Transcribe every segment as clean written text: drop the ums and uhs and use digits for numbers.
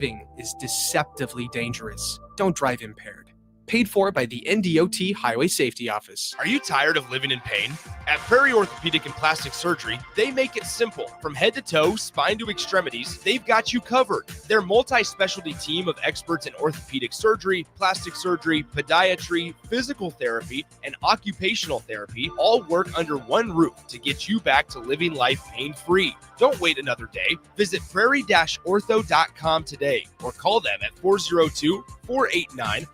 Driving is deceptively dangerous. Don't drive impaired. Paid for by the NDOT Highway Safety Office. Are you tired of living in pain? At Prairie Orthopedic and Plastic Surgery, they make it simple. From head to toe, spine to extremities, they've got you covered. Their multi-specialty team of experts in orthopedic surgery, plastic surgery, podiatry, physical therapy, and occupational therapy all work under one roof to get you back to living life pain-free. Don't wait another day. Visit prairie-ortho.com today or call them at 402-489-4700.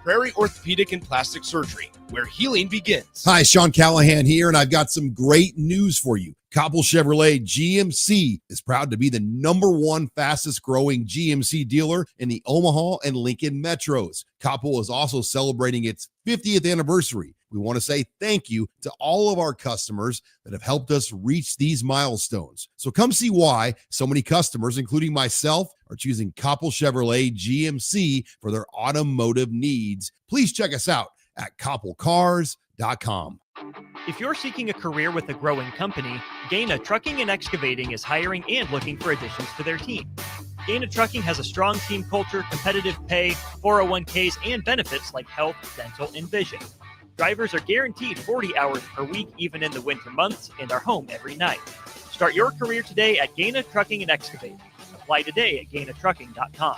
Prairie Orthopedic and Plastic Surgery, where healing begins. Hi, Sean Callahan here, and I've got some great news for you. Koppel Chevrolet GMC is proud to be the #1 fastest growing GMC dealer in the Omaha and Lincoln metros. Koppel is also celebrating its 50th anniversary. We want to say thank you to all of our customers that have helped us reach these milestones. So come see why so many customers, including myself, are choosing Koppel Chevrolet GMC for their automotive needs. Please check us out at koppelcars.com. If you're seeking a career with a growing company, Gaina Trucking and Excavating is hiring and looking for additions to their team. Gaina Trucking has a strong team culture, competitive pay, 401ks, and benefits like health, dental, and vision. Drivers are guaranteed 40 hours per week, even in the winter months, and are home every night. Start your career today at Gaina Trucking and Excavating. Apply today at gainatrucking.com.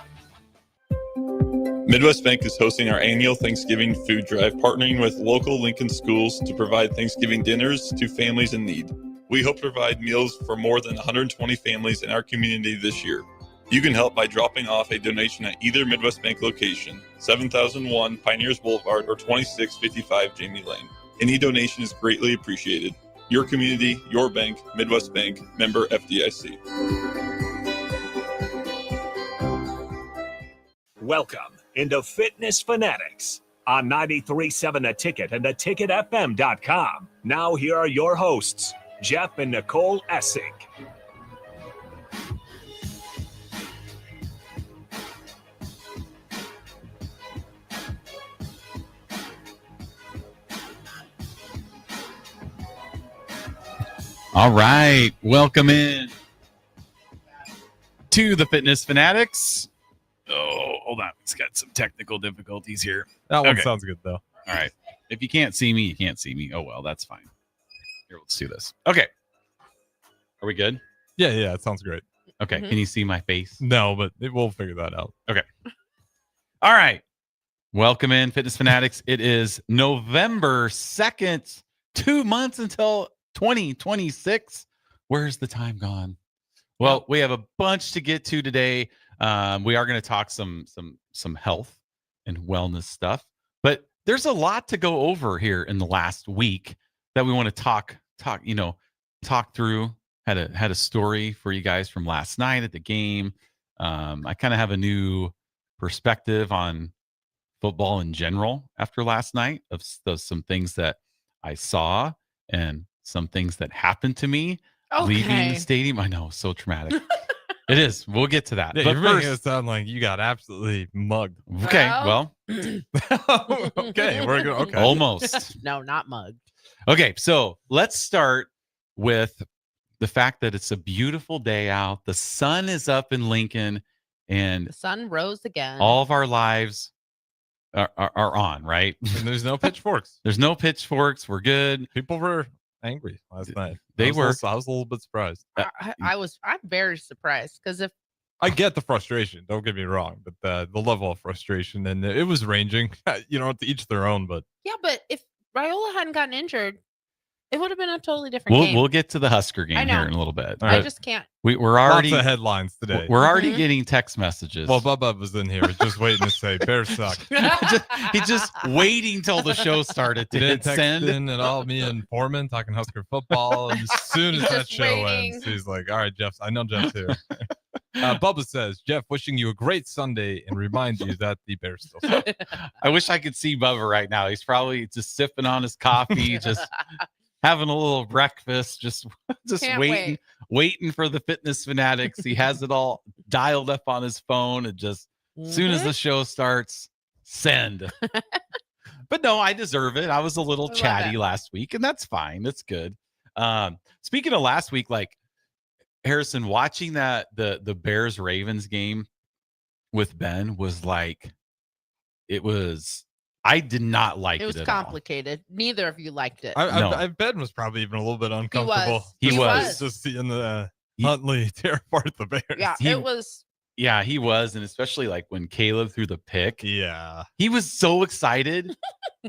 Midwest Bank is hosting our annual Thanksgiving food drive, partnering with local Lincoln schools to provide Thanksgiving dinners to families in need. We hope to provide meals for more than 120 families in our community this year. You can help by dropping off a donation at either Midwest Bank location, 7001 Pioneers Boulevard or 2655 Jamie Lane. Any donation is greatly appreciated. Your community, your bank, Midwest Bank, member FDIC. Welcome into Fitness Fanatics on 93.7 The Ticket and theticketfm.com. Now here are your hosts, Jeff and Nicole Essink. All right, welcome in to the Fitness Fanatics. Oh, hold on. It's got some technical difficulties here. That one sounds good, though. All right. If you can't see me, you can't see me. Oh, well, that's fine. Here, let's do this. Okay. Are we good? Yeah, it sounds great. Okay. Can you see my face? No, but we'll figure that out. Okay. All right. Welcome in, Fitness Fanatics. It is November 2nd, 2 months until 2026. Where's the time gone? Well, we have a bunch to get to today. We are going to talk some health and wellness stuff, but there's a lot to go over here in the last week that we want to talk through. Had a story for you guys from last night at the game. I kind of have a new perspective on football in general after last night of some things that I saw and some things that happened to me leaving the stadium. I know, so traumatic. It is. We'll get to that. Yeah, but you're making it sound like you got absolutely mugged. Okay, well. Okay, we're good. Okay. Almost. No, not mugged. Okay, so let's start with the fact that it's a beautiful day out. The sun is up in Lincoln, and the sun rose again. All of our lives are on, right? And there's no pitchforks. There's no pitchforks. We're good. People were angry last night. I was a little bit surprised. I'm very surprised because if I get the frustration, don't get me wrong, but the level of frustration, and it was ranging, to each their own. But if Raiola hadn't gotten injured, it would have been a totally different game. We'll get to the Husker game here in a little bit. I just can't. We're already lots of headlines today. We're already getting text messages. Well, Bubba was in here just waiting to say Bears suck. He's just waiting till the show started to hit send. And all me and Foreman talking Husker football. And as soon as that show ends, he's like, "All right, Jeff. I know Jeff's here." Bubba says, "Jeff, wishing you a great Sunday and reminds you that the Bears still suck." I wish I could see Bubba right now. He's probably just sipping on his coffee, just having a little breakfast, just waiting for the Fitness Fanatics. He has it all dialed up on his phone, and just as soon as the show starts, send. But no, I deserve it. I was a little chatty last week, and that's fine. That's good. Speaking of last week, like Harrison, watching the Bears Ravens game with Ben was like, I did not like it. It was at complicated. Neither of you liked it. I Ben was probably even a little bit uncomfortable. He was. Just seeing the Huntley tear apart the Bears. Yeah, it was. Yeah, he was, and especially like when Caleb threw the pick. Yeah, he was so excited,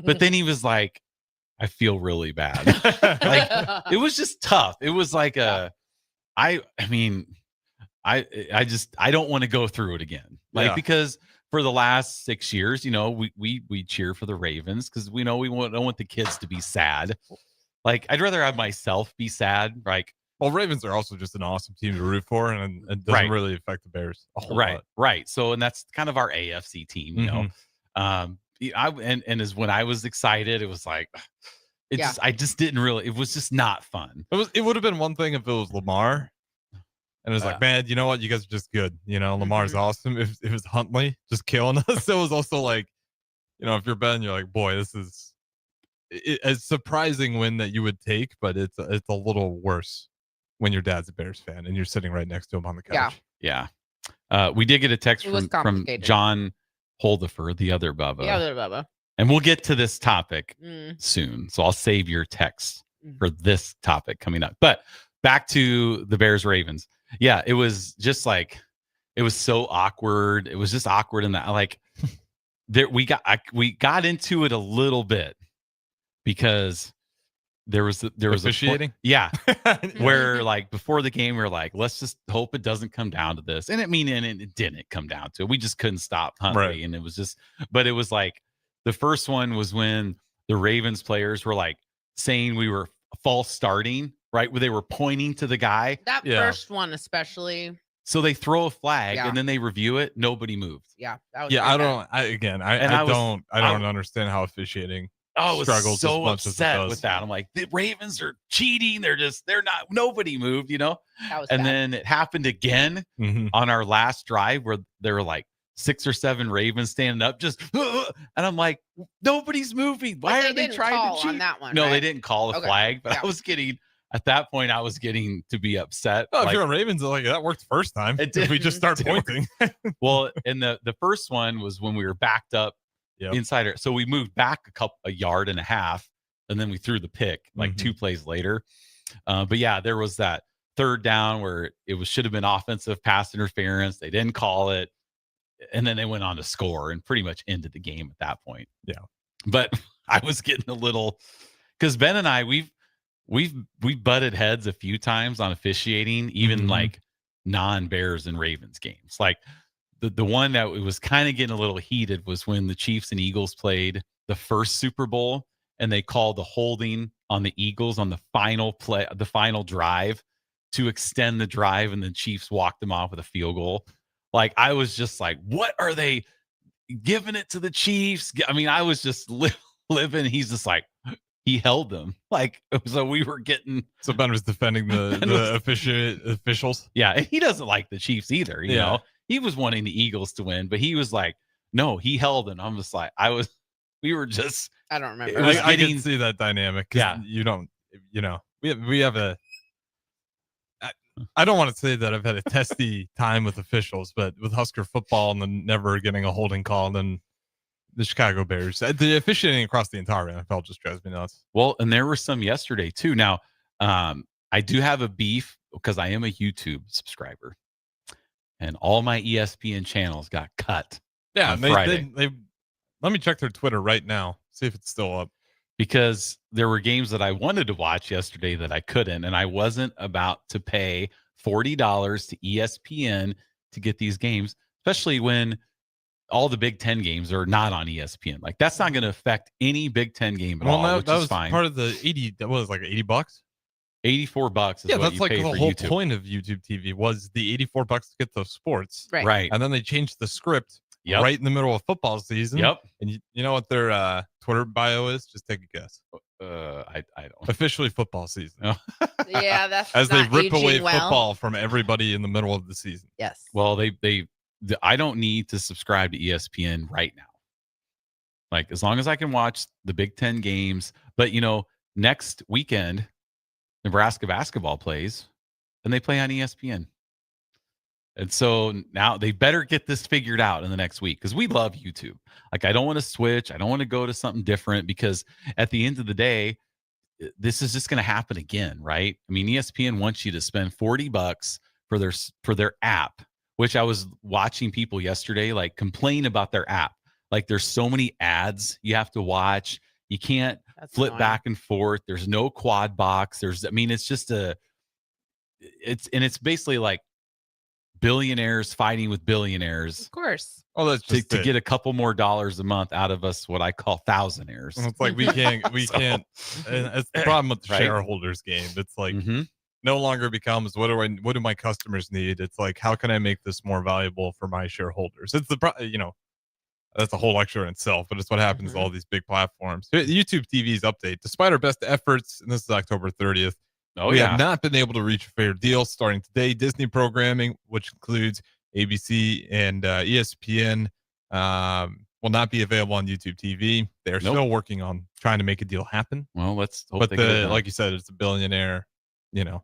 but then he was like, "I feel really bad." Like it was just tough. It was like I mean, I don't want to go through it again. Like because for the last 6 years, you know, we cheer for the Ravens because we know don't want the kids to be sad. Like I'd rather have myself be sad. Like, well, Ravens are also just an awesome team to root for, and it doesn't really affect the Bears a whole lot. Right. So, and that's kind of our AFC team, you know. And as when I was excited, it was like, I just didn't really. It was just not fun. It would have been one thing if it was Lamar. And it was like, man, you know what? You guys are just good. You know, Lamar's awesome. If it was Huntley just killing us, it was also like, you know, if you're Ben, you're like, boy, this is a surprising win that you would take, but it's a little worse when your dad's a Bears fan and you're sitting right next to him on the couch. Yeah. We did get a text from John Holdifer, the other Bubba. And we'll get to this topic soon. So I'll save your text for this topic coming up. But back to the Bears Ravens. Yeah, it was just like, it was so awkward. It was just awkward in that, like, we got into it a little bit because there was officiating. Where like before the game, we were like, let's just hope it doesn't come down to this. And it didn't come down to it. We just couldn't stop Huntley. And it was just, but it was like, the first one was when the Ravens players were like saying we were false starting. Right, where they were pointing to the guy. That first one, especially. So they throw a flag and then they review it. Nobody moved. Yeah, that was I don't understand how officiating struggles so as much upset as it does. with that. I'm like, the Ravens are cheating. They're not. Nobody moved, you know. And then it happened again on our last drive where there were like 6 or 7 Ravens standing up, just and I'm like, nobody's moving. Why are they trying to cheat on that one? No, right? They didn't call a flag, but I was getting. At that point, I was getting to be upset. Well, if you're a Ravens, like that worked the first time. If we just start pointing. Well, and the first one was when we were backed up inside. So we moved back a yard and a half, and then we threw the pick like 2 plays later. But yeah, there was that third down where it should have been offensive pass interference. They didn't call it, and then they went on to score and pretty much ended the game at that point. Yeah, but I was getting a little because Ben and I we've butted heads a few times on officiating, even like non-Bears and Ravens games. Like the one that was kind of getting a little heated was when the Chiefs and Eagles played the first Super Bowl and they called the holding on the Eagles on the final play, the final drive to extend the drive, and the Chiefs walked them off with a field goal. Like I was just like, what are they giving it to the Chiefs? I mean, I was just living. He's just like, he held them. Like, so we were getting. So Ben was defending the officials. Yeah. And he doesn't like the Chiefs either. You know, he was wanting the Eagles to win, but he was like, no, he held them. I'm just like, we were just. I don't remember. I can see that dynamic. Yeah. You don't, we have a. I don't want to say that I've had a testy time with officials, but with Husker football and then never getting a holding call, then the Chicago Bears, the officiating across the entire NFL just drives me nuts. Well, and there were some yesterday too. Now, I do have a beef because I am a YouTube subscriber, and all my ESPN channels got cut. Yeah, on Friday. They let me check their Twitter right now, see if it's still up. Because there were games that I wanted to watch yesterday that I couldn't, and I wasn't about to pay $40 to ESPN to get these games, especially when all the Big Ten games are not on ESPN. Like that's not going to affect any Big Ten game at all, which is fine. Part of the 80. That was like $80. $84 is what you pay for YouTube. The whole point of YouTube TV was the $84 to get those sports. Right. And then they changed the script right in the middle of football season. Yep. And you know what their Twitter bio is? Just take a guess. I don't. Officially football season. Yeah, that's as they rip away well. football from everybody in the middle of the season. Yes. Well, I don't need to subscribe to ESPN right now. Like as long as I can watch the Big Ten games, but next weekend, Nebraska basketball plays and they play on ESPN. And so now they better get this figured out in the next week because we love YouTube. Like, I don't want to switch. I don't want to go to something different because at the end of the day, this is just going to happen again, right? I mean, ESPN wants you to spend $40 for their app, which I was watching people yesterday like complain about their app. Like, there's so many ads you have to watch. You can't flip annoying. back and forth. There's no quad box. It's just it's basically like billionaires fighting with billionaires Of course. Oh, that's to just get a couple more dollars a month out of us, what I call thousandaires. It's like we can't. And it's the problem with the Right? shareholders game. It's like Mhm. no longer becomes what do my customers need? It's like, how can I make this more valuable for my shareholders? It's that's a whole lecture in itself, but it's what happens to all these big platforms. YouTube TV's update, despite our best efforts, and this is October 30th, we have not been able to reach a fair deal. Starting today, Disney programming, which includes ABC and ESPN, will not be available on YouTube TV. They're still working on trying to make a deal happen. Well, let's hope But they get it done. like you said, it's a billionaire, kind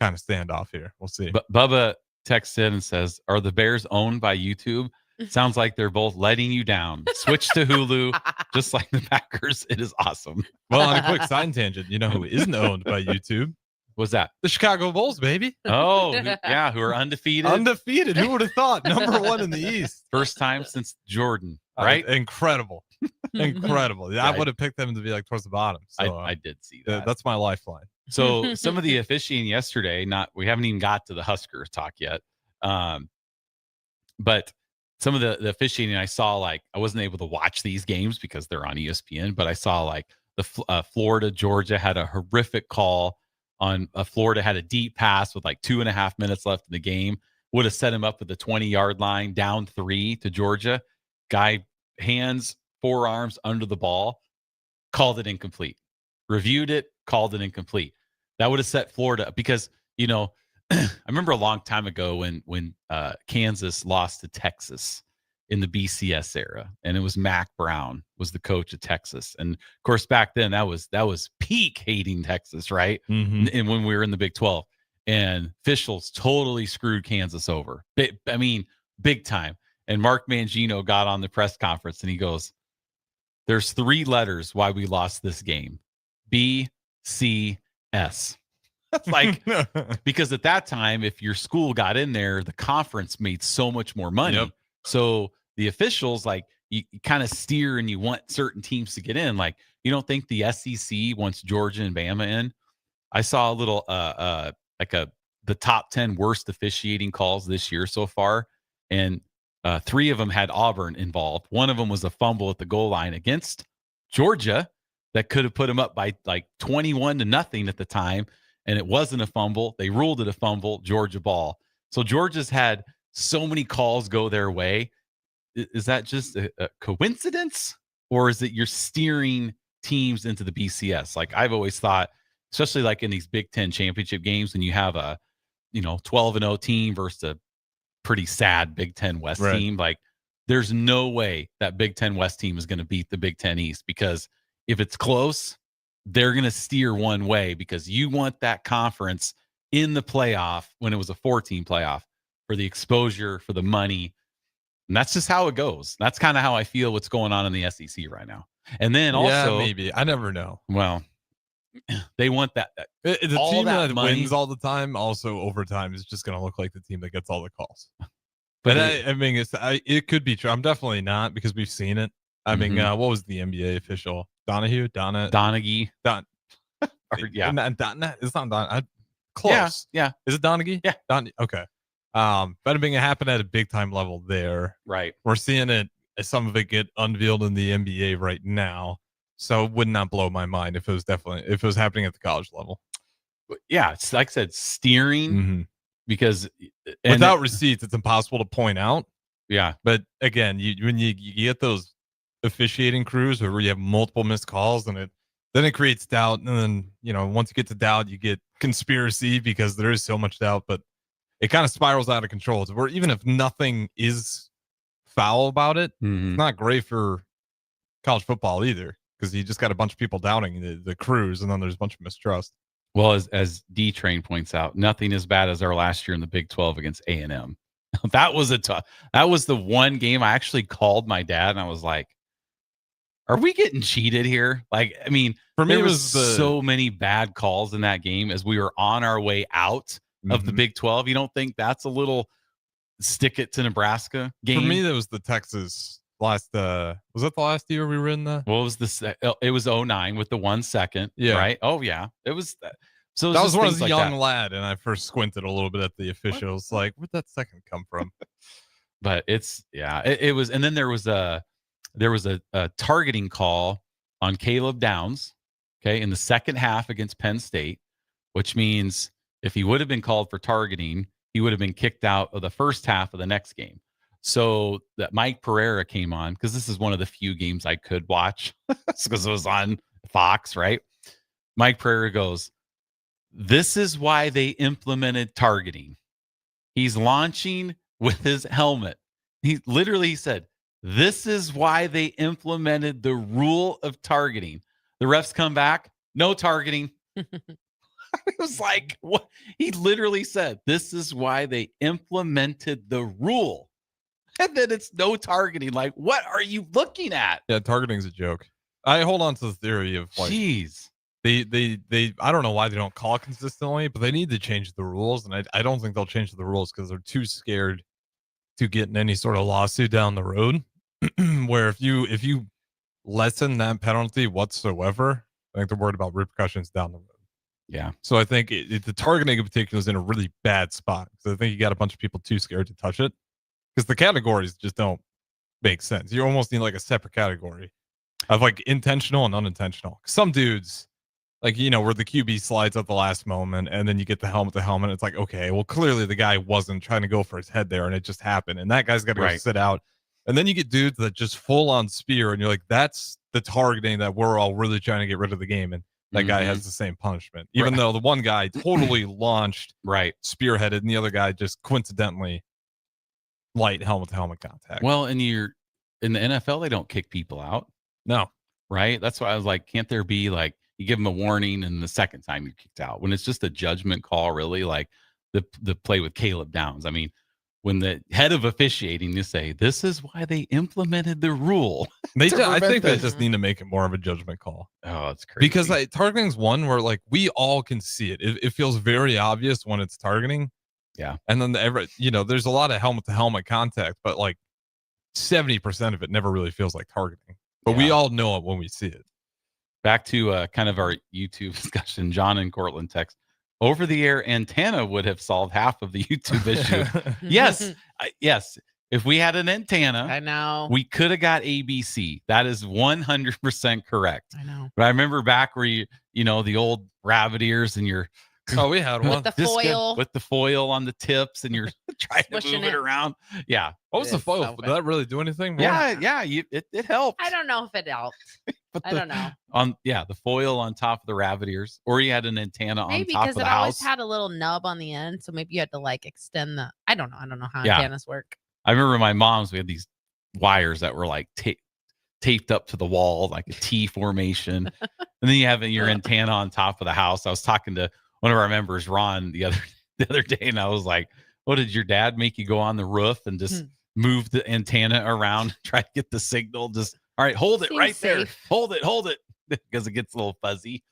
of standoff here. We'll see. But Bubba texts in and says, "Are the Bears owned by YouTube? Sounds like they're both letting you down. Switch to Hulu, just like the Packers. It is awesome." Well, on a quick side tangent, you know who isn't owned by YouTube? What's that? The Chicago Bulls, baby. Oh, who are undefeated. Undefeated. Who would have thought? Number one in the East. First time since Jordan, right? Incredible. Incredible. Yeah, I would have picked them to be like towards the bottom. So I did see that. that's my lifeline. So some of the officiating yesterday, we haven't even got to the Husker talk yet. But some of the officiating I saw, like, I wasn't able to watch these games because they're on ESPN, but I saw like the Florida, Georgia had a horrific call on Florida had a deep pass with like 2.5 minutes left in the game. Would have set him up at the 20-yard line, down 3 to Georgia. Guy hands, forearms under the ball, called it incomplete. Reviewed it, called it incomplete. That would have set Florida up because, I remember a long time ago when Kansas lost to Texas in the BCS era, and it was Mac Brown was the coach of Texas, and of course back then that was peak hating Texas, right? Mm-hmm. And when we were in the Big 12, and officials totally screwed Kansas over. Big time. And Mark Mangino got on the press conference and he goes, "There's 3 letters why we lost this game: BCS." Like, because at that time, if your school got in there, the conference made so much more money. Yep. So the officials, like, you kind of steer and you want certain teams to get in. Like, you don't think the SEC wants Georgia and Bama in? I saw a little the top 10 worst officiating calls this year so far, and 3 of them had Auburn involved. One of them was a fumble at the goal line against Georgia that could have put them up by like 21-0 at the time. And it wasn't a fumble. They ruled it a fumble, Georgia ball. So Georgia's had so many calls go their way. Is that just a coincidence? Or is it you're steering teams into the BCS? Like, I've always thought, especially like in these Big Ten championship games, when you have a 12-0 team versus a pretty sad Big Ten West team, like, there's no way that Big Ten West team is going to beat the Big Ten East, because if it's close, they're going to steer one way because you want that conference in the playoff when it was a 4-team playoff for the exposure, for the money. And that's just how it goes. That's kind of how I feel what's going on in the SEC right now. And then also, maybe, I never know. Well, they want that. The team that money wins all the time, also over time, is just going to look like the team that gets all the calls. But But it could be true. I'm definitely not, because we've seen it. I mean, what was the NBA official? Donahue? Donaghy. Yeah. It's not Don. Close. Yeah. Is it Donaghy? Yeah. Okay. But it happened at a big time level there. Right. We're seeing it, some of it get unveiled in the NBA right now. So it would not blow my mind if it was happening at the college level. Yeah. It's like I said, steering, because without receipts, it's impossible to point out. Yeah. But again, when you get those officiating crews where you have multiple missed calls, and then it creates doubt, and then once you get to doubt, you get conspiracy, because there is so much doubt. But it kind of spirals out of control, where even if nothing is foul about it, it's not great for college football either, because you just got a bunch of people doubting the crews, and then there's a bunch of mistrust. Well, as D Train points out, nothing as bad as our last year in the Big 12 against A&M. That was that was the one game I actually called my dad and I was like, are we getting cheated here? Like, I mean, For me, there it was was so many bad calls in that game as we were on our way out of the Big 12. You don't think that's a little stick it to Nebraska game? For me, that was the Texas last. Was that the last year we were in the? What was this? It was 09 with the 1 second. Yeah. Right. Oh yeah. It was. So That was when I was a like young that. lad, and I first squinted a little bit at the officials. Like, where'd that second come from? But it's it was. And then there was a targeting call on Caleb Downs. Okay, in the second half against Penn State, which means if he would have been called for targeting, he would have been kicked out of the first half of the next game. So that Mike Pereira came on, because this is one of the few games I could watch because it was on Fox, right? Mike Pereira goes, "This is why they implemented targeting." He's launching with his helmet. He literally said, "This is why they implemented the rule of targeting." The refs come back, no targeting. It was like, what? He literally said, "This is why they implemented the rule." And then it's no targeting. Like, what are you looking at? Yeah, targeting's a joke. I hold on to the theory of like, jeez, they I don't know why they don't call consistently, but they need to change the rules, and I don't think they'll change the rules because they're too scared to get in any sort of lawsuit down the road. Where if you lessen that penalty whatsoever, I think they're worried about repercussions down the road. Yeah. So I think the targeting in particular is in a really bad spot because I think you got a bunch of people too scared to touch it because the categories just don't make sense. You almost need like a separate category of like intentional and unintentional. Some dudes, like, you know, where the QB slides at the last moment and then you get the helmet to helmet. It's like, okay, well, clearly the guy wasn't trying to go for his head there and it just happened. And that guy's got to go sit out. And then you get dudes that just full on spear and you're like, that's the targeting that we're all really trying to get rid of the game. And that guy has the same punishment, even though the one guy totally launched, spearheaded, and the other guy just coincidentally light helmet to helmet contact. Well, and you're in the NFL, they don't kick people out. No. Right. That's why I was like, can't there be like, you give them a warning and the second time you're kicked out when it's just a judgment call, really, like the play with Caleb Downs. I mean, when the head of officiating, you say, this is why they implemented the rule. I think they just need to make it more of a judgment call. Oh, it's crazy. Because targeting's one where like we all can see it. It feels very obvious when it's targeting. Yeah. And then there's a lot of helmet to helmet contact, but like 70% of it never really feels like targeting. But we all know it when we see it. Back to kind of our YouTube discussion, John and Cortland text. Over-the-air antenna would have solved half of the YouTube issue. Yes. Yes. If we had an antenna, I know, we could have got ABC. That is 100% correct. I know. But I remember back where you know, the old rabbit ears and you're we had one with the foil, with the foil on the tips, and you're trying to move it around. Yeah. What was the foil? So Did that really do anything? Yeah. It helped. I don't know if it helped. I don't know. The foil on top of the rabbit ears, or you had an antenna maybe on top of the because it house. always had a little nub on the end, so maybe you had to like extend the. I don't know how antennas work. I remember my mom's. We had these wires that were like taped up to the wall, like a T formation, and then you have your antenna on top of the house. I was talking to one of our members, Ron, the other day, and I was like, "What did your dad make you go on the roof and just move the antenna around, try to get the signal? Just all right, hold it right there, hold it, because it gets a little fuzzy."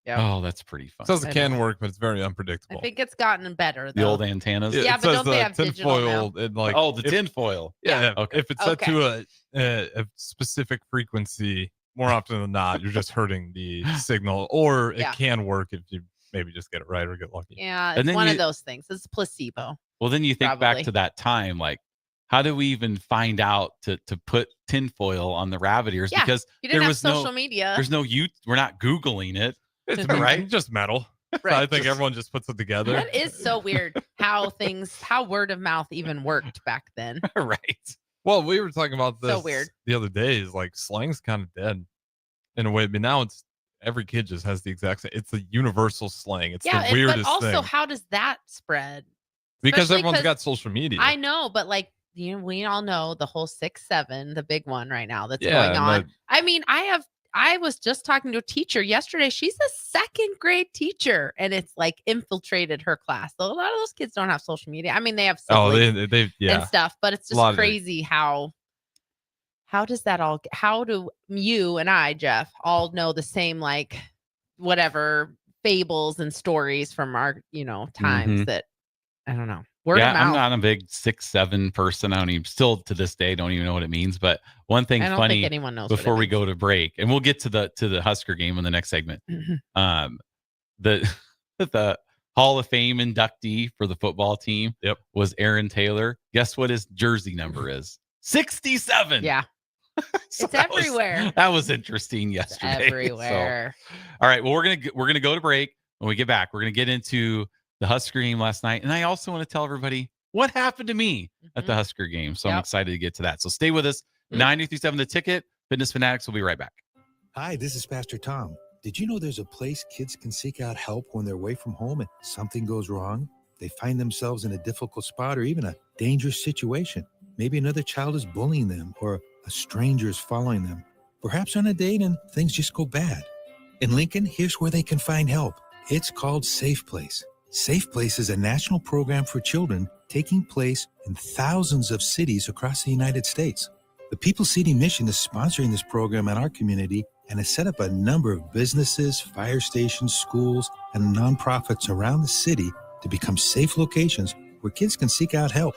Yeah. Oh, that's pretty fun. It can work, but it's very unpredictable. I think it's gotten better, though. The old antennas. Yeah, but don't they have digital now? And like, the tin foil. Yeah. Okay. If it's set to a specific frequency, more often than not, you're just hurting the signal, or it can work if you maybe just get it right or get lucky. Yeah, it's one of those things. It's placebo. Well, then you think back to that time, like, how do we even find out to put tinfoil on the rabbit ears? Yeah, because you didn't have social media. There's no we're not Googling it. It's right, just metal. Right. I think everyone just puts it together. That is so weird how word of mouth even worked back then. Right. Well, we were talking about this so weird the other day. Is like slang's kind of dead in a way, but now it's every kid just has the exact same. It's the universal slang. It's the weirdest but also, thing. how does that spread? Because Especially everyone's got social media. I know, but like, we all know the whole 6-7, the big one right now that's going on. I mean, I I was just talking to a teacher yesterday. She's a second grade teacher, and it's like infiltrated her class. So a lot of those kids don't have social media. I mean, they have siblings and stuff, but it's just crazy how does that all, how do you and I, Jeff, all know the same, like, whatever fables and stories from our, times that, I don't know. Word of mouth. I'm not a big 6'7" person. I don't even, still to this day, don't even know what it means. But one thing I don't funny think anyone knows before we go to break, and we'll get to the Husker game in the next segment. The Hall of Fame inductee for the football team was Aaron Taylor. Guess what his jersey number is? 67. Yeah. So it's everywhere. That was interesting yesterday. It's everywhere. So, all right. Well, we're gonna go to break. When we get back, we're gonna get into the Husker game last night, and I also want to tell everybody what happened to me at the Husker game. So I'm excited to get to that. So stay with us. 93.7 The Ticket. Fitness Fanatics. We'll be right back. Hi, this is Pastor Tom. Did you know there's a place kids can seek out help when they're away from home and something goes wrong? They find themselves in a difficult spot or even a dangerous situation. Maybe another child is bullying them or a stranger is following them. Perhaps on a date and things just go bad. In Lincoln, here's where they can find help. It's called Safe Place. Safe Place is a national program for children taking place in thousands of cities across the United States. The People City Mission is sponsoring this program in our community and has set up a number of businesses, fire stations, schools, and nonprofits around the city to become safe locations where kids can seek out help.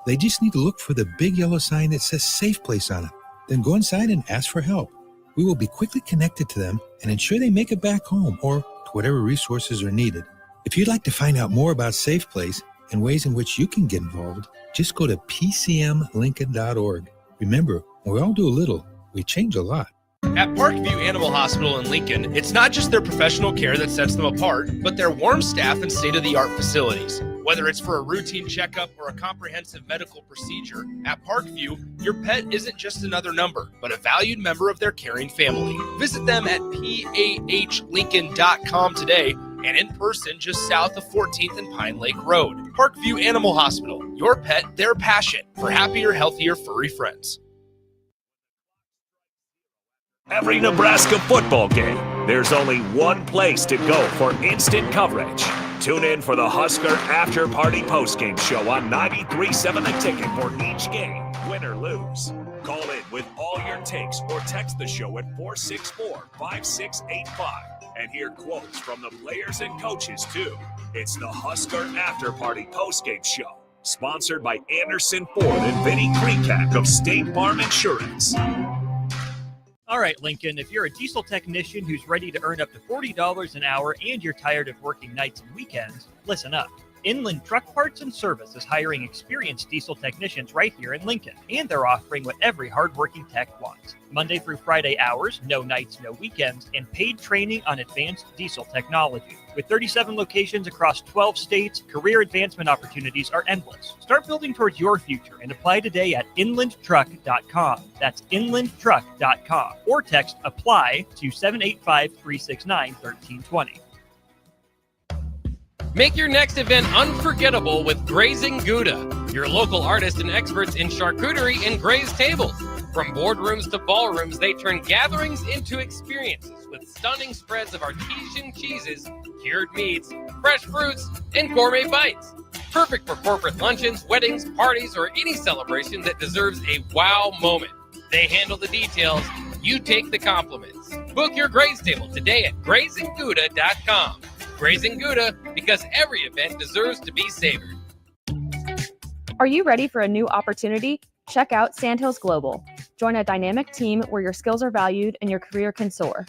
They just need to look for the big yellow sign that says Safe Place on it. Then go inside and ask for help. We will be quickly connected to them and ensure they make it back home or to whatever resources are needed. If you'd like to find out more about Safe Place and ways in which you can get involved, just go to pcmlincoln.org. Remember, when we all do a little, we change a lot. At Parkview Animal Hospital in Lincoln, it's not just their professional care that sets them apart, but their warm staff and state-of-the-art facilities. Whether it's for a routine checkup or a comprehensive medical procedure, at Parkview, your pet isn't just another number, but a valued member of their caring family. Visit them at pahlincoln.com today and in person just south of 14th and Pine Lake Road. Parkview Animal Hospital, your pet, their passion for happier, healthier, furry friends. Every Nebraska football game, there's only one place to go for instant coverage. Tune in for the Husker After Party Postgame Show on 93.7 The Ticket for each game, win or lose. Call in with all your takes or text the show at 464-5685 and hear quotes from the players and coaches too. It's the Husker After Party Postgame Show, sponsored by Anderson Ford and Vinny Kreekak of State Farm Insurance. All right, Lincoln, if you're a diesel technician who's ready to earn up to $40 an hour and you're tired of working nights and weekends, listen up. Inland Truck Parts and Service is hiring experienced diesel technicians right here in Lincoln, and they're offering what every hardworking tech wants. Monday through Friday hours, no nights, no weekends, and paid training on advanced diesel technology. With 37 locations across 12 states, career advancement opportunities are endless. Start building towards your future and apply today at inlandtruck.com. That's inlandtruck.com. Or text APPLY to 785-369-1320. Make your next event unforgettable with Grazing Gouda, your local artists and experts in charcuterie and grazed tables. From boardrooms to ballrooms, they turn gatherings into experiences with stunning spreads of artesian cheeses, cured meats, fresh fruits, and gourmet bites. Perfect for corporate luncheons, weddings, parties, or any celebration that deserves a wow moment. They handle the details. You take the compliments. Book your graze table today at GrazingGouda.com. Grazing Gouda, because every event deserves to be savored. Are you ready for a new opportunity? Check out Sandhills Global. Join a dynamic team where your skills are valued and your career can soar.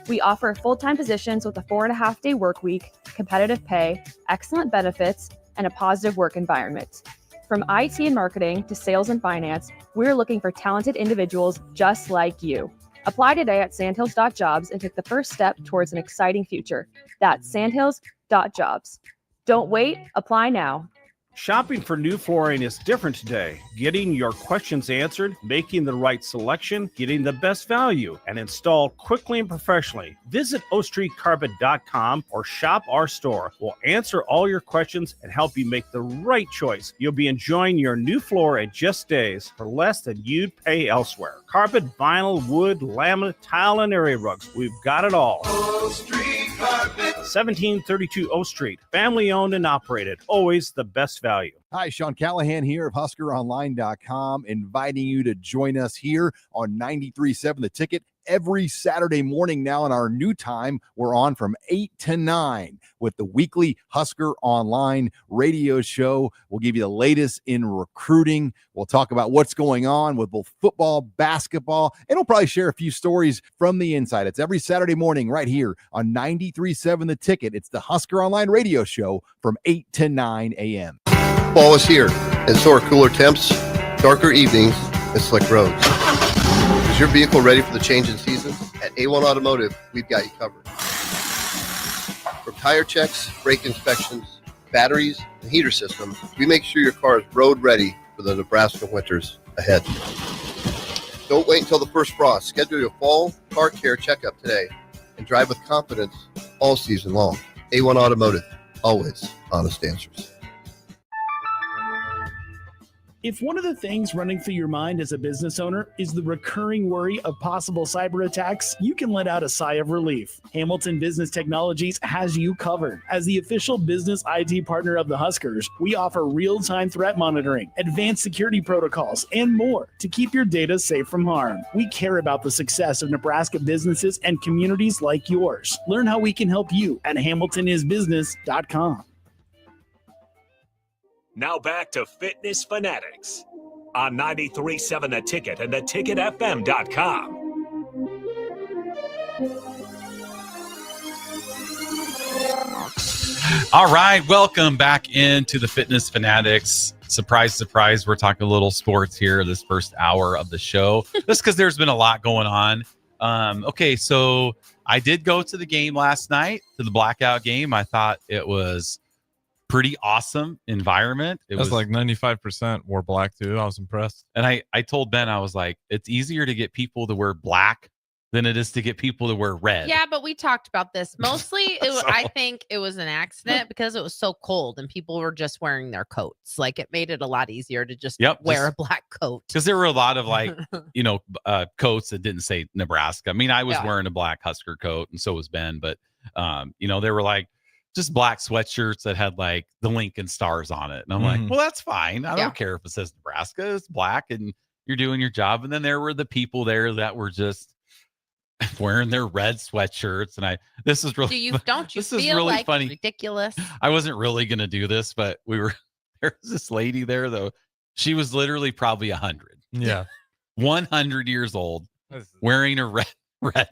We offer full-time positions with a 4.5-day work week, competitive pay, excellent benefits, and a positive work environment. From IT and marketing to sales and finance, we're looking for talented individuals just like you. Apply today at sandhills.jobs and take the first step towards an exciting future. That's sandhills.jobs. Don't wait, apply now. Shopping for new flooring is different today. Getting your questions answered, making the right selection, getting the best value, and installed quickly and professionally. Visit ostreetcarpet.com or shop our store. We'll answer all your questions and help you make the right choice. You'll be enjoying your new floor in just days for less than you'd pay elsewhere. Carpet, vinyl, wood, laminate, tile, and area rugs. We've got it all. O Street Carpet. 1732 O Street. Family owned and operated. Always the best value. Hi, Sean Callahan here of HuskerOnline.com, inviting you to join us here on 93.7 The Ticket every Saturday morning now. In our new time, we're on from 8 to 9 with the weekly Husker Online radio show. We'll give you the latest in recruiting. We'll talk about what's going on with both football, basketball, and we'll probably share a few stories from the inside. It's every Saturday morning right here on 93.7 The Ticket. It's the Husker Online radio show from 8 to 9 a.m. Fall is here, and so are cooler temps, darker evenings, and slick roads. Is your vehicle ready for the change in seasons? At A1 Automotive, we've got you covered. From tire checks, brake inspections, batteries, and heater systems, we make sure your car is road ready for the Nebraska winters ahead. Don't wait until the first frost. Schedule your fall car care checkup today and drive with confidence all season long. A1 Automotive, always honest answers. If one of the things running through your mind as a business owner is the recurring worry of possible cyber attacks, you can let out a sigh of relief. Hamilton Business Technologies has you covered. As the official business IT partner of the Huskers, we offer real-time threat monitoring, advanced security protocols, and more to keep your data safe from harm. We care about the success of Nebraska businesses and communities like yours. Learn how we can help you at hamiltonisbusiness.com. Now back to Fitness Fanatics on 93.7 The Ticket and theticketfm.com. All right, welcome back into the Fitness Fanatics. Surprise, surprise, we're talking a little sports here this first hour of the show. Just because there's been a lot going on. Okay, so I did go to the game last night, to the blackout game. I thought it was pretty awesome environment. It was like 95% wore black too. I was impressed. And I told Ben, I was like, it's easier to get people to wear black than it is to get people to wear red. Yeah, but we talked about this. Mostly, I think it was an accident because it was so cold and people were just wearing their coats. Like, it made it a lot easier to just wear a black coat. Because there were a lot of coats that didn't say Nebraska. I mean, I was wearing a black Husker coat and so was Ben. But, they were like, just black sweatshirts that had like the Lincoln stars on it. And I'm like, well, that's fine. I don't care if it says Nebraska. It's black and you're doing your job. And then there were the people there that were just wearing their red sweatshirts. And this is really, don't you this feel is really like funny. Ridiculous? I wasn't really going to do this, but there was this lady there though. She was literally probably 100. Yeah. 100 years old wearing a red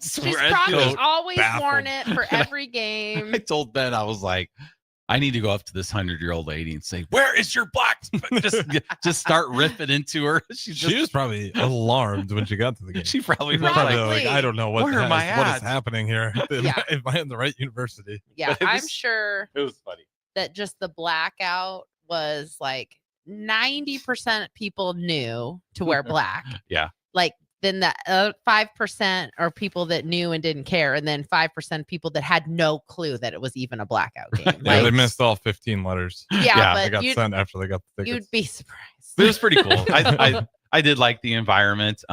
She's probably always worn it for every game. I told Ben, I was like, I need to go up to this 100-year-old lady and say, "Where is your black?" just start ripping into her. She was probably alarmed when she got to the game. She probably was like, I don't know what is happening here. Yeah. Am I in the right university? Yeah, I'm sure it was funny that just the blackout was like 90% people knew to wear black. Yeah. Like, then the 5% are people that knew and didn't care, and then 5% people that had no clue that it was even a blackout game. Yeah, they missed all 15 letters. Yeah, but they got sent after they got the tickets. You'd be surprised. It was pretty cool. I did like the environment.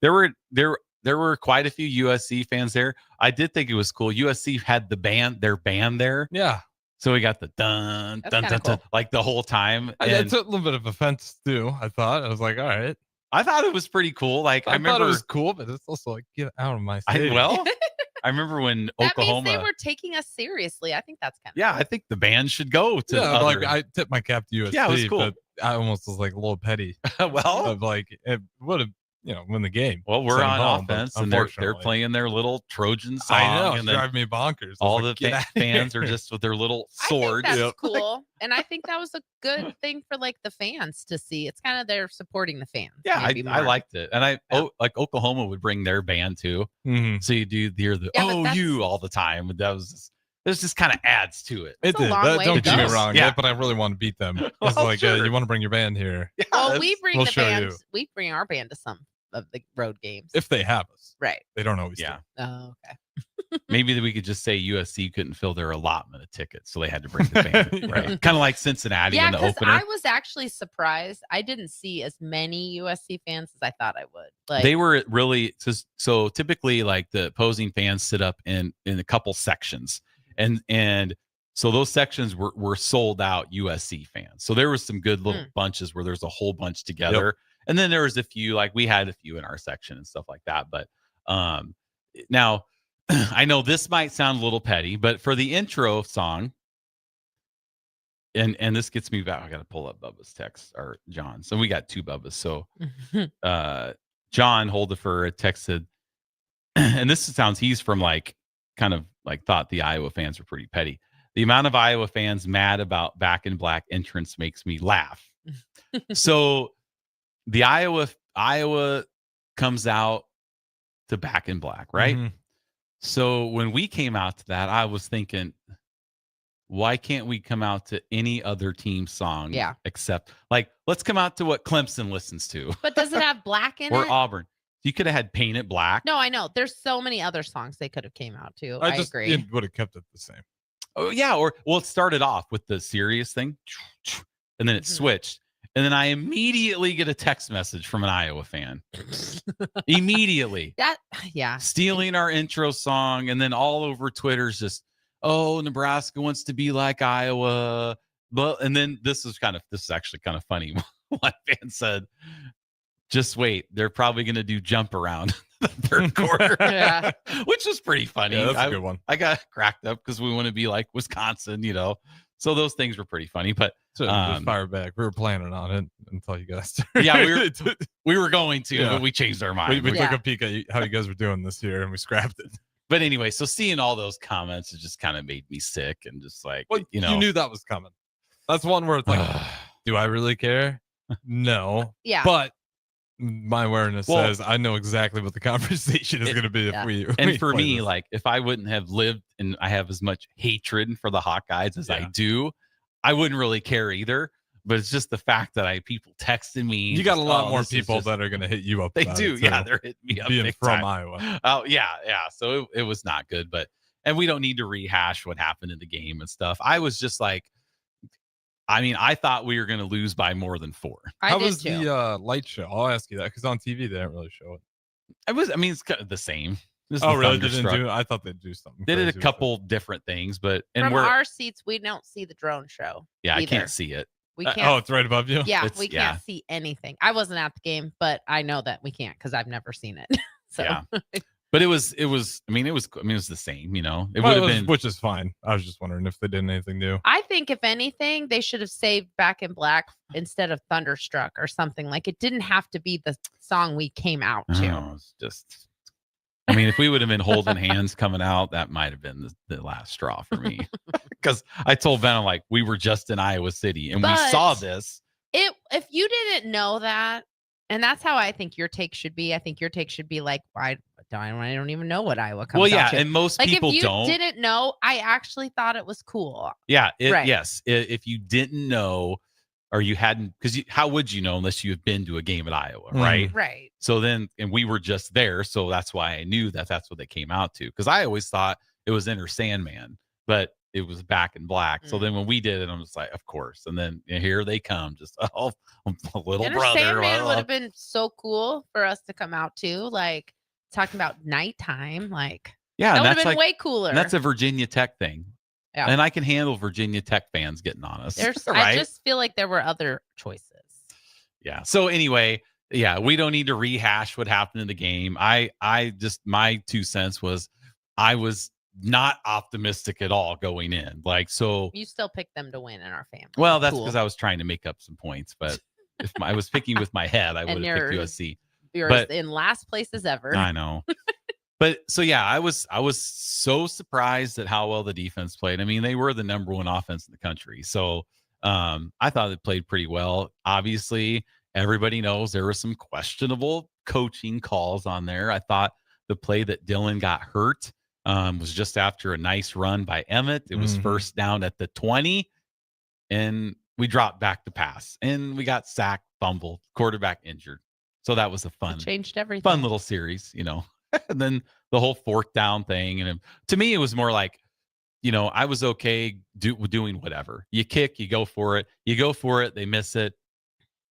There were quite a few USC fans there. I did think it was cool. USC had their band there. Yeah. So we got the dun dun dun, dun like the whole time. I took a little bit of offense too. I was like, all right. I thought it was pretty cool. Like I remember thought it was cool, but it's also like, get out of my stadium. I remember when that Oklahoma. means they were taking us seriously. I think that's kind of cool. I think the band should go to. Yeah, like I tipped my cap to USC. Yeah, it was cool. But I almost was like a little petty. Of like it would have win the game. Well, we're on offense, and they're playing their little Trojan song. I know, and drive me bonkers. All the fans are just with their little swords. I think that's cool, and I think that was a good thing for like the fans to see. It's kind of they're supporting the fans. Yeah, I liked it, and like Oklahoma would bring their band too. Mm-hmm. So you hear the OU all the time. That was This just kind of adds to it. It did. Don't get me wrong, Yeah. but I really want to beat them. It's Well, like, sure. you want to bring your band here. Yeah, Well, we bring we'll the show band. you. We bring our band to some of the road games. If they have us. Right. They don't always. Yeah. Oh, okay. Maybe that we could just say USC couldn't fill their allotment of tickets, so they had to bring the band. Right. Kind of like Cincinnati Yeah, in the because opener. I was actually surprised. I didn't see as many USC fans as I thought I would. Like They were really so typically like the opposing fans sit up in a couple sections, and so those sections were sold out USC fans. So there was some good little bunches where there's a whole bunch together. Yep. And then there was a few, like we had a few in our section and stuff like that. But now I know this might sound a little petty, but for the intro song, and this gets me back. I got to pull up Bubba's text, or John. So we got two Bubbas. So John Holdifer texted, and this sounds, he's from like kind of like thought the Iowa fans were pretty petty. The amount of Iowa fans mad about Back in Black entrance makes me laugh. So the Iowa comes out to Back in Black, right? Mm-hmm. So when we came out to that, I was thinking, why can't we come out to any other team song? Yeah. Except like, let's come out to what Clemson listens to. But does it have black in or it? Auburn. You could have had Paint It Black. No, I know. There's so many other songs they could have came out to. I agree. It would have kept it the same. Oh yeah, or well, it started off with the serious thing, and then it switched, and then I immediately get a text message from an Iowa fan. Immediately, stealing our intro song, and then all over Twitter's just, oh, Nebraska wants to be like Iowa, but and then this is actually kind of funny. One fan said, "Just wait, they're probably going to do Jump Around." The third quarter, which was pretty funny. Yeah, that's a good one. I got cracked up because we want to be like Wisconsin, so those things were pretty funny. But just fire back. We were planning on it until you guys started. Yeah, we were going to, but we changed our mind. We took a peek at how you guys were doing this year, and we scrapped it. But anyway, so seeing all those comments, it just kind of made me sick, and just like, you knew that was coming. That's one where it's like, do I really care? No. Yeah. But my awareness says I know exactly what the conversation is going to be if we. And for me, like if I wouldn't have lived and I have as much hatred for the Hawkeyes as I do, I wouldn't really care either. But it's just the fact that people texting me. You got a lot more people that are going to hit you up. They do, yeah. They're hitting me up being big from time. Iowa. Oh yeah. So it was not good, and we don't need to rehash what happened in the game and stuff. I was just like, I thought we were going to lose by more than 4. How was the light show? I'll ask you that because on TV they didn't really show it. It's kind of the same. Really? They didn't do it? I thought they'd do something. They did a couple different things, but from our seats, we don't see the drone show. Yeah, either. I can't see it. We can't. It's right above you. Yeah, we can't see anything. I wasn't at the game, but I know that we can't because I've never seen it. So. Yeah. But it was the same, It would have been, which is fine. I was just wondering if they did anything new. I think if anything, they should have saved Back in Black instead of Thunderstruck or something. Like it didn't have to be the song we came out to. It's just, if we would have been holding hands coming out, that might have been the last straw for me. Because I told Ben, I'm like, we were just in Iowa City and we saw this. If you didn't know that, and that's how I think your take should be. I think your take should be like, I don't even know what Iowa comes out to. Well, yeah, and most people if you don't. Didn't know, I actually thought it was cool. Yeah, right. Yes. If you didn't know, or you hadn't, because how would you know unless you have been to a game at Iowa, right? Right. So then, and we were just there, so that's why I knew that's what they came out to. Because I always thought it was Enter Sandman, but it was Back in Black. So then when we did it, I'm just like, of course. And then here they come, just little Enter brother. Sandman would have been so cool for us to come out to, like talking about nighttime, like that would have been way cooler. And that's a Virginia Tech thing. Yeah. And I can handle Virginia Tech fans getting on us. Right? I just feel like there were other choices. Yeah. So anyway, yeah, we don't need to rehash what happened in the game. I just, my 2 cents was I was not optimistic at all going in. So you still picked them to win in our family. Well, that's because I was trying to make up some points, but if I was picking with my head, I would have picked USC. You're in last place as ever. I know. But so yeah, I was so surprised at how well the defense played. They were the number 1 offense in the country. So I thought it played pretty well. Obviously, everybody knows there were some questionable coaching calls on there. I thought the play that Dylan got hurt, Was just after a nice run by Emmett. It was first down at the 20, and we dropped back to pass, and we got sacked, fumbled, quarterback injured. So that was a fun, changed everything. Fun little series, you know. And then the whole fourth down thing, and to me, it was more like, you know, I was okay doing whatever. You kick, you go for it. You go for it, they miss it.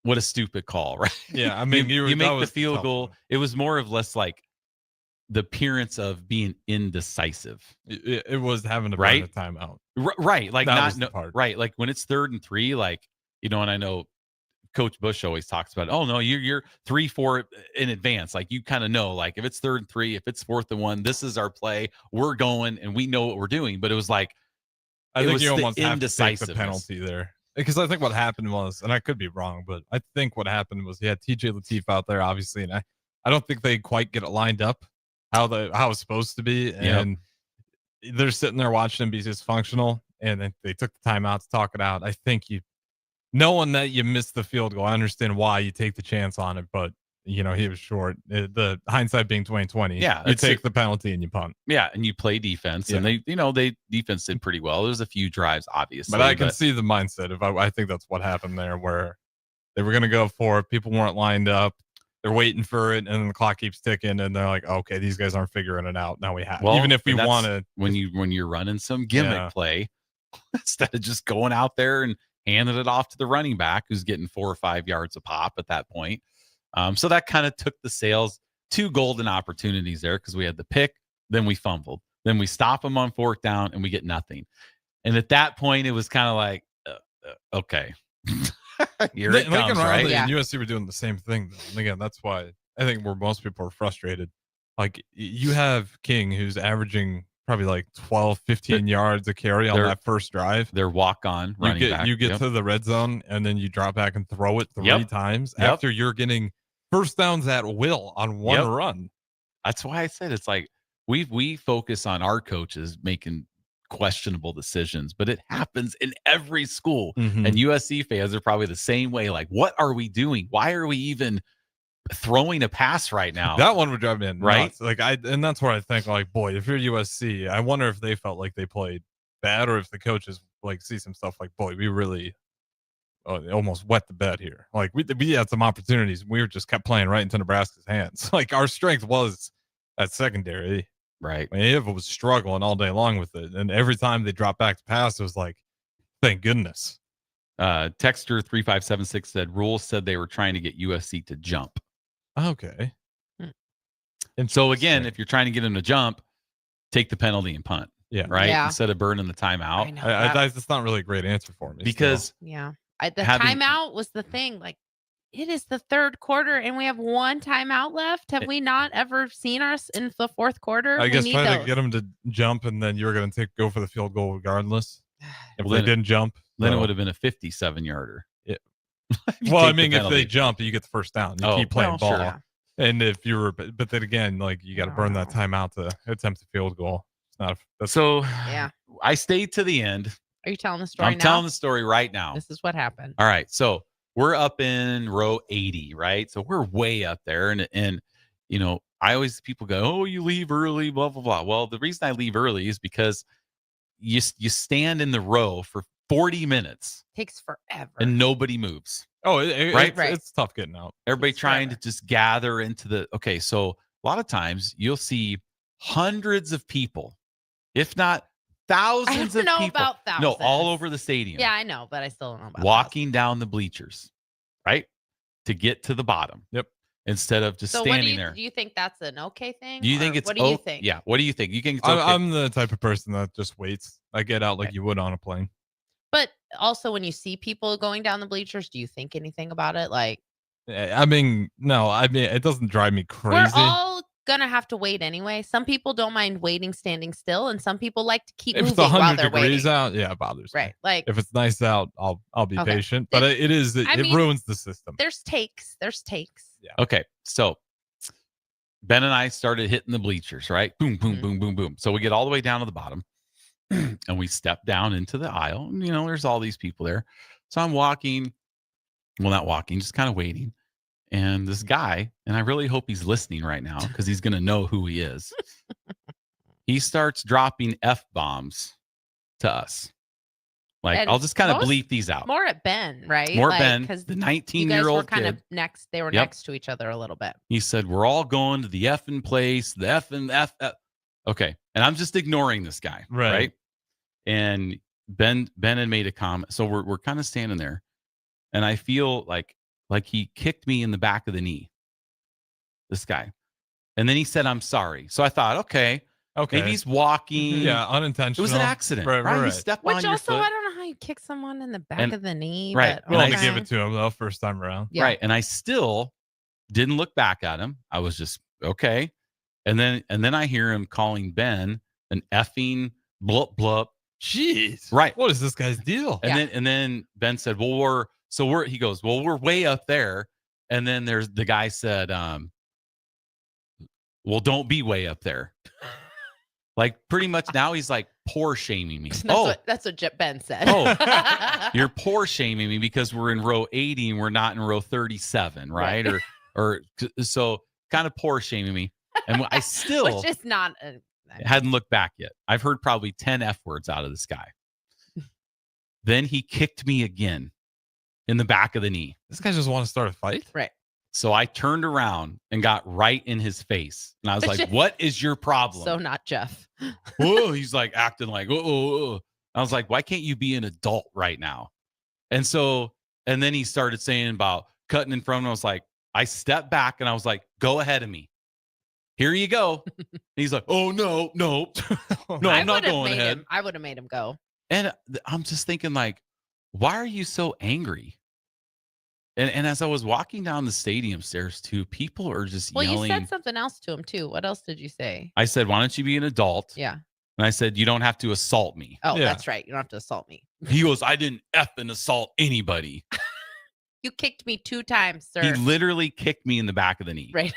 What a stupid call, right? Yeah, I mean, you make the field tough. goal. It was more of less like the appearance of being indecisive. It was having to burn a timeout. Right. Like that not part. Right. Like when it's 3rd and 3, like, you know, and I know Coach Bush always talks about, oh no, you're 3-4 in advance. Like you kind of know, like if it's 3rd and 3, if it's 4th and 1, this is our play. We're going and we know what we're doing. But it was like, I think you almost have to take the penalty there. Because I think what happened was, and I could be wrong, but I think what happened was he had TJ Lateef out there, obviously, and I don't think they quite get it lined up how it's supposed to be, and they're sitting there watching him be dysfunctional, and then they took the timeout to talk it out. I think knowing that you missed the field goal, I understand why you take the chance on it, but you know, he was short. The hindsight being 2020. Yeah, you take the penalty and you punt. Yeah, and you play defense, and they defense did pretty well. There's a few drives, obviously, but I can see the mindset of I think that's what happened there, where they were going to go for it. People weren't lined up. They're waiting for it, and then the clock keeps ticking, and they're like, okay, these guys aren't figuring it out. Now we have. Well, even if we want to. When you're running some gimmick play, instead of just going out there and handing it off to the running back who's getting 4 or 5 yards a pop at that point. So that kind of took the sales. 2 golden opportunities there because we had the pick, then we fumbled. Then we stop them on 4th down, and we get nothing. And at that point, it was kind of like, okay. Here it comes, right? And USC were doing the same thing. And again, that's why I think where most people are frustrated. Like you have King, who's averaging probably like 12, 15 yards a carry on that first drive. They're walk-on running back. You get to the red zone, and then you drop back and throw it 3 times after you're getting first downs at will on one run. That's why I said it's like we focus on our coaches making questionable decisions, but it happens in every school. And USC fans are probably the same way. Like, what are we doing? Why are we even throwing a pass right now? That one would drive me nuts. Right? Like and that's where I think, like, boy, if you're USC, I wonder if they felt like they played bad, or if the coaches like see some stuff like, boy, we really almost wet the bed here. Like we had some opportunities. We were just kept playing right into Nebraska's hands. Like our strength was at secondary. Right. I mean, Ava was struggling all day long with it. And every time they dropped back to pass, it was like, thank goodness. Texter 3576 said rules said they were trying to get USC to jump. Okay. And so again, if you're trying to get them to jump, take the penalty and punt. Yeah. Right. Yeah. Instead of burning the timeout. That's not really a great answer for me. Because the timeout was the thing. Like, it is the 3rd quarter, and we have 1 timeout left. Have we not ever seen us in the 4th quarter? I guess trying to get them to jump, and then you were going to go for the field goal regardless. If they didn't jump, then it would have been a 57-yarder. Yeah. Well, I mean, if they jump, you get the first down. You keep playing ball. Sure. And if you were, but then again, like you got to burn that timeout to attempt a field goal. It's not. I stayed to the end. Are you telling the story now? I'm telling the story right now. This is what happened. All right. So we're up in row 80, right? So we're way up there. And you know, people go, oh, you leave early, blah, blah, blah. Well, the reason I leave early is because you stand in the row for 40 minutes. Takes forever. And nobody moves. Oh, it's tough getting out. Everybody trying to just gather into okay. So a lot of times you'll see hundreds of people, if not thousands of people. About thousands. No, all over the stadium. Yeah, I know, but I still don't know about walking down the bleachers, right? To get to the bottom. Yep. Instead of just standing there. Do you think that's an okay thing? Do you think it's what do you think? Yeah. What do you think? You think it's okay? I'm the type of person that just waits. I get out like you would on a plane. But also, when you see people going down the bleachers, do you think anything about it? Like, I mean, no. I mean, it doesn't drive me crazy. We're all gonna have to wait anyway. Some people don't mind waiting, standing still, and some people like to keep moving while they're waiting. If it's 100 degrees out, yeah, it bothers me. Right, like if it's nice out, I'll be patient. But it ruins the system. There's takes. Yeah. Okay, so Ben and I started hitting the bleachers, right? Boom, boom, boom, boom, boom. So we get all the way down to the bottom, and we step down into the aisle. And, you know, there's all these people there. So I'm walking. Well, not walking, just kind of waiting. And this guy, and I really hope he's listening right now because he's going to know who he is. he starts dropping F-bombs to us. Like, And I'll just kind of most- bleep these out. More at Ben, right? More like, Ben, because the you guys were 19-year-old kind kid. of next. They were Yep. next to each other a little bit. He said, we're all going to the effing place, the effing F. Okay. And I'm just ignoring this guy. Right. And Ben had made a comment. So we're kind of standing there. And I feel like he kicked me in the back of the knee. This guy. And then he said, I'm sorry. So I thought, okay. Maybe he's walking. Yeah, unintentional. It was an accident. Right. He stepped Which on your also, foot. I don't know how you kick someone in the back And- of the knee. right. But Well, to okay. give it to him though, first time around. Yeah. Right. And I still didn't look back at him. I was just okay. And then I hear him calling Ben an effing blup blup. Jeez. Right. What is this guy's deal? And then Ben said, well, he goes, well, we're way up there. And then the guy said, well, don't be way up there. Like pretty much now he's like poor shaming me. That's what Ben said. You're poor shaming me because we're in row 80 and we're not in row 37, right? or so kind of poor shaming me. And I still which is not hadn't looked back yet. I've heard probably 10 F words out of this guy. Then he kicked me again in the back of the knee. This guy just want to start a fight? Right. So I turned around and got right in his face. And I was like, what is your problem? So not Jeff. Whoa, he's like acting like, oh. I was like, why can't you be an adult right now? And then he started saying about cutting in front of him. I was like, I stepped back and I was like, go ahead of me. Here you go. He's like, oh, no, no, I'm not going ahead. I would have made him go. And I'm just thinking like, why are you so angry? And as I was walking down the stadium stairs too, people are just yelling. Well, you said something else to him too. What else did you say? I said, why don't you be an adult? Yeah. And I said, you don't have to assault me. Oh, that's right. You don't have to assault me. He goes, I didn't effing assault anybody. You kicked me 2 times, sir. He literally kicked me in the back of the knee. Right.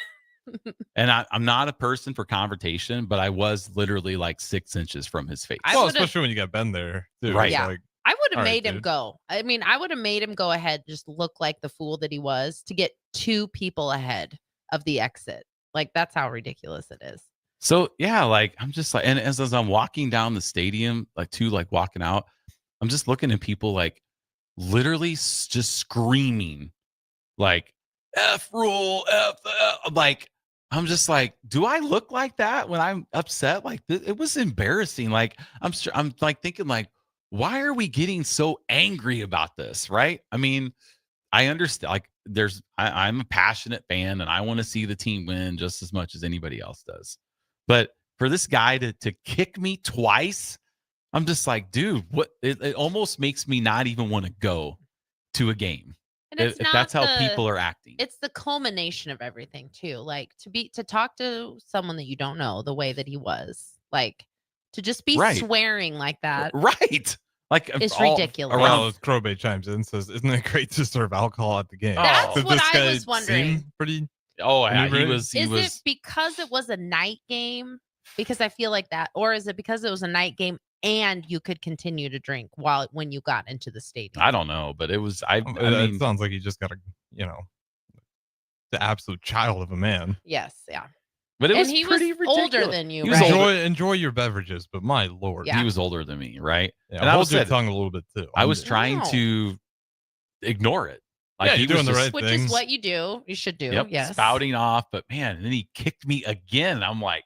And I'm not a person for confrontation, but I was literally like 6 inches from his face. Well, especially when you got Ben there. Too. Right. Yeah. Like, I would have all right, made him dude. go. I mean, I would have made him go ahead, just look like the fool that he was to get 2 people ahead of the exit. Like, that's how ridiculous it is. So yeah, like I'm just like, and as I'm walking down the stadium, like walking out, I'm just looking at people like literally just screaming like F rule, F, like I'm just like, do I look like that when I'm upset? Like it was embarrassing. Like I'm like thinking like, why are we getting so angry about this? Right? I mean, I understand. Like I'm a passionate fan and I want to see the team win just as much as anybody else does. But for this guy to kick me twice, I'm just like, dude, what? It almost makes me not even want to go to a game. And it's If that's how people are acting. It's the culmination of everything too. Like to talk to someone that you don't know the way that he was, like to just be Right. swearing like that. Right. Like It's ridiculous. Well, Crowbay chimes in, says, "Isn't it great to serve alcohol at the game?" That's Did what this I guy was wondering. seem pretty. Oh, yeah, he inebriated? was. Is it because it was a night game? Because I feel like that, or is it because it was a night game and you could continue to drink when you got into the stadium? I don't know, but it was. I It mean, sounds like he just got the absolute child of a man. Yes, yeah. but it And was he was pretty older ridiculous. than you, He was right? older. Enjoy your beverages, but my lord, Yeah. He was older than me, right? Yeah, and I hold was your tongue a little bit too. I was trying Wow. to ignore it. Yeah, he you're doing was the just- right Which things. is what you do. You should do. Yep, Yes. spouting off, but man, and then he kicked me again. I'm like,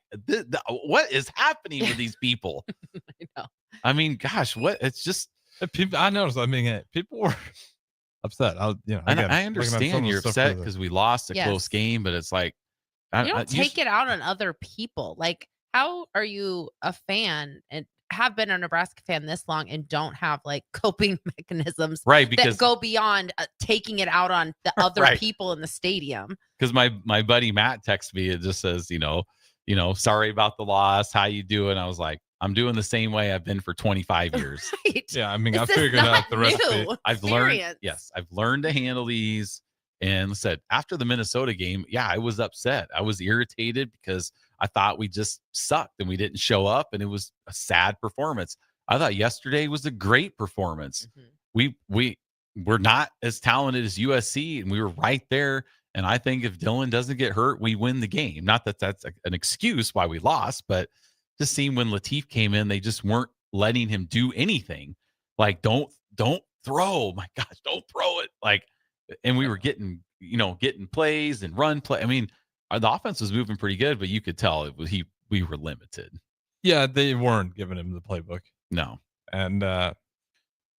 what is happening with these people? I know. I mean, gosh, what? It's just. People, I noticed. I mean, people were upset. And again, I looking at some understand of the you're stuff upset for the- because we lost a Yes. close game, but it's like You don't take it out on other people. Like, how are you a fan and have been a Nebraska fan this long and don't have like coping mechanisms Right, because that go beyond taking it out on the other Right. people in the stadium? because my buddy Matt texts me, it just says, sorry about the loss. How you doing? I was like, I'm doing the same way I've been for 25 years. Right. Yeah, I mean, This I is figured out not the recipe. new. I've learned, Experience. yes, I've learned to handle these. And said after the Minnesota game, yeah, I was upset. I was irritated because I thought we just sucked and we didn't show up, and it was a sad performance. I thought yesterday was a great performance. We're not as talented as USC, and we were right there. And I think if Dylan doesn't get hurt, we win the game. Not that that's an excuse why we lost, but just seemed when Latif came in, they just weren't letting him do anything. Like, don't throw. My gosh, don't throw it. Like, and we were getting plays and run play. I mean, the offense was moving pretty good, but you could tell we were limited. Yeah, they weren't giving him the playbook. No. And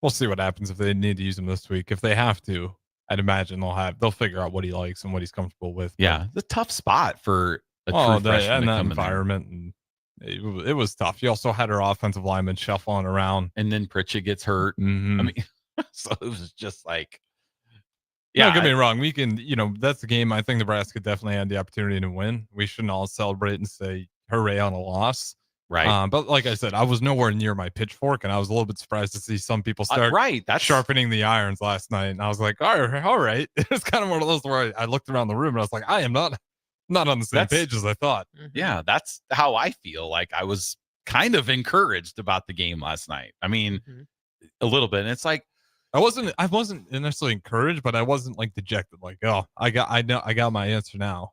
we'll see what happens if they need to use him this week. If they have to, I'd imagine they'll figure out what he likes and what he's comfortable with. Yeah, it's a tough spot for a true freshman and to that come environment, and it was tough. You also had our offensive lineman shuffling around, and then Pritchett gets hurt. Mm-hmm. I mean, so it was just like, don't get me wrong. We can, that's the game I think Nebraska definitely had the opportunity to win. We shouldn't all celebrate and say hooray on a loss. Right. But like I said, I was nowhere near my pitchfork, and I was a little bit surprised to see some people start that's sharpening the irons last night. And I was like, all right. It's kind of one of those where I looked around the room and I was like, I am not on the same page as I thought. Yeah, that's how I feel. Like, I was kind of encouraged about the game last night. I mean, a little bit. And it's like, I wasn't necessarily encouraged, but I wasn't like dejected. Like, oh, I got my answer now.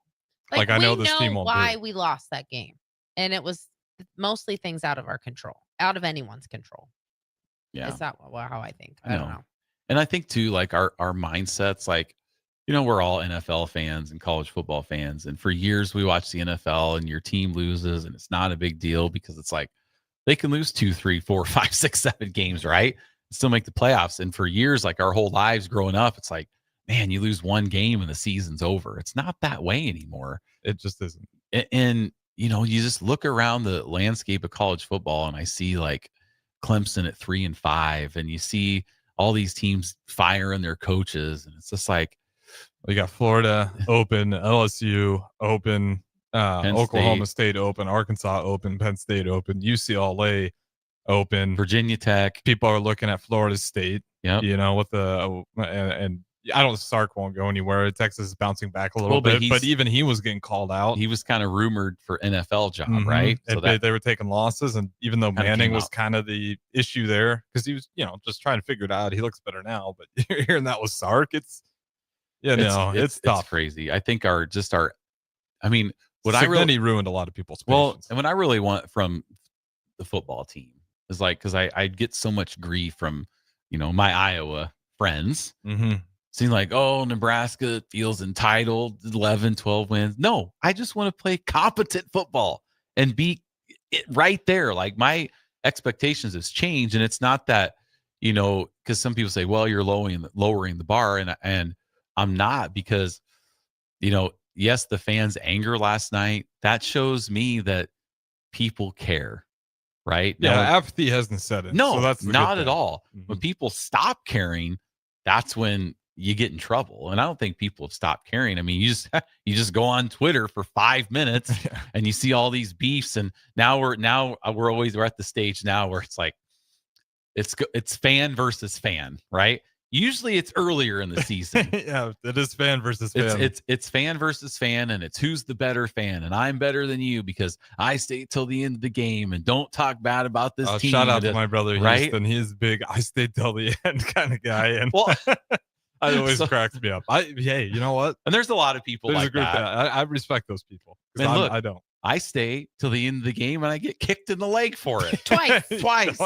Like I know this team won't why do it. we lost that game, and it was mostly things out of our control, out of anyone's control. Yeah, is that how I think? I don't know. And I think too, like our mindsets, like, we're all NFL fans and college football fans, and for years we watched the NFL, and your team loses, and it's not a big deal because it's like they can lose 2, 3, 4, 5, 6, 7 games, right? Still make the playoffs. And for years, like our whole lives growing up, it's like, man, you lose one game and the season's over. It's not that way anymore. It just isn't. And you just look around the landscape of college football, and I see like Clemson at 3-5, and you see all these teams firing their coaches, and it's just like, we got Florida open, LSU open, Oklahoma State open, Arkansas open, Penn State open, UCLA open, Virginia Tech. People are looking at Florida State. Yeah, with the and I don't. Sark won't go anywhere. Texas is bouncing back a little bit, but even he was getting called out. He was kind of rumored for NFL job, right? So they were taking losses, and even though Manning was kind of the issue there, because he was, just trying to figure it out. He looks better now, but you're hearing that was Sark. It's tough. It's crazy. I think I mean, what I really ruined a lot of people's patience. Well, and what I really want from the football team is like, because I get so much grief from my Iowa friends. Seem like, oh, Nebraska feels entitled, 11, 12 wins. No, I just want to play competent football and be right there. Like, my expectations has changed, and it's not that, because some people say, well, you're lowering the bar, and I'm not, because, yes, the fans' anger last night, that shows me that people care, right? Yeah, apathy hasn't set in. No, so that's not at all. When people stop caring, that's when you get in trouble. And I don't think people have stopped caring. I mean, you just go on Twitter for 5 minutes and you see all these beefs, and now we're at the stage now where it's like it's fan versus fan, right? Usually it's earlier in the season. Yeah, it is fan versus fan. It's fan versus fan, and it's who's the better fan, and I'm better than you because I stayed till the end of the game, and don't talk bad about this team. Shout out to my brother, right? Houston. He is big. I stayed till the end kind of guy, and it always cracks me up. Hey, you know what? And there's a lot of people there's like a group that. I respect those people. And look, I don't. I stay till the end of the game, and I get kicked in the leg for it twice.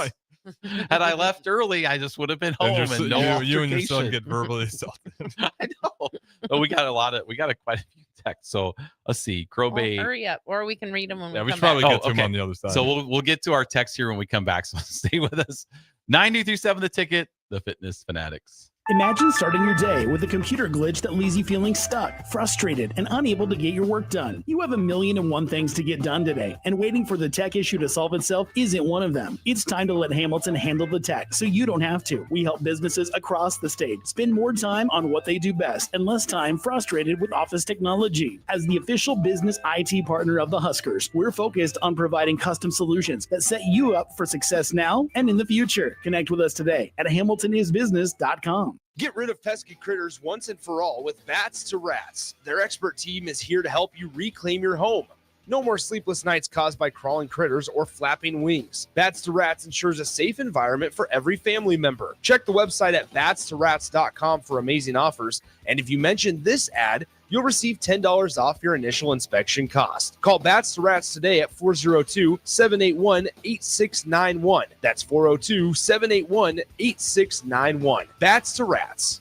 Had I left early, I just would have been home, and no you and your son get verbally assaulted. I know. But we got quite a few texts. So let's see. Crowbay. Hurry up, or we can read them when we we come should probably back. get to them on the other side. So we'll get to our text here when we come back. So stay with us. 92.7 The Ticket, the Fitness Fanatics. Imagine starting your day with a computer glitch that leaves you feeling stuck, frustrated, and unable to get your work done. You have 1,000,001 things to get done today, and waiting for the tech issue to solve itself isn't one of them. It's time to let Hamilton handle the tech so you don't have to. We help businesses across the state spend more time on what they do best and less time frustrated with office technology. As the official business IT partner of the Huskers, we're focused on providing custom solutions that set you up for success now and in the future. Connect with us today at hamiltonisbusiness.com. Get rid of pesky critters once and for all with Bats to Rats. Their expert team is here to help you reclaim your home. No more sleepless nights caused by crawling critters or flapping wings. Bats to Rats ensures a safe environment for every family member. Check the website at batstorats.com for amazing offers. And if you mention this ad, you'll receive $10 off your initial inspection cost. Call Bats to Rats today at 402-781-8691. That's 402-781-8691. Bats to Rats.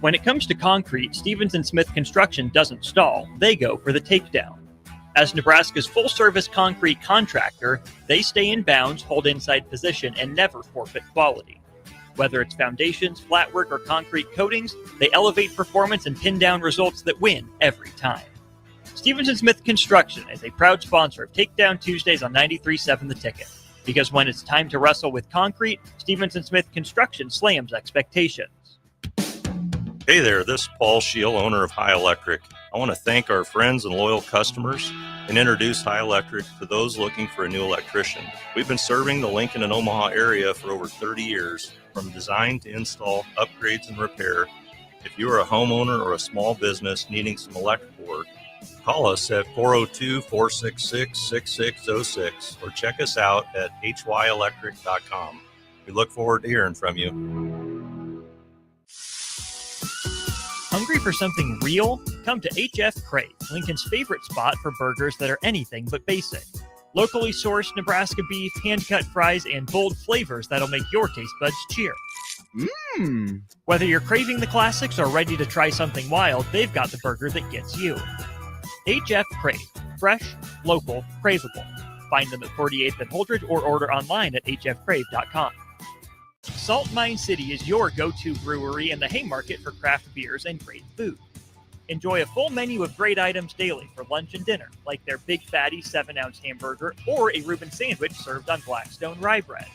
When it comes to concrete, Stevens & Smith Construction doesn't stall. They go for the takedown. As Nebraska's full-service concrete contractor, they stay in bounds, hold inside position, and never forfeit quality. Whether it's foundations, flatwork, or concrete coatings, they elevate performance and pin down results that win every time. Stevens & Smith Construction is a proud sponsor of Takedown Tuesdays on 93.7 The Ticket. Because when it's time to wrestle with concrete, Stevens & Smith Construction slams expectations. Hey there, this is Paul Scheel, owner of High Electric. I want to thank our friends and loyal customers and introduce High Electric to those looking for a new electrician. We've been serving the Lincoln and Omaha area for over 30 years, from design to install, upgrades, and repair. If you are a homeowner or a small business needing some electrical work, call us at 402-466-6606 or check us out at hyelectric.com. We look forward to hearing from you. Hungry for something real? Come to HF Crave, Lincoln's favorite spot for burgers that are anything but basic. Locally sourced Nebraska beef, hand-cut fries, and bold flavors that'll make your taste buds cheer. Whether you're craving the classics or ready to try something wild, they've got the burger that gets you. HF Crave. Fresh, local, craveable. Find them at 48th and Holdridge or order online at hfcrave.com. Salt Mine City is your go-to brewery in the Haymarket for craft beers and great food. Enjoy a full menu of great items daily for lunch and dinner, like their Big Fatty 7-ounce hamburger or a Reuben sandwich served on Blackstone rye bread.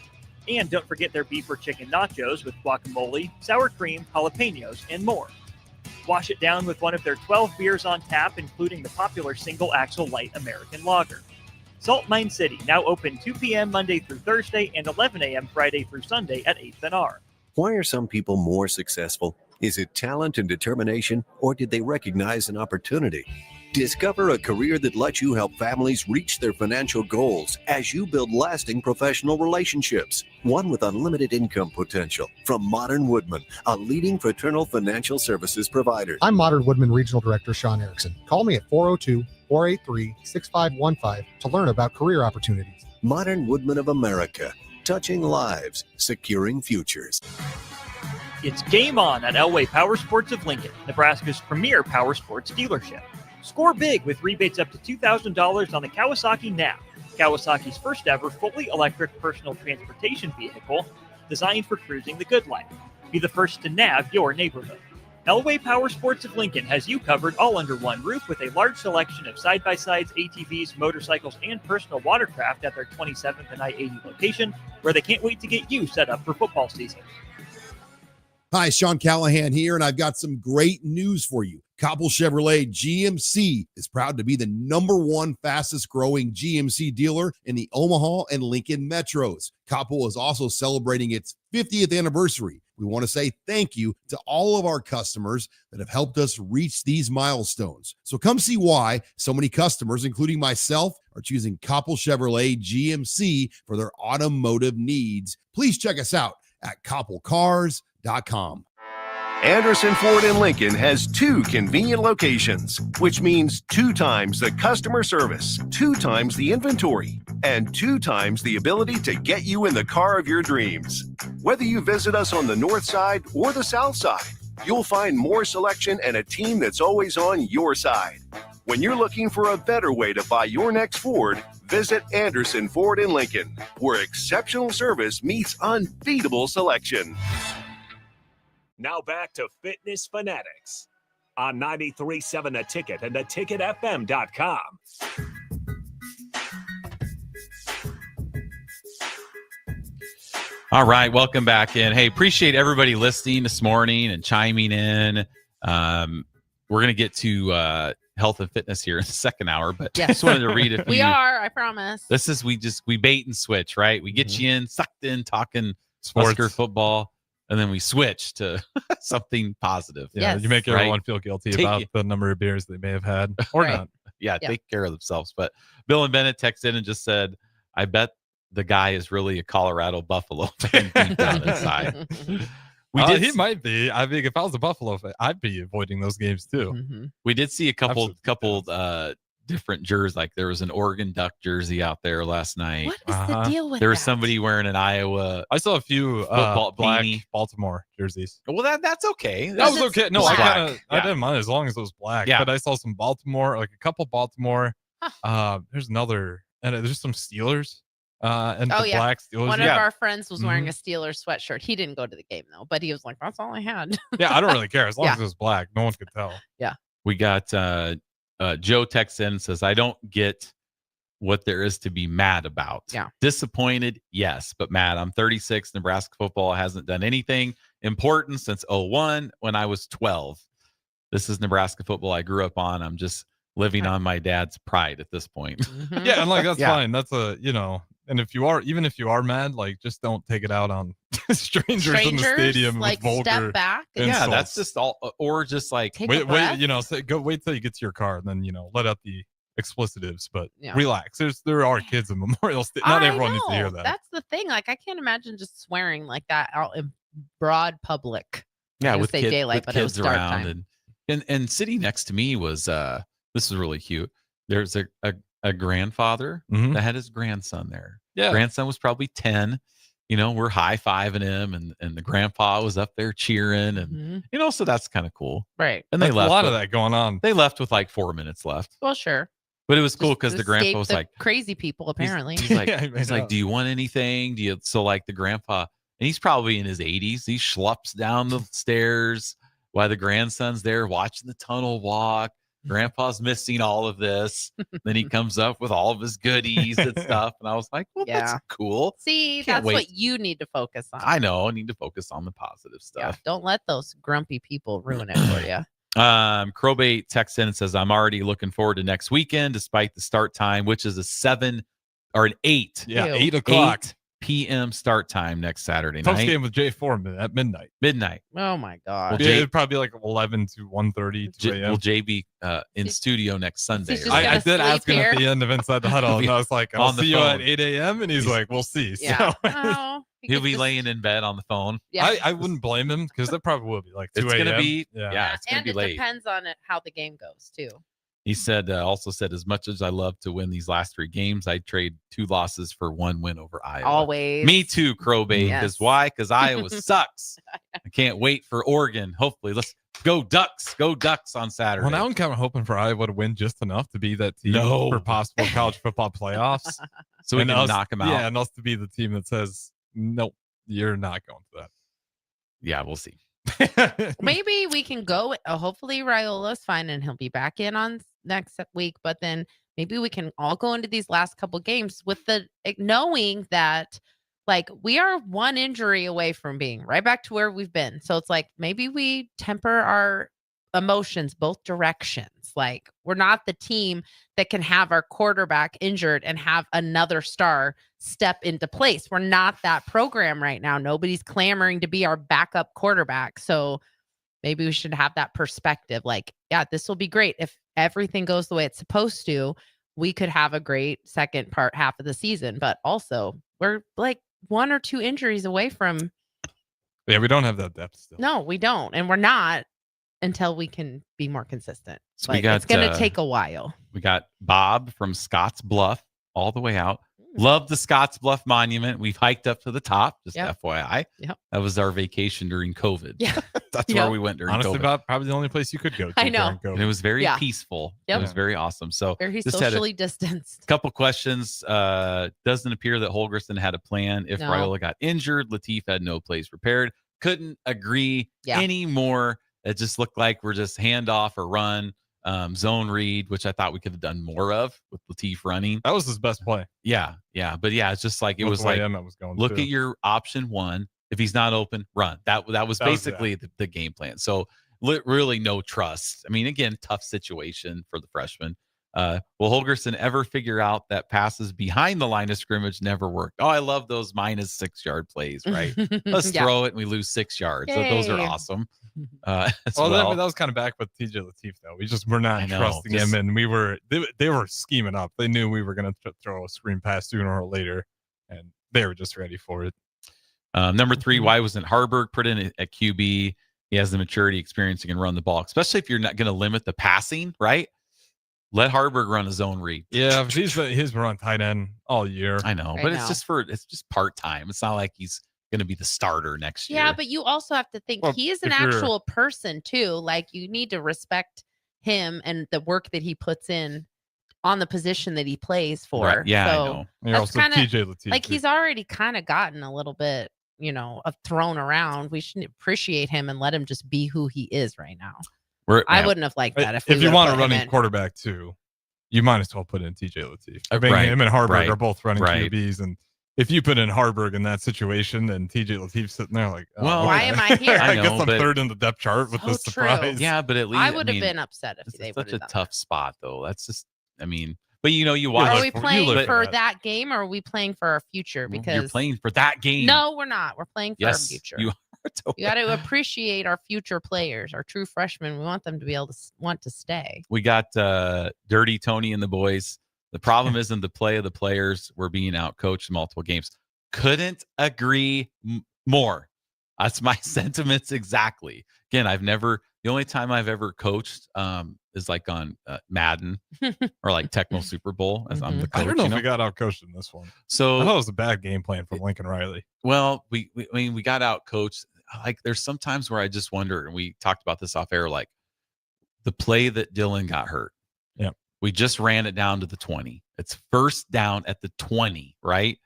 And don't forget their beef or chicken nachos with guacamole, sour cream, jalapenos, and more. Wash it down with one of their 12 beers on tap, including the popular Single Axle Light American Lager. Salt Mine City, now open 2 p.m. Monday through Thursday and 11 a.m. Friday through Sunday at 8th and R. Why are some people more successful? Is it talent and determination, or did they recognize an opportunity? Discover a career that lets you help families reach their financial goals as you build lasting professional relationships, one with unlimited income potential. From Modern Woodman, a leading fraternal financial services provider. I'm Modern Woodman Regional Director Sean Erickson. Call me at 402-483-6515 to learn about career opportunities. Modern Woodman of America, touching lives, securing futures. It's game on at Elway Power Sports of Lincoln, Nebraska's premier power sports dealership. Score big with rebates up to $2,000 on the Kawasaki Nav, Kawasaki's first ever fully electric personal transportation vehicle designed for cruising the good life. Be the first to nav your neighborhood. Elway Power Sports of Lincoln has you covered all under one roof with a large selection of side-by-sides, ATVs, motorcycles, and personal watercraft at their 27th and I-80 location, where they can't wait to get you set up for football season. Hi, Sean Callahan here, and I've got some great news for you. Copple Chevrolet GMC is proud to be the #1 fastest growing GMC dealer in the Omaha and Lincoln metros. Copple is also celebrating its 50th anniversary. We want to say thank you to all of our customers that have helped us reach these milestones. So come see why so many customers, including myself, are choosing Copple Chevrolet GMC for their automotive needs. Please check us out at copplecars.com. Anderson Ford in Lincoln has 2 convenient locations, which means 2 times the customer service, 2 times the inventory, and 2 times the ability to get you in the car of your dreams. Whether you visit us on the north side or the south side, you'll find more selection and a team that's always on your side. When you're looking for a better way to buy your next Ford, visit Anderson Ford in Lincoln, where exceptional service meets unbeatable selection. Now back to Fitness Fanatics on 93.7 The Ticket and theticketfm.com. All right, welcome back in. Hey, appreciate everybody listening this morning and chiming in. We're going to get to health and fitness here in the second hour, but yes. Just wanted to read a few. We are, I promise. This is, we bait and switch, right? We get you in, sucked in, talking sports, Husker football, and then we switch to something positive. Yeah, you make everyone feel guilty about the number of beers they may have had or not. Yeah, take care of themselves. But Bill and Bennett texted and just said, I bet the guy is really a Colorado Buffalo fan deep down inside. He might be. I think if I was a Buffalo fan, I'd be avoiding those games too. Mm-hmm. We did see a couple different jerseys. Like there was an Oregon Duck jersey out there last night. What is the deal with There was that? somebody wearing an Iowa. I saw a few black Baltimore jerseys. Well, that's okay. That was okay. No, I didn't mind as long as it was black. Yeah. But I saw some Baltimore, like a couple Baltimore. There's another, and there's some Steelers. And the black Steelers. One of our friends was wearing a Steelers sweatshirt. He didn't go to the game though, but he was like, "That's all I had." Yeah, I don't really care as long as it was black. No one could tell. Yeah. We got Joe texts in and says, "I don't get what there is to be mad about. Yeah. Disappointed, yes, but mad. I'm 36. Nebraska football hasn't done anything important since 01 when I was 12. This is Nebraska football I grew up on. I'm just living on my dad's pride at this point." Mm-hmm. Yeah, and like that's fine. That's and if you are mad, like just don't take it out on strangers in the stadium like with vulgar step back. Yeah, that's just all, or just like wait, wait till you get to your car and then let out the explicitives, but relax. There are kids in Memorial State. Not everyone needs to hear that. That's the thing. Like I can't imagine just swearing like that out in broad public. Yeah, with daylight, but it was kids dark around, time. and sitting next to me was this is really cute. There's a grandfather that had his grandson there. Yeah, grandson was probably 10. We're high-fiving him, and the grandpa was up there cheering, and so that's kind of cool, right? And they left. A lot of that going on. They left with like 4 minutes left. Well, sure. But it was cool because the grandpa was like crazy people. Apparently, he's like, he's like, "Do you want anything? Do you?" So like the grandpa, and he's probably in his 80s. He schlups down the stairs while the grandson's there watching the tunnel walk. Grandpa's missing all of this. Then he comes up with all of his goodies and stuff, and I was like, "Well, that's cool." See, that's what you need to focus on. I know. I need to focus on the positive stuff. Yeah, don't let those grumpy people ruin it for you. Crowbait texts in and says, "I'm already looking forward to next weekend, despite the start time, which is a 7 or an 8. Yeah, 8 o'clock. 8 p.m. start time next Saturday Post night. game with Jay Foreman at midnight. Oh my god! Well, it'd probably be like 11 to 1:30. 2 a.m. Will Jay be in studio next Sunday? I did ask him at the end of Inside the Huddle, and I was like, "I'll see you at 8 a.m." And he's like, "We'll see." Yeah. So he'll be laying in bed on the phone. Yeah. I wouldn't blame him because that probably will be like 2 It's a.m. gonna be yeah. It's gonna And be it late. depends on how the game goes too. He said, also said, as much as I love to win these last 3 games, I'd trade 2 losses for 1 win over Iowa. Always. Me too, Crowbait. Because Yes. why? Because Iowa sucks. I can't wait for Oregon. Hopefully, let's go Ducks. Go Ducks on Saturday. Well, now I'm kind of hoping for Iowa to win just enough to be that team No. for possible college football playoffs. So we And can us- knock 'em out. Yeah, and us to be the team that says, nope, you're not going to that. Yeah, we'll see. Maybe we can go. Hopefully, Raiola's fine and he'll be back in on next week. But then maybe we can all go into these last couple games with the knowing that, like, we are 1 injury away from being right back to where we've been. So it's like maybe we temper our emotions both directions. Like, we're not the team that can have our quarterback injured and have another star step into place. We're not that program right now. Nobody's clamoring to be our backup quarterback. So maybe we should have that perspective. Like, yeah, this will be great. If everything goes the way it's supposed to, we could have a great second half of the season. But also, we're like 1 or 2 injuries away from. Yeah, we don't have that depth still. No, we don't. And we're not until we can be more consistent. So Like, it's going to take a while. We got Bob from Scotts Bluff all the way out. Love the Scotts Bluff Monument. We've hiked up to the top, just FYI. Yep. That was our vacation during COVID. Yeah. That's where we went during Honestly, COVID. about probably the only place you could go to. I know. during COVID. And it was very Yeah. peaceful. Yep. It was very awesome. So Very just had socially distanced. a couple questions. Doesn't appear that Holgerson had a plan. If No. Raiola got injured, Latif had no plays prepared. Couldn't agree anymore. It just looked like we're just handoff or run, zone read, which I thought we could have done more of with Latif running. That was his best play. Yeah. But yeah, it's just like it With was the way like Emmett was going, look too. at your option 1. If he's not open, run. That was That was, basically the game plan. So really no trust. I mean, again, tough situation for the freshman. Will Holgerson ever figure out that passes behind the line of scrimmage never worked? Oh, I love those minus 6-yard plays, right? Let's Yeah. throw it and we lose 6 yards. So those are Yay. awesome. That was kind of back with TJ Latif, though. We just were I not know, trusting just- him, and they were scheming up. They knew we were going to throw a screen pass sooner or later, and they were just ready for it. Number 3, why wasn't Harburg put in at QB? He has the maturity, experience, he can run the ball, especially if you're not going to limit the passing, right? Let Harburg run his own read. Yeah, but he's been on tight end all year. I know, but it's just part-time. It's not like he's going to be the starter next year. Yeah, but you also have to think he is an actual person too. Like, you need to respect him and the work that he puts in on the position that he plays for. Right. Yeah, so I know. You're also TJ Latif. Like, he's already kind of gotten a little bit, thrown around. We should appreciate him and let him just be who he is right now. I wouldn't have liked that if you want a running quarterback too, you might as well put in TJ Latif. I think him and Harburg are both running QBs, and if you put in Harburg in that situation, and TJ Latif's sitting there like, why am I here? I guess I'm third in the depth chart with the surprise. Yeah, but at least I would have been upset if they would have done such a tough spot, though. That's just, but you watch. watch. Are we playing for that game, or are we playing for our future? Because you're playing for that game. No, we're not. We're playing for our future. You are. You got to appreciate our future players, our true freshmen. We want them to be able to want to stay. We got Dirty Tony and the boys. The problem isn't the play of the players. We're being outcoached in multiple games. Couldn't agree more. That's my sentiments exactly. Again, the only time I've ever coached is like on Madden or like Tecmo Super Bowl as I'm the coach. I don't know if we got outcoached in this one. So I thought it was a bad game plan from Lincoln Riley. Well, we got outcoached. Like, there's some times where I just wonder, and we talked about this off air, like the play that Dylan got hurt. Yeah. We just ran it down to the 20. It's first down at the 20, right?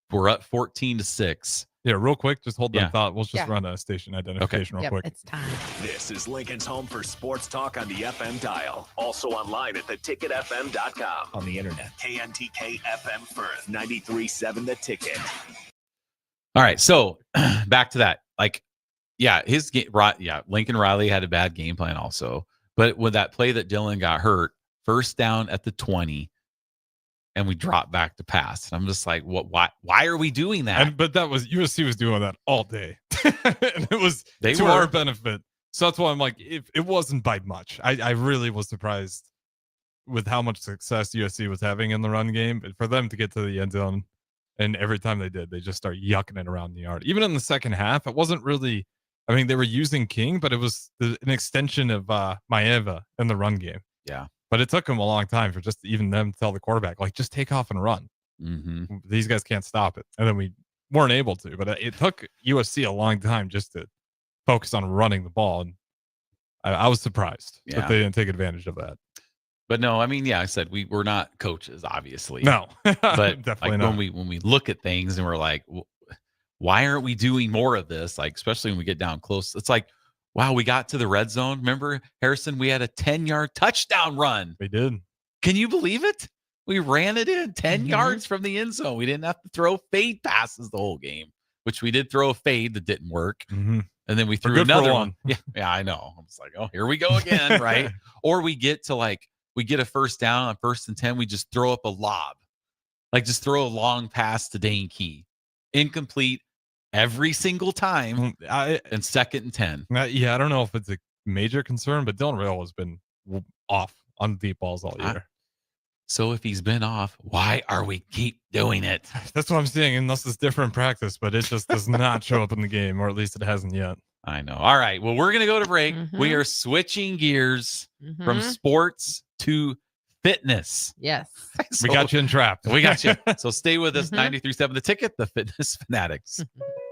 We're up 14-6. Yeah, real quick, just hold that thought. We'll just run a station identification real quick. It's time. This is Lincoln's home for sports talk on the FM dial. Also online at theticketfm.com. On the internet, KNTK FM Firth, 93.7 The Ticket. All right, so back to that. Like, Lincoln Riley had a bad game plan also. But with that play that Dylan got hurt, first down at the 20, and we dropped back to pass. I'm just like, what? Why are we doing that? But that was USC was doing that all day, and it was our benefit. So that's why I'm like, if it wasn't by much, I really was surprised with how much success USC was having in the run game. But for them to get to the end zone, and every time they did, they just start yucking it around the yard. Even in the second half, it wasn't really. I mean, they were using King, but it was an extension of Maeva in the run game. Yeah. But it took them a long time for just even them to tell the quarterback, like, just take off and run. Mm-hmm. These guys can't stop it. And then we weren't able to. But it took USC a long time just to focus on running the ball. And I was surprised that they didn't take advantage of that. But no, I mean, I said we're not coaches, obviously. No, but definitely like not. When we look at things and we're like, why aren't we doing more of this? Like, especially when we get down close, it's like, wow, we got to the red zone. Remember, Harrison, we had a 10-yard touchdown run. We did. Can you believe it? We ran it in 10 yards from the end zone. We didn't have to throw fade passes the whole game, which we did throw a fade that didn't work. Mm-hmm. And then we threw another one. Yeah, I know. I was like, oh, here we go again, right? Or we get a first down on 1st and 10. We just throw up a lob. Like, just throw a long pass to Dane Key. Incomplete every single time. And 2nd and 10. I don't know if it's a major concern, but Dylan Rail has been off on deep balls all year. So if he's been off, why are we keep doing it? That's what I'm saying, unless it's different practice, but it just does not show up in the game, or at least it hasn't yet. I know. All right. Well, we're going to go to break. We are switching gears from sports to fitness. Yes. We got you entrapped. We got you. So stay with us. 93.7 The Ticket, the Fitness Fanatics.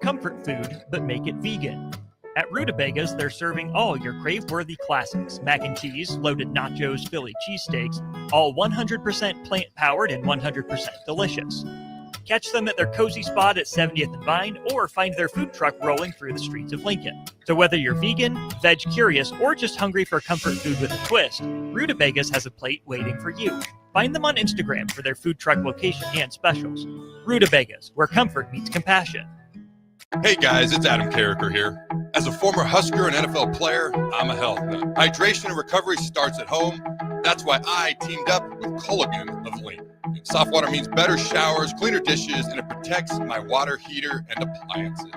Comfort food, but make it vegan. At Rutabagas, they're serving all your crave-worthy classics. Mac and cheese, loaded nachos, Philly cheesesteaks, all 100% plant-powered and 100% delicious. Catch them at their cozy spot at 70th and Vine, or find their food truck rolling through the streets of Lincoln. So whether you're vegan, veg curious, or just hungry for comfort food with a twist, Rutabagas has a plate waiting for you. Find them on Instagram for their food truck location and specials. Rutabagas, where comfort meets compassion. Hey guys, it's Adam Carricker here. As a former Husker and NFL player, I'm a health nut. Hydration and recovery starts at home. That's why I teamed up with Culligan of Link. Soft water means better showers, cleaner dishes, and it protects my water heater and appliances.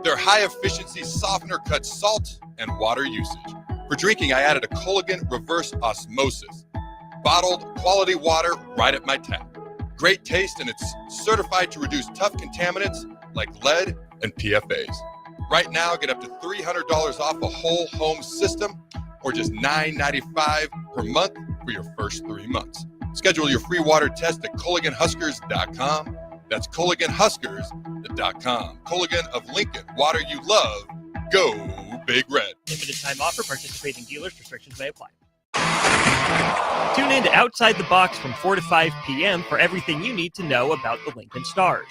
Their high-efficiency softener cuts salt and water usage. For drinking, I added a Culligan reverse osmosis. Bottled quality water right at my tap. Great taste, and it's certified to reduce tough contaminants like lead and PFAs. Right now, get up to $300 off a whole home system or just $9.95 per month for your first 3 months. Schedule your free water test at ColliganHuskers.com. That's ColliganHuskers.com. Colligan of Lincoln, water you love. Go Big Red. Limited time offer. Participating dealers. Restrictions may apply. Tune in to Outside the Box from 4 to 5 p.m. for everything you need to know about the Lincoln Stars.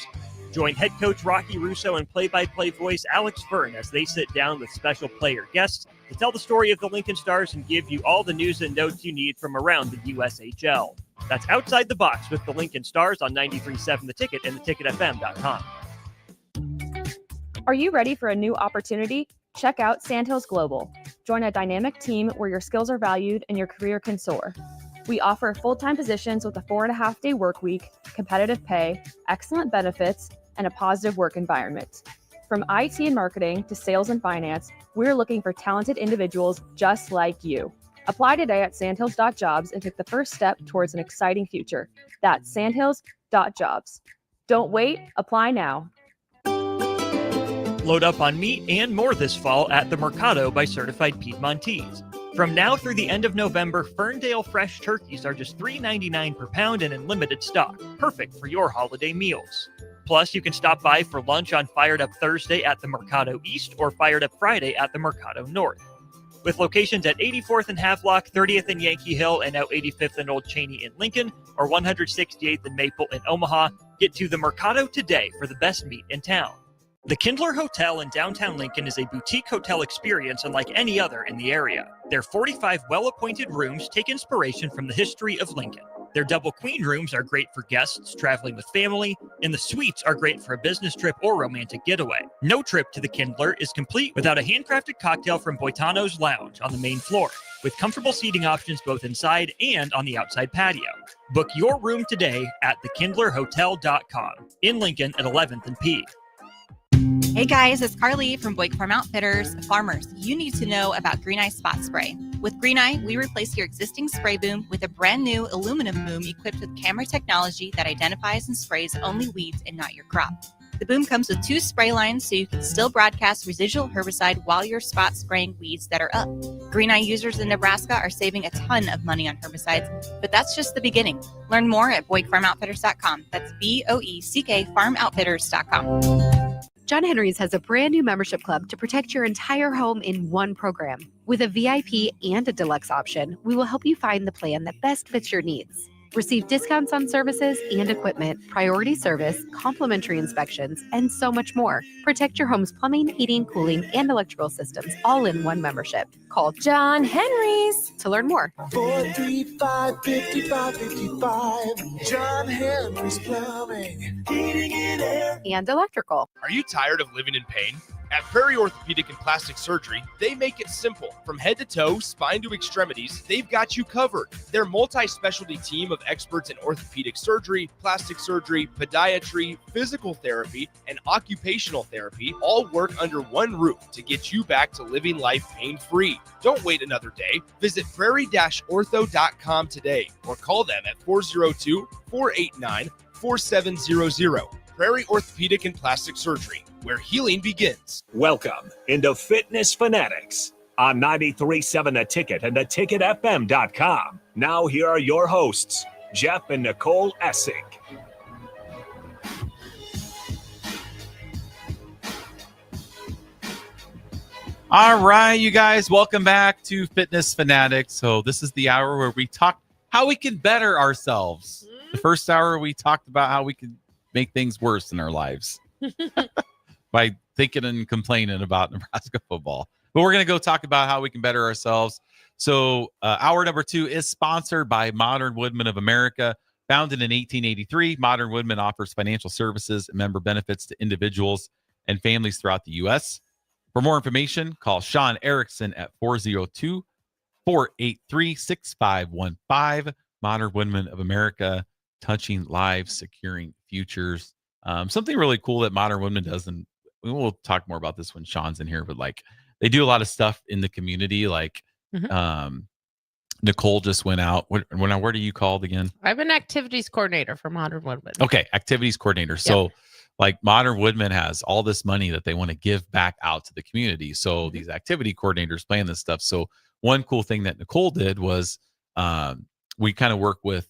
Join head coach Rocky Russo and play-by-play voice Alex Verne as they sit down with special player guests to tell the story of the Lincoln Stars and give you all the news and notes you need from around the USHL. That's Outside the Box with the Lincoln Stars on 93.7 The Ticket and theticketfm.com. Are you ready for a new opportunity? Check out Sandhills Global. Join a dynamic team where your skills are valued and your career can soar. We offer full-time positions with a 4.5-day work week, competitive pay, excellent benefits, and a positive work environment. From IT and marketing to sales and finance, we're looking for talented individuals just like you. Apply today at sandhills.jobs and take the first step towards an exciting future. That's sandhills.jobs. Don't wait, apply now. Load up on meat and more this fall at the Mercado by Certified Piedmontese. From now through the end of November, Ferndale fresh turkeys are just $3.99 per pound and in limited stock, perfect for your holiday meals. Plus, you can stop by for lunch on Fired Up Thursday at the Mercado East or Fired Up Friday at the Mercado North. With locations at 84th and Havelock, 30th and Yankee Hill, and now 85th and Old Cheney in Lincoln, or 168th and Maple in Omaha, get to the Mercado today for the best meat in town. The Kindler Hotel in downtown Lincoln is a boutique hotel experience unlike any other in the area. Their 45 well-appointed rooms take inspiration from the history of Lincoln. Their double queen rooms are great for guests traveling with family, and the suites are great for a business trip or romantic getaway. No trip to the Kindler is complete without a handcrafted cocktail from Boitano's Lounge on the main floor, with comfortable seating options both inside and on the outside patio. Book your room today at thekindlerhotel.com in Lincoln at 11th and P. Hey guys, it's Carly from Boyk Farm Outfitters. Farmers, you need to know about Green Eye Spot Spray. With Green Eye, we replace your existing spray boom with a brand new aluminum boom equipped with camera technology that identifies and sprays only weeds and not your crop. The boom comes with 2 spray lines so you can still broadcast residual herbicide while you're spot spraying weeds that are up. Green Eye users in Nebraska are saving a ton of money on herbicides, but that's just the beginning. Learn more at BoykFarmOutfitters.com. That's BOECK FarmOutfitters.com. John Henry's has a brand new membership club to protect your entire home in one program. With a VIP and a deluxe option, we will help you find the plan that best fits your needs. Receive discounts on services and equipment, priority service, complimentary inspections, and so much more. Protect your home's plumbing, heating, cooling, and electrical systems all in one membership. Call John Henry's to learn more. 435-5555. John Henry's Plumbing, Heating and Air. And electrical. Are you tired of living in pain? At Prairie Orthopedic and Plastic Surgery, they make it simple. From head to toe, spine to extremities, they've got you covered. Their multi-specialty team of experts in orthopedic surgery, plastic surgery, podiatry, physical therapy, and occupational therapy all work under one roof to get you back to living life pain-free. Don't wait another day. Visit prairie-ortho.com today or call them at 402-489-4700. Prairie Orthopedic and Plastic Surgery, where healing begins. Welcome into Fitness Fanatics on 93.7 The Ticket and theticketfm.com. Now here are your hosts, Jeff and Nicole Essink. All right, you guys, welcome back to Fitness Fanatics. So this is the hour where we talk how we can better ourselves. The first hour, we talked about how we could make things worse in our lives by thinking and complaining about Nebraska football. But we're going to go talk about how we can better ourselves. So hour number 2 is sponsored by Modern Woodmen of America. Founded in 1883, Modern Woodmen offers financial services and member benefits to individuals and families throughout the U.S. For more information, call Sean Erickson at 402-483-6515. Modern Woodmen of America, touching lives, securing futures. Something really cool that Modern Woodmen does, and we'll talk more about this when Sean's in here, but like they do a lot of stuff in the community. Like Nicole just went out. What are you called again? I'm an activities coordinator for Modern Woodmen. Okay, activities coordinator. So like Modern Woodman has all this money that they want to give back out to the community. So these activity coordinators plan this stuff. So one cool thing that Nicole did was we kind of work with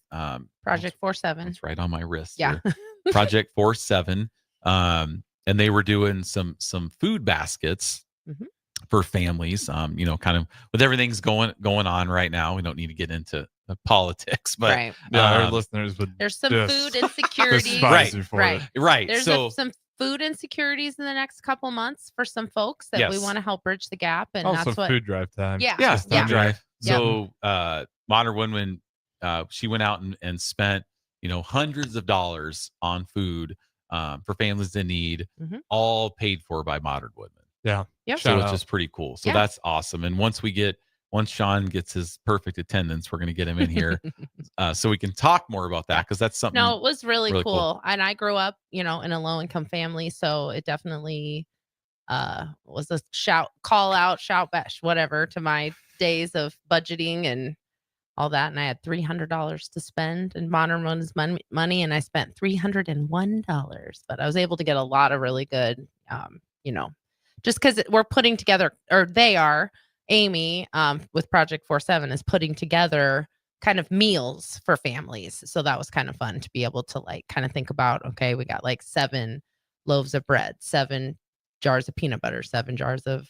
Project 47. It's right on my wrist. Yeah. Project 47. And they were doing some food baskets for families. Kind of with everything's going on right now. We don't need to get into the politics, but right. Our listeners would. There's some food insecurities. Right. There's So some food insecurities in the next couple months for some folks that we want to help bridge the gap, and also that's what food drive time. Yeah. food drive. So Modern Woodman, she went out and spent hundreds of dollars on food for families in need, all paid for by Modern Woodman. Yeah. Yep. So it's just pretty cool. So that's awesome. And once Sean gets his perfect attendance, we're going to get him in here so we can talk more about that, because that's something. No, it was really cool. And I grew up, in a low income family, so it definitely was a call out, shout bash, whatever, to my days of budgeting and all that. And I had $300 to spend in Modern Woodman's money, and I spent $301. But I was able to get a lot of really good, just because we're putting together, or they are. Amy with Project 47 is putting together kind of meals for families. So that was kind of fun to be able to kind of think about, okay, we got 7 loaves of bread, 7 jars of peanut butter, 7 jars of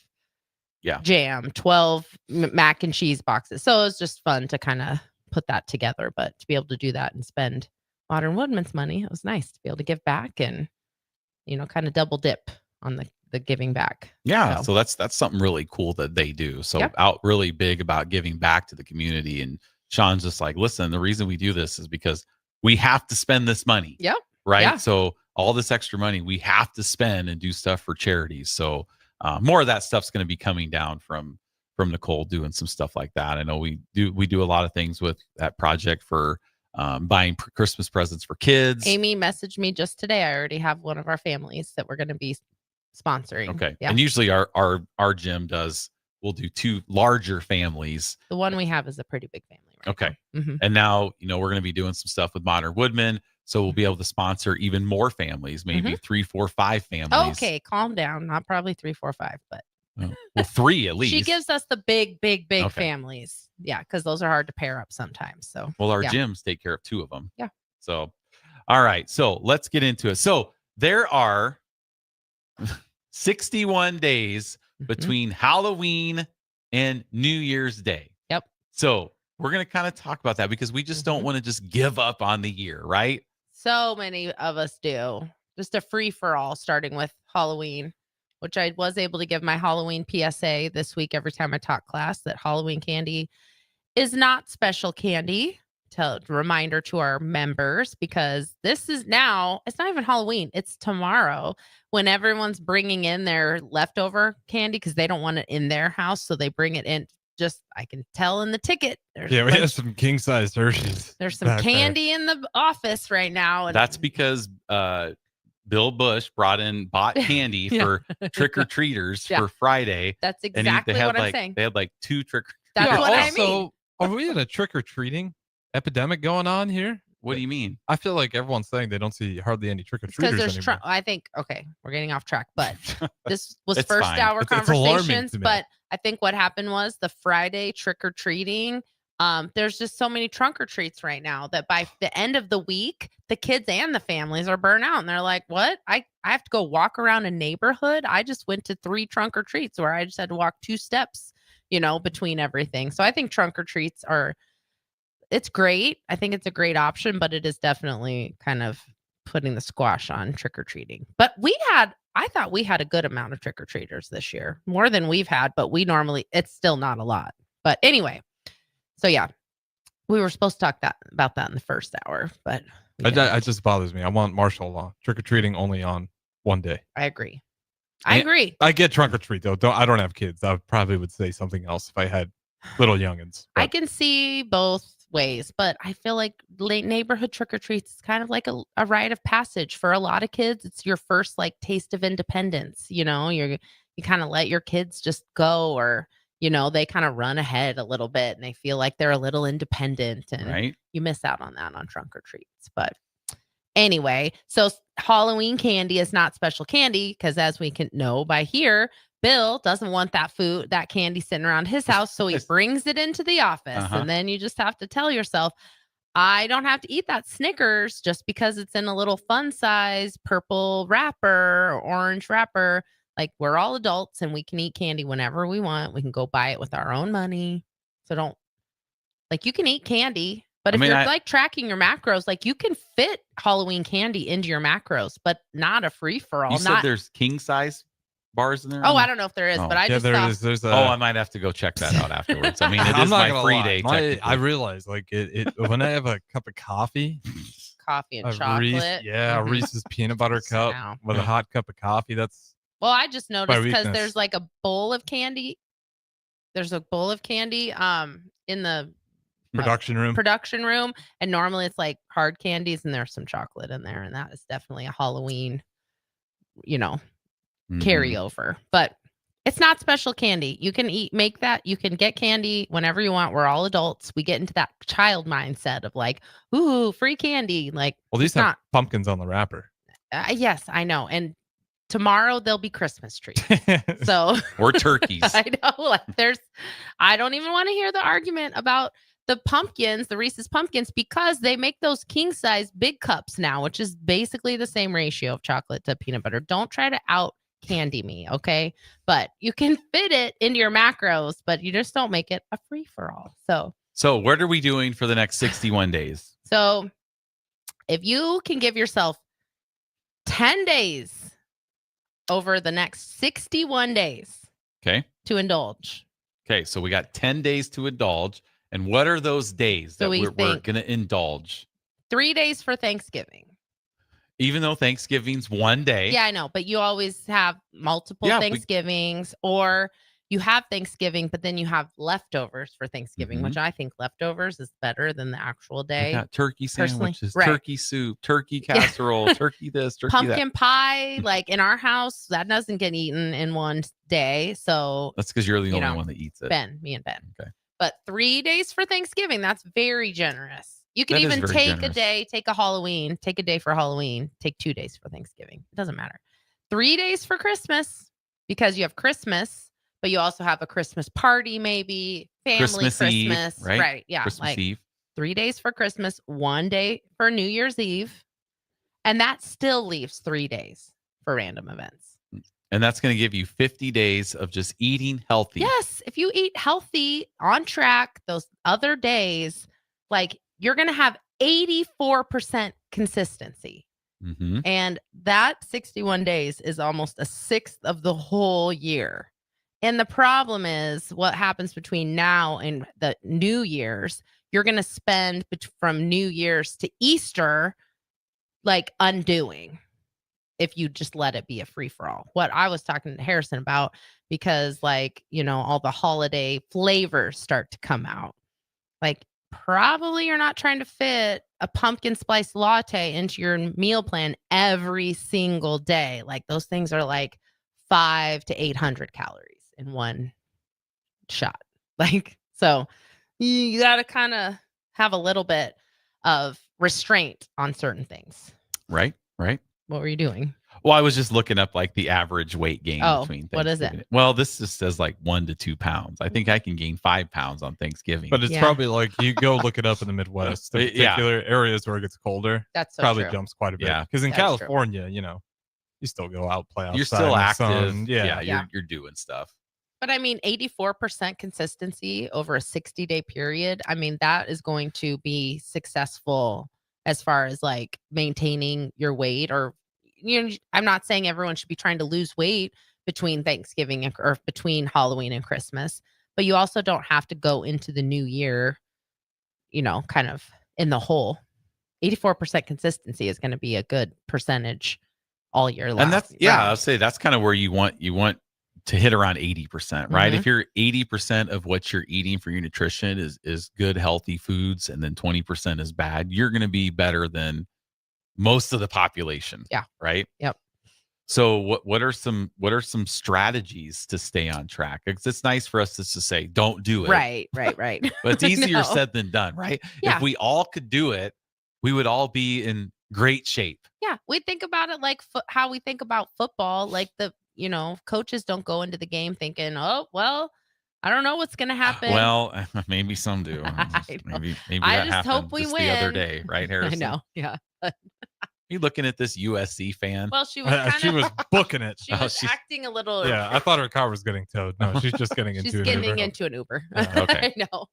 jam, 12 mac and cheese boxes. So it was just fun to kind of put that together, but to be able to do that and spend Modern Woodman's money, it was nice to be able to give back and, kind of double dip on the giving back. Yeah. So that's something really cool that they do. So out really big about giving back to the community. And Sean's just like, listen, the reason we do this is because we have to spend this money. Yep. Right. Yeah. So all this extra money we have to spend and do stuff for charities. So more of that stuff's going to be coming down from Nicole doing some stuff like that. I know we do a lot of things with that project for buying Christmas presents for kids. Amy messaged me just today. I already have one of our families that we're going to be sponsoring. Okay. Yeah. And usually our gym we'll do 2 larger families. The one we have is a pretty big family. Right Okay. now. And now, we're going to be doing some stuff with Modern Woodman. So we'll be able to sponsor even more families, maybe 3, 4, 5 families. Okay. Calm down. Not probably 3, 4, 5, but. Well, 3 at least. She gives us the big families. Yeah. Because those are hard to pair up sometimes. So. Well, our gyms take care of 2 of them. Yeah. So, all right. So let's get into it. So there are 61 days between Halloween and New Year's Day. Yep. So we're going to kind of talk about that because we just don't want to just give up on the year, right? So many of us do. Just a free for all, starting with Halloween, which I was able to give my Halloween PSA this week every time I taught class, that Halloween candy is not special candy. Reminder to our members, because this is now, it's not even Halloween, it's tomorrow when everyone's bringing in their leftover candy because they don't want it in their house, so they bring it in. Just, I can tell in the ticket. We have some king size Hershey's. There's some candy in the office right now, and that's because Bill Bush bought candy for trick or treaters for Friday. That's exactly what I'm saying. They had 2 trick. That's what I mean. Are we in a trick or treating epidemic going on here? What do you mean? I feel like everyone's saying they don't see hardly any trick or treaters anymore. I think, okay, we're getting off track, but this was first hour conversations. But I think what happened was the Friday trick or treating. There's just so many trunk or treats right now that by the end of the week, the kids and the families are burnt out, and they're like, "What? I have to go walk around a neighborhood? I just went to 3 trunk or treats where I just had to walk 2 steps, between everything." So I think trunk or treats it's great. I think it's a great option, but it is definitely kind of putting the squash on trick or treating. But I thought we had a good amount of trick or treaters this year, more than we've had, but it's still not a lot. But anyway, so yeah, we were supposed to talk about that in the first hour, but it just bothers me. I want martial law, trick or treating only on one day. I agree. I get trunk or treat though. I don't have kids. I probably would say something else if I had little youngins. I can see both ways, but I feel like late neighborhood trick or treats is kind of like a rite of passage for a lot of kids. It's your first taste of independence. You kind of let your kids just go, or they kind of run ahead a little bit and they feel like they're a little independent, and you miss out on that on trunk or treats. But Anyway, so Halloween candy is not special candy because, as we can know by here, Bill doesn't want that candy sitting around his house, so he brings it into the office. And then you just have to tell yourself, I don't have to eat that Snickers just because it's in a little fun size purple wrapper or orange wrapper. Like, we're all adults and we can eat candy whenever we want. We can go buy it with our own money. So you can eat candy, but if you're like tracking your macros, like, you can fit Halloween candy into your macros, but not a free for all. You said there's king size bars in there? Oh, I don't know if there is, but I just thought. There's I might have to go check that out afterwards. I mean, it is my free day. I realize, like, it when I have a cup of coffee, and chocolate. A Reese's peanut butter cup with a hot cup of coffee. Well, I just noticed because there's like a bowl of candy. There's a bowl of candy in the production room, and normally it's like hard candies, and there's some chocolate in there, and that is definitely a Halloween, carryover. But it's not special candy. You can make that. You can get candy whenever you want. We're all adults. We get into that child mindset of like, ooh, free candy. Like, well, these have pumpkins on the wrapper. Yes, I know. And tomorrow there'll be Christmas trees. So or turkeys. I know. Like, I don't even want to hear the argument about the pumpkins, the Reese's pumpkins, because they make those king size big cups now, which is basically the same ratio of chocolate to peanut butter. Don't try to out candy me, okay? But you can fit it into your macros, but you just don't make it a free for all. So what are we doing for the next 61 days? So if you can give yourself 10 days over the next 61 days, okay, to indulge. Okay, so we got 10 days to indulge. And what are those days that we're going to indulge? 3 days for Thanksgiving. Even though Thanksgiving's one day. Yeah, I know. But you always have multiple Thanksgivings, or you have Thanksgiving, but then you have leftovers for Thanksgiving, which I think leftovers is better than the actual day. We got turkey sandwiches, turkey soup, turkey casserole, turkey this, turkey pumpkin pie. Like, in our house, that doesn't get eaten in one day. So that's because you're the only one that eats it. Me and Ben. Okay. But 3 days for Thanksgiving, that's very generous. You can even take a day, take a day for Halloween, take 2 days for Thanksgiving. It doesn't matter. 3 days for Christmas, because you have Christmas, but you also have a Christmas party, maybe family Christmas Eve, right? Yeah. Christmas Eve. 3 days for Christmas, 1 day for New Year's Eve. And that still leaves 3 days for random events. And that's going to give you 50 days of just eating healthy. Yes. If you eat healthy on track those other days, like, you're going to have 84% consistency. And that 61 days is almost a sixth of the whole year. And the problem is what happens between now and the New Year's. You're going to spend from New Year's to Easter, like, undoing, if you just let it be a free-for-all. What I was talking to Harrison about, because, like, all the holiday flavors start to come out. Like, probably you're not trying to fit a pumpkin spice latte into your meal plan every single day. Like, those things are like 500 to 800 calories in one shot. Like, so you got to kind of have a little bit of restraint on certain things. Right. What were you doing? Well, I was just looking up like the average weight gain between Thanksgiving. What is it? Well, this just says like 1 to 2 pounds. I think I can gain 5 pounds on Thanksgiving. But it's probably like, you go look it up in the Midwest, in particular areas where it gets colder. That's so probably true. Jumps quite a bit. Yeah. Because in California, you still go out, play outside. You're still active. Sun. You're doing stuff. But I mean, 84% consistency over a 60-day period. I mean, that is going to be successful as far as like maintaining your weight, or, I'm not saying everyone should be trying to lose weight between Thanksgiving or between Halloween and Christmas, but you also don't have to go into the new year, kind of in the hole. 84% consistency is going to be a good percentage all year long. And that's, I'll say that's kind of where you want to hit around 80%, right? If you're 80% of what you're eating for your nutrition is good, healthy foods, and then 20% is bad, you're going to be better than most of the population. Yeah. Right. Yep. So what are some strategies to stay on track? Because it's nice for us just to say, don't do it. Right. But it's easier said than done, right? Yeah. If we all could do it, we would all be in great shape. Yeah, we think about it like how we think about football. Like coaches don't go into the game thinking, oh, well, I don't know what's going to happen. Well, maybe some do. Maybe I that just happened hope we just win the other day, right, Harrison? I know, yeah. You looking at this USC fan? Well, she was she was booking it. She was acting a little. Yeah, I thought her car was getting towed. No, she's just getting into an Uber. She's getting into an Uber. Yeah. Okay. I know.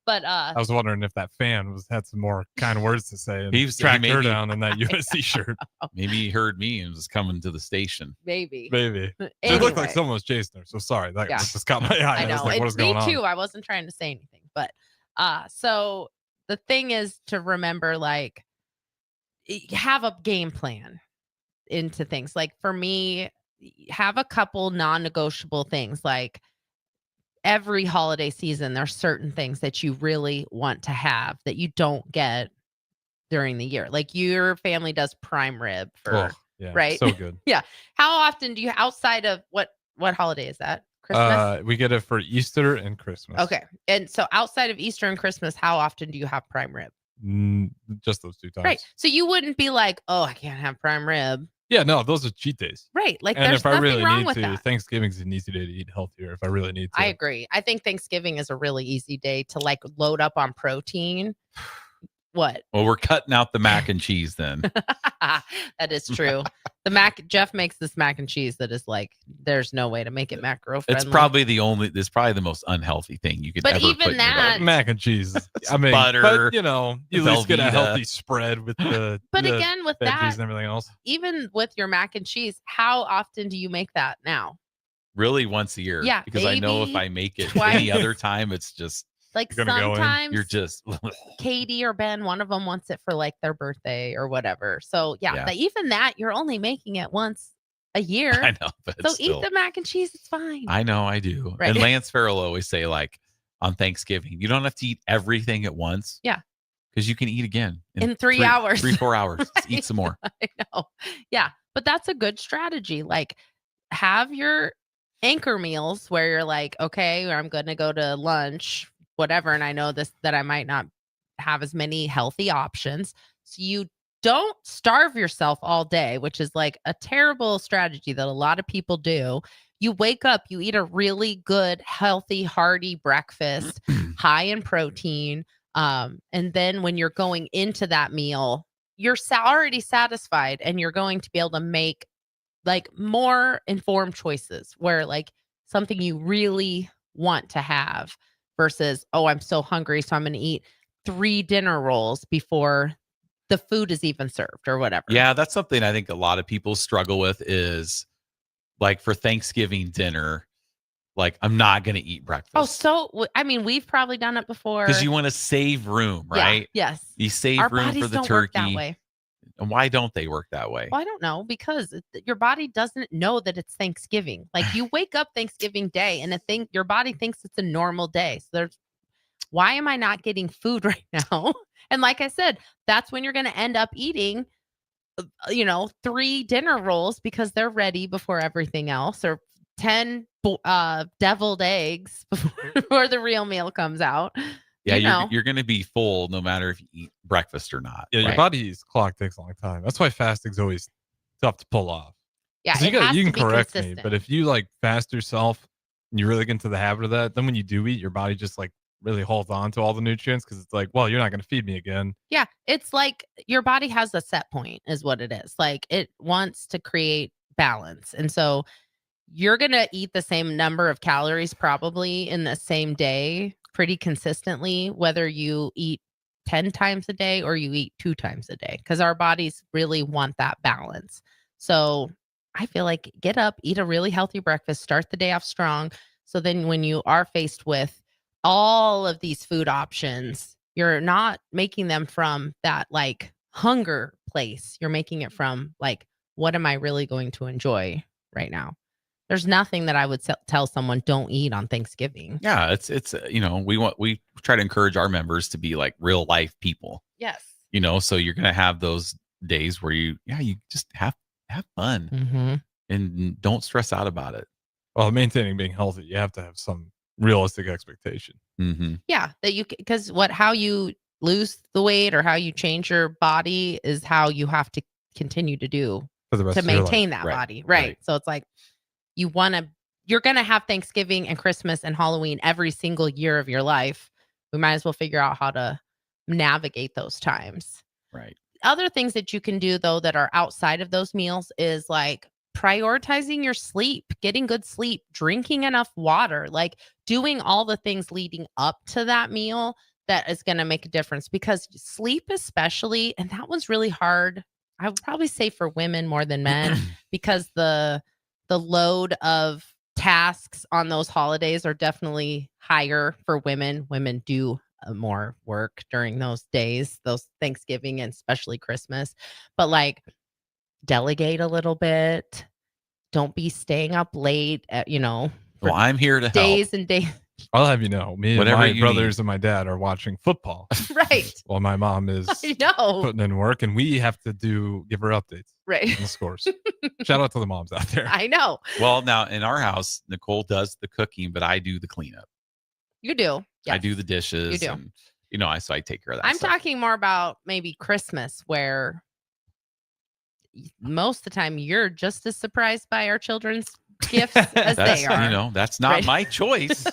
But I was wondering if that fan had some more kind words to say and tracked her down in that USC shirt. Maybe he heard me and was coming to the station. Maybe. Anyway. It looked like someone was chasing her. So sorry. That just caught my eye. I know. I was like, what is going on? Me too. I wasn't trying to say anything. But so the thing is to remember, like, have a game plan into things. Like for me, have a couple non-negotiable things. Like every holiday season, there's certain things that you really want to have that you don't get during the year. Like your family does prime rib for, right? So good. Yeah. How often do you, outside of what holiday is that? Christmas? We get it for Easter and Christmas. Okay. And so outside of Easter and Christmas, how often do you have prime rib? Just those 2 times. Right. So you wouldn't be like, oh, I can't have prime rib. Yeah, no, those are cheat days. Right. Like and there's if I nothing really wrong need with to, that. Thanksgiving's an easy day to eat healthier if I really need to. I agree. I think Thanksgiving is a really easy day to like load up on protein. What? Well, we're cutting out the mac and cheese then. That is true. Jeff makes this mac and cheese that is like, there's no way to make it macro friendly. It's probably the most unhealthy thing you could But ever even put in your that- body. Mac and cheese. I mean, butter, but, you at least get a Velveeta. healthy spread with the But the again, with veggies that, and everything else. even with your mac and cheese, how often do you make that now? Really once a year. Yeah, Because I know if maybe I make it twice. any other time, it's just Like You're gonna go in. sometimes you're just Katie or Ben, one of them wants it for like their birthday or whatever. So Yeah. even that, you're only making it once a year. I know, but So still, eat the mac and cheese. It's fine. I know I do. Right. And Lance Farrell always say, like, on Thanksgiving, you don't have to eat everything at once. Yeah. Because you can eat again In 3 hours. 3-4 hours. Just eat some more. I know. Yeah. But that's a good strategy. Like have your anchor meals where you're like, okay, I'm going to go to lunch, whatever. And I know that I might not have as many healthy options. So you don't starve yourself all day, which is like a terrible strategy that a lot of people do. You wake up, you eat a really good, healthy, hearty breakfast, high in protein. And then when you're going into that meal, you're already satisfied and you're going to be able to make like more informed choices where like something you really want to have versus, oh, I'm so hungry, so I'm going to eat 3 dinner rolls before the food is even served or whatever. Yeah, that's something I think a lot of people struggle with is like for Thanksgiving dinner, like I'm not going to eat breakfast. Oh, so I mean, we've probably done it before. Because you want to save room, right? Yeah, yes. You save Our room bodies for the don't work turkey. that way. And why don't they work that way? Well, I don't know, because your body doesn't know that it's Thanksgiving. Like you wake up Thanksgiving Day and your body thinks it's a normal day. So why am I not getting food right now? And like I said, that's when you're going to end up eating, 3 dinner rolls because they're ready before everything else, or 10 deviled eggs before the real meal comes out. Yeah, you're going to be full no matter if you eat breakfast or not. Yeah, your body's clock takes a long time. That's why fasting's always tough to pull off. Yeah, you can correct me, but if you like fast yourself and you really get into the habit of that, then when you do eat, your body just like really holds on to all the nutrients because it's like, well, you're not going to feed me again. Yeah, it's like your body has a set point is what it is. Like it wants to create balance. And so you're going to eat the same number of calories probably in the same day pretty consistently, whether you eat 10 times a day or you eat 2 times a day, because our bodies really want that balance. So I feel like get up, eat a really healthy breakfast, start the day off strong. So then when you are faced with all of these food options, you're not making them from that like hunger place. You're making it from like, what am I really going to enjoy right now? There's nothing that I would tell someone don't eat on Thanksgiving. Yeah, it's we try to encourage our members to be like real life people. Yes. So you're going to have those days where you just have fun and don't stress out about it. Well, maintaining being healthy, you have to have some realistic expectation. Mm-hmm. Yeah, that because how you lose the weight or how you change your body is how you have to continue to do to maintain that body. Right. So it's like you're going to have Thanksgiving and Christmas and Halloween every single year of your life. We might as well figure out how to navigate those times. Right. Other things that you can do, though, that are outside of those meals is like prioritizing your sleep, getting good sleep, drinking enough water, like doing all the things leading up to that meal that is going to make a difference, because sleep especially, and that one's really hard. I would probably say for women more than men, because the load of tasks on those holidays are definitely higher for women. Women do more work during those days, those Thanksgiving and especially Christmas. But like, delegate a little bit. Don't be staying up late at, Well, I'm here to days help. and days. I'll have you know, me Whatever and my you brothers need. and my dad are watching football. Right. While my mom is I know. putting in work, and we have to give her updates. Right. On the scores. Shout out to the moms out there. I know. Well, now in our house, Nicole does the cooking, but I do the cleanup. You do. I do the dishes. You do. And, so I take care of that. I'm stuff. talking more about maybe Christmas, where most of the time you're just as surprised by our children's gifts as they are. That's not Right. my choice.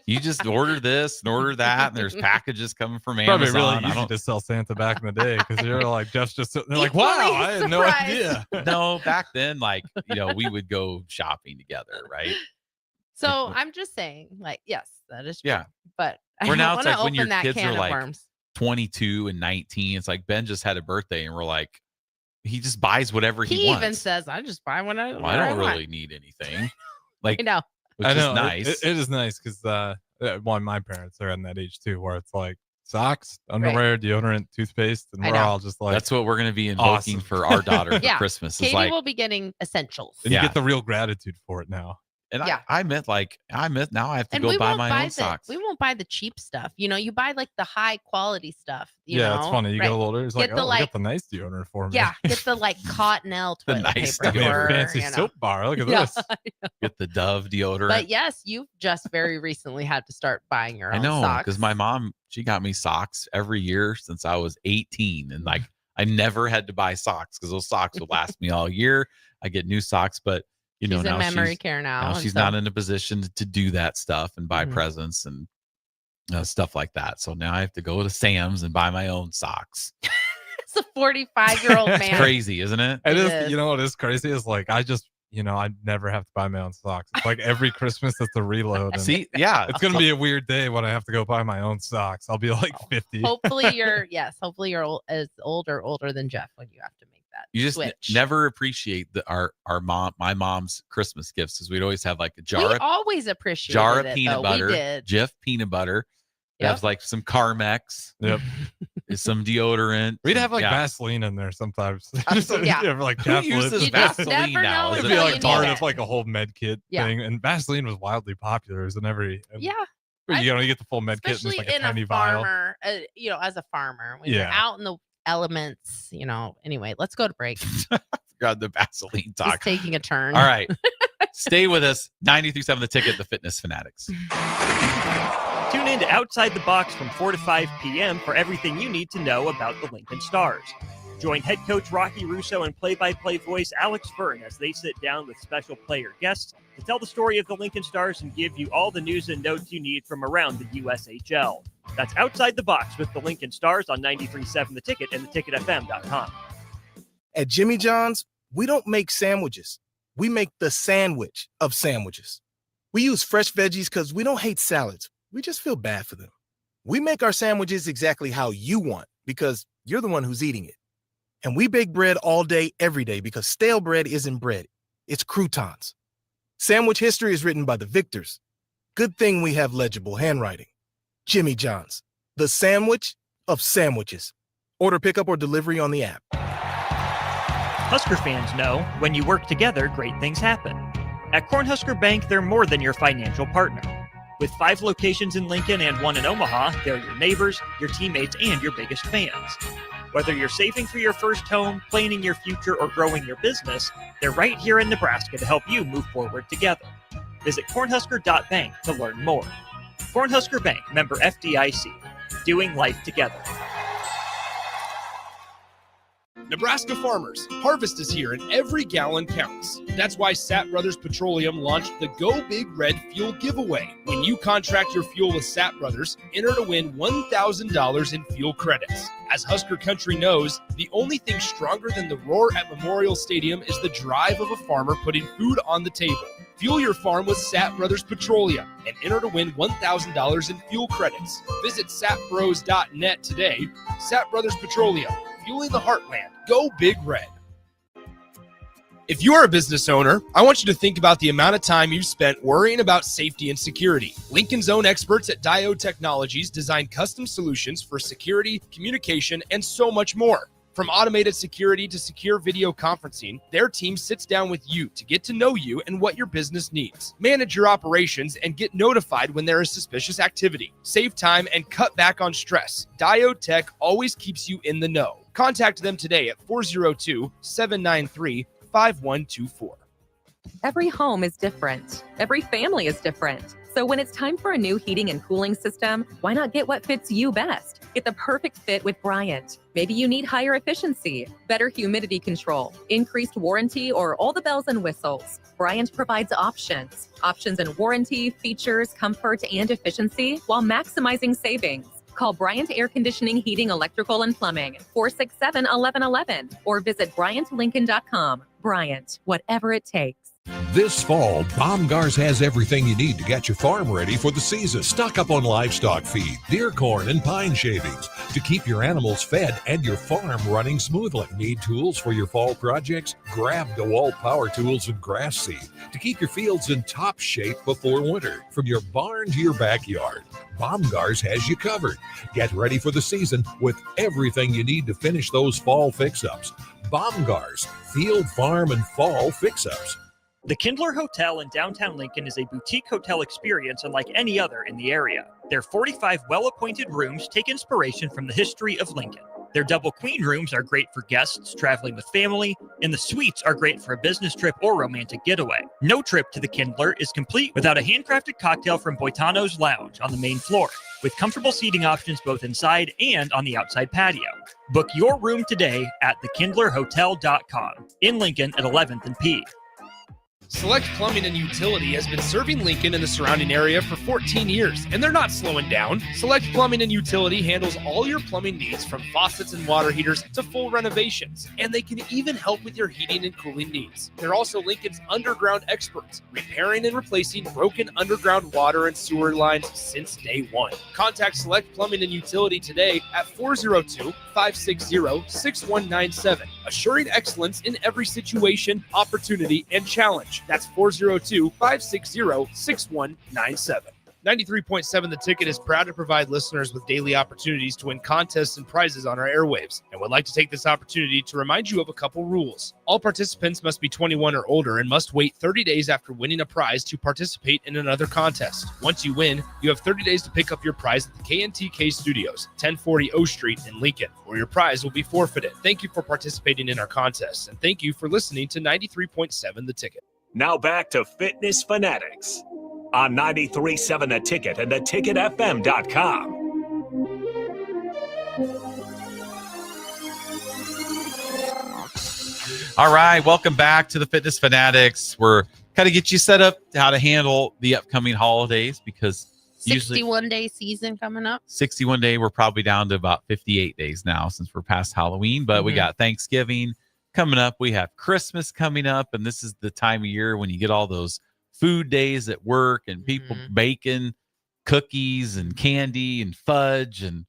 You just order this and order that, and there's packages coming from Probably Amazon. really easy to sell Santa back in the day, because you're like, Jeff's just sitting there like, wow, I had no idea. No, back then, we would go shopping together, right? So I'm just saying, like, yes, that is true. Yeah. But I Where don't now it's wanna like when your open that kids can are of like worms. 22 and 19, it's like Ben just had a birthday, and we're like, he just buys whatever he wants. Even says, I just buy what I Well, I what don't want." really need anything. Like, I know. which I know, is nice. It is nice because my parents are in that age too, where it's like socks, underwear, deodorant, toothpaste, and I we're know. all just like, That's what we're going to be invoking for our daughter for Yeah. Christmas. Katie Is like, will be getting essentials. and you get the real gratitude for it now. and Yeah. I meant now I have to And go we buy won't my buy own socks. we won't buy the cheap stuff. You buy like the high quality stuff. You Yeah, know? it's funny. You get a little older, it's like, Get the, oh, we got the nice deodorant for me. Yeah, get the like Cottonelle The toilet nice paper. deodorant. Fancy you know. soap bar. Look at Yeah, this. Get the Dove deodorant. But yes, you've just very recently had to start buying your own I know, socks. because my mom, she got me socks every year since I was 18, and like I never had to buy socks because those socks would last me all year. I get new socks, but She's now in memory care now. and she's so- not in a position to do that stuff and buy Mhm. presents and stuff like that. So now I have to go to Sam's and buy my own socks. It's a 45-year-old man. It's crazy, isn't it? It is. is. You know what is crazy is like I just I never have to buy my own socks. It's like every Christmas it's a reload. And See, yeah, it's gonna be a weird day when I have to go buy my own socks. I'll be like 50. Hopefully you're as old or older than Jeff when you have to make that You just switch. never appreciate my mom's Christmas gifts, because we'd always have like a We jar always appreciated jar of it, peanut though. butter, We did. Jif peanut butter. It Yep. has like some Carmex. Yep. Some deodorant. We'd have like yeah. Vaseline in there sometimes. Yeah. You have, like Who cap uses lids. You just Vaseline never now? know Is It'd it be until like you part need of it. like a whole med kit Yeah. thing, and Vaseline was wildly popular as in every. Yeah. But you get the full med kit, and Especially it's like a in tiny a vial. farmer, as a farmer, when you're Yeah. out in the elements, Anyway, let's go to break. God, the Vaseline Just talk. taking a turn. All right. Stay with us. 93.7 The Ticket, the Fitness Fanatics. Tune in to Outside the Box from 4 to 5 p.m. for everything you need to know about the Lincoln Stars. Join head coach Rocky Russo and play-by-play voice Alex Fern as they sit down with special player guests to tell the story of the Lincoln Stars and give you all the news and notes you need from around the USHL. That's Outside the Box with the Lincoln Stars on 93.7 The Ticket and theticketfm.com. At Jimmy John's, we don't make sandwiches. We make the sandwich of sandwiches. We use fresh veggies because we don't hate salads. We just feel bad for them. We make our sandwiches exactly how you want because you're the one who's eating it. And we bake bread all day, every day because stale bread isn't bread. It's croutons. Sandwich history is written by the victors. Good thing we have legible handwriting. Jimmy John's, the sandwich of sandwiches. Order pickup or delivery on the app. Husker fans know when you work together, great things happen. At Cornhusker Bank, they're more than your financial partner. With 5 locations in Lincoln and 1 in Omaha, they're your neighbors, your teammates, and your biggest fans. Whether you're saving for your first home, planning your future, or growing your business, they're right here in Nebraska to help you move forward together. Visit cornhusker.bank to learn more. Cornhusker Bank, member FDIC. doing life together. Nebraska farmers, harvest is here and every gallon counts. That's why Sat Brothers Petroleum launched the Go Big Red Fuel Giveaway. When you contract your fuel with Sat Brothers, enter to win $1,000 in fuel credits. As Husker Country knows, the only thing stronger than the roar at Memorial Stadium is the drive of a farmer putting food on the table. Fuel your farm with Sat Brothers Petroleum and enter to win $1,000 in fuel credits. Visit satbros.net today. Sat Brothers Petroleum, fueling the heartland. Go Big Red. If you are a business owner, I want you to think about the amount of time you've spent worrying about safety and security. Lincoln's own experts at Diode Technologies design custom solutions for security, communication, and so much more. From automated security to secure video conferencing, their team sits down with you to get to know you and what your business needs. Manage your operations and get notified when there is suspicious activity. Save time and cut back on stress. Diode Tech always keeps you in the know. Contact them today at 402-793-5124. Every home is different. Every family is different. So when it's time for a new heating and cooling system, why not get what fits you best? Get the perfect fit with Bryant. Maybe you need higher efficiency, better humidity control, increased warranty, or all the bells and whistles. Bryant provides options. Options in warranty, features, comfort, and efficiency while maximizing savings. Call Bryant Air Conditioning, Heating, Electrical, and Plumbing, 467-1111, or visit BryantLincoln.com. Bryant, whatever it takes. This fall, Baumgars has everything you need to get your farm ready for the season. Stock up on livestock feed, deer corn, and pine shavings to keep your animals fed and your farm running smoothly. Need tools for your fall projects? Grab DeWalt Power Tools and Grass Seed to keep your fields in top shape before winter. From your barn to your backyard, Baumgars has you covered. Get ready for the season with everything you need to finish those fall fix-ups. Baumgars, field, farm, and fall fix-ups. The Kindler Hotel in downtown Lincoln is a boutique hotel experience unlike any other in the area. Their 45 well-appointed rooms take inspiration from the history of Lincoln. Their double queen rooms are great for guests traveling with family, and the suites are great for a business trip or romantic getaway. No trip to the Kindler is complete without a handcrafted cocktail from Boitano's Lounge on the main floor, with comfortable seating options both inside and on the outside patio. Book your room today at thekindlerhotel.com in Lincoln at 11th and P. Select Plumbing and Utility has been serving Lincoln and the surrounding area for 14 years, and they're not slowing down. Select Plumbing and Utility handles all your plumbing needs from faucets and water heaters to full renovations, and they can even help with your heating and cooling needs. They're also Lincoln's underground experts, repairing and replacing broken underground water and sewer lines since day one. Contact Select Plumbing and Utility today at 402-560-6197, assuring excellence in every situation, opportunity, and challenge. That's 402-560-6197. 93.7 The Ticket is proud to provide listeners with daily opportunities to win contests and prizes on our airwaves, and would like to take this opportunity to remind you of a couple rules. All participants must be 21 or older and must wait 30 days after winning a prize to participate in another contest. Once you win, you have 30 days to pick up your prize at the KNTK Studios, 1040 O Street in Lincoln, or your prize will be forfeited. Thank you for participating in our contests, and thank you for listening to 93.7 The Ticket. Now back to Fitness Fanatics on 93.7 The Ticket and theticketfm.com. All right, welcome back to the Fitness Fanatics. We're kind of get you set up how to handle the upcoming holidays, because 61-day season coming up. 61 day, we're probably down to about 58 days now since we're past Halloween, but we got Thanksgiving coming up. We have Christmas coming up, and this is the time of year when you get all those food days at work and people baking cookies and candy and fudge. And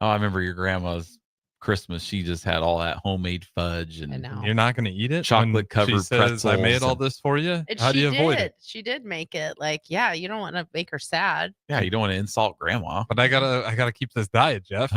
I remember your grandma's Christmas. She just had all that homemade fudge, and you're not going to eat it. Chocolate covered pretzels. I made all this for you. How do you avoid it? She did make it. Like, yeah, you don't want to make her sad. Yeah, you don't want to insult grandma. But I gotta keep this diet, Jeff.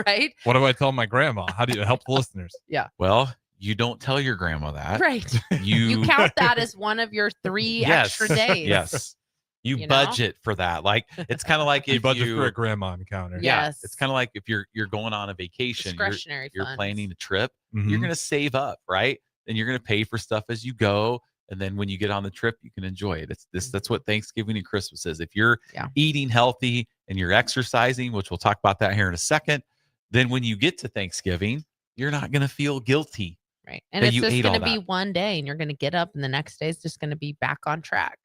Right? What do I tell my grandma? How do you help the listeners? Yeah. Well, you don't tell your grandma that. Right. You count that as one of your 3 extra days. Yes. You budget for that. Like, it's kind of like if you budget for a grandma encounter. Yeah. Yes. It's kind of like if you're going on a vacation, discretionary you're funds. planning a trip, you're going to save up, right? And you're going to pay for stuff as you go. And then when you get on the trip, you can enjoy it. That's what Thanksgiving and Christmas is. If you're eating healthy and you're exercising, which we'll talk about that here in a second, then when you get to Thanksgiving, you're not going to feel guilty. Right. And it's just going to be one day and you're going to get up and the next day is just going to be back on track.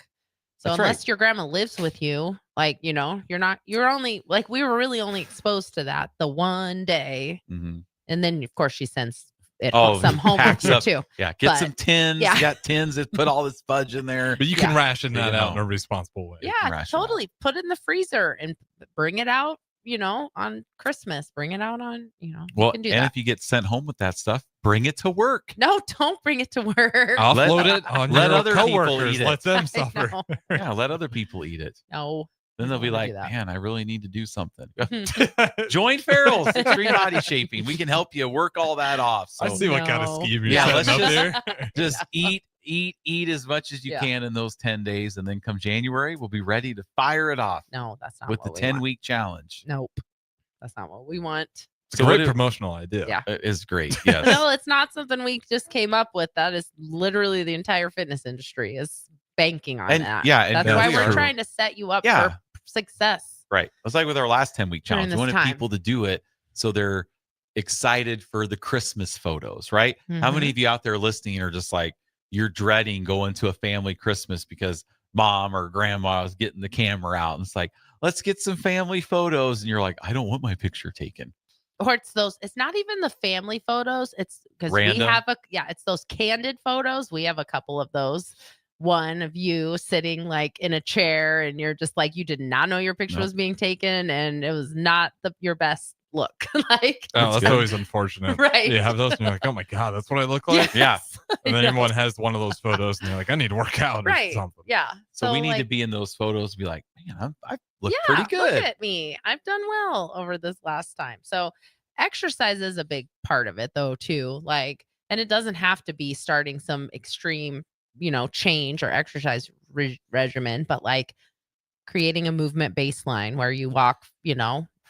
So unless your grandma lives with you, like, you're only like, we were really only exposed to that the one day. Mm-hmm. And then of course she sends some home with you too. Yeah. Get some tins. You got tins that put all this fudge in there. But you can ration that out in a responsible way. Yeah, totally. Put it in the freezer and bring it out, on Christmas. Bring it out on, Well, you can do and that. if you get sent home with that stuff, bring it to work. No, don't bring it to work. Offload it on let your other coworkers. people eat it. Let them suffer. Yeah, let other people eat it. No. Then they'll be like, man, I really need to do something. Join Farrell's Extreme Body Shaping. We can help you work all that off. So, I see what kind of scheme you're let's setting up just eat as much as you can in those 10 days. And then come January, we'll be ready to fire it off. No, that's not with what the we 10-week challenge. Nope. That's not what we want. It's a great promotional idea. Yeah. It is great. Yes. No, it's not something we just came up with. That is literally the entire fitness industry is banking on that. Yeah. That's why we're trying to set you up for success. Right. It's like with our last 10-week challenge. We wanted time. people to do it so they're excited for the Christmas photos, right? How many of you out there listening are just like, you're dreading going to a family Christmas because mom or grandma is getting the camera out and it's like, let's get some family photos. And you're like, I don't want my picture taken. Or it's not even the family photos. It's because we have it's those candid photos. We have a couple of those. One of you sitting like in a chair and you're just like, you did not know your picture was being taken and it was not your best look. Like, that's always unfortunate. Right. You have those and you're like, oh my God, that's what I look like. Yes. Yeah. And then everyone has one of those photos and they're like, I need to work out or something. Yeah. So we need to be in those photos and be like, man, I look pretty good. Look at me. I've done well over this last time. So exercise is a big part of it though, too. Like, and it doesn't have to be starting some extreme, change or exercise regimen, but like creating a movement baseline where you walk,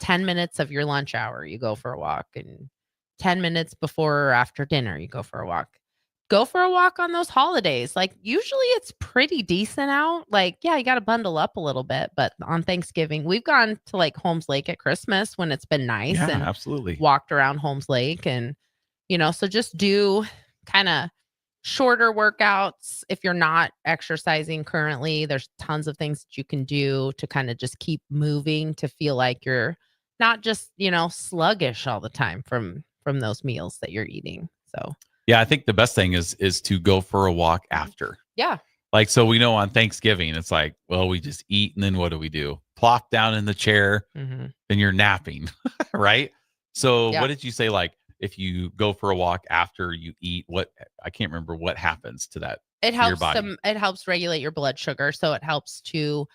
10 minutes of your lunch hour, you go for a walk, and 10 minutes before or after dinner, you go for a walk. Go for a walk on those holidays. Like usually it's pretty decent out. Like, yeah, you got to bundle up a little bit, but on Thanksgiving, we've gone to like Holmes Lake at Christmas when it's been nice and absolutely walked around Holmes Lake and, so just do kind of shorter workouts. If you're not exercising currently, there's tons of things that you can do to kind of just keep moving to feel like you're not just, sluggish all the time from those meals that you're eating. So, yeah, I think the best thing is to go for a walk after. Yeah. Like, so we know on Thanksgiving, it's like, well, we just eat and then what do? Plop down in the chair and you're napping, right? So what did you say? Like, if you go for a walk after you eat, I can't remember what happens to that. It helps it helps regulate your blood sugar. So it helps to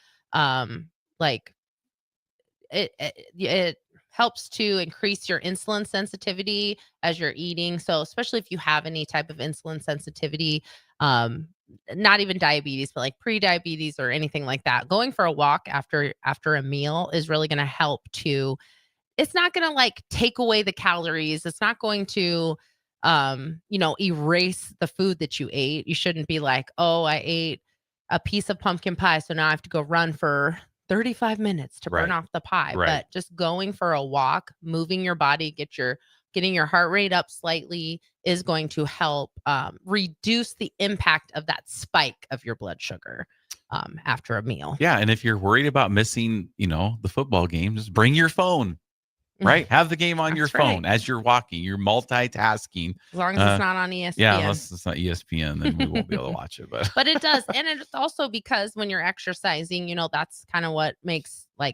it helps to increase your insulin sensitivity as you're eating. So especially if you have any type of insulin sensitivity, not even diabetes, but like pre-diabetes or anything like that, going for a walk after a meal is really going to help to, it's not going to like take away the calories. It's not going to, erase the food that you ate. You shouldn't be like, oh, I ate a piece of pumpkin pie, so now I have to go run for 35 minutes to burn off the pie. Right. But just going for a walk, moving your body, getting your heart rate up slightly is going to help reduce the impact of that spike of your blood sugar after a meal. Yeah. And if you're worried about missing, the football game, just bring your phone. Right. Have the game on your phone as you're walking. You're multitasking. As long as it's not on ESPN. Yeah, unless it's not ESPN, then we won't be able to watch it. But it does. And it's also because when you're exercising, that's kind of what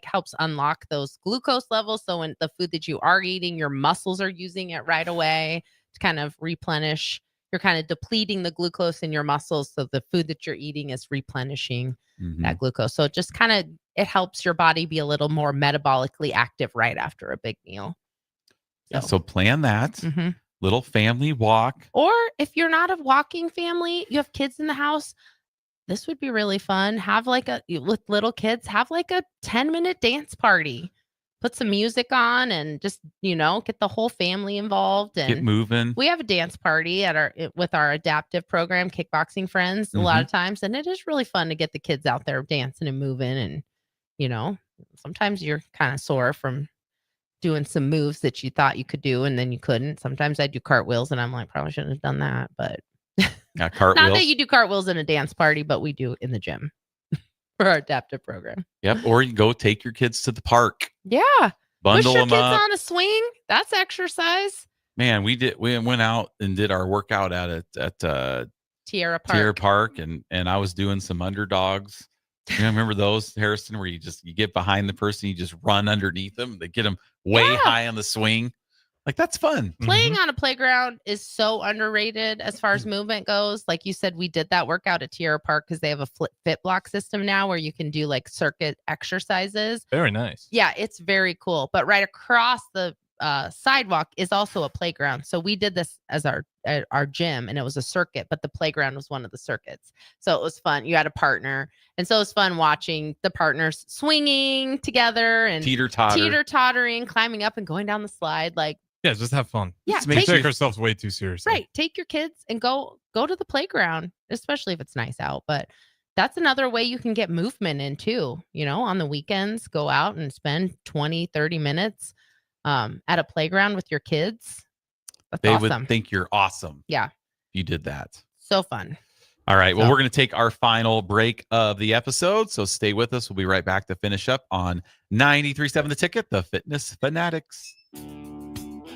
helps unlock those glucose levels. So when the food that you are eating, your muscles are using it right away to kind of replenish. You're kind of depleting the glucose in your muscles. So the food that you're eating is replenishing that glucose. So it just kind of, it helps your body be a little more metabolically active right after a big meal. So plan that little family walk. Or if you're not a walking family, you have kids in the house, this would be really fun. Have with little kids, have like a 10-minute dance party. put some music on and just, get the whole family involved and get moving. We have a dance party with our adaptive program, Kickboxing Friends, a lot of times. And it is really fun to get the kids out there dancing and moving. And, sometimes you're kind of sore from doing some moves that you thought you could do and then you couldn't. Sometimes I do cartwheels and I'm like, probably shouldn't have done that. But cartwheels. Not that you do cartwheels in a dance party, but we do in the gym for our adaptive program. Yep. Or you go take your kids to the park. Yeah. Bundle Push your them kids up. on a swing. That's exercise. Man, we went out and did our workout at Tierra Park. and I was doing some underdogs. You remember those, Harrison, where you get behind the person, you just run underneath them. They get them way high on the swing. Like, that's fun. Playing on a playground is so underrated as far as movement goes. Like you said, we did that workout at Tierra Park because they have a fit block system now where you can do like circuit exercises. Very nice. Yeah, it's very cool. But right across the sidewalk is also a playground. So we did this as our gym, and it was a circuit, but the playground was one of the circuits. So it was fun. You had a partner. And so it was fun watching the partners swinging together and teeter-tottering, climbing up and going down the slide. Like, yeah, just have fun. Yeah, we take ourselves way too seriously. Right. Take your kids and go to the playground, especially if it's nice out. But that's another way you can get movement in too. On the weekends, go out and spend 20, 30 minutes at a playground with your kids. That's awesome. Would think you're awesome. Yeah. If you did that. So fun. All right. Well, we're going to take our final break of the episode. So stay with us. We'll be right back to finish up on 93.7 The Ticket, the Fitness Fanatics.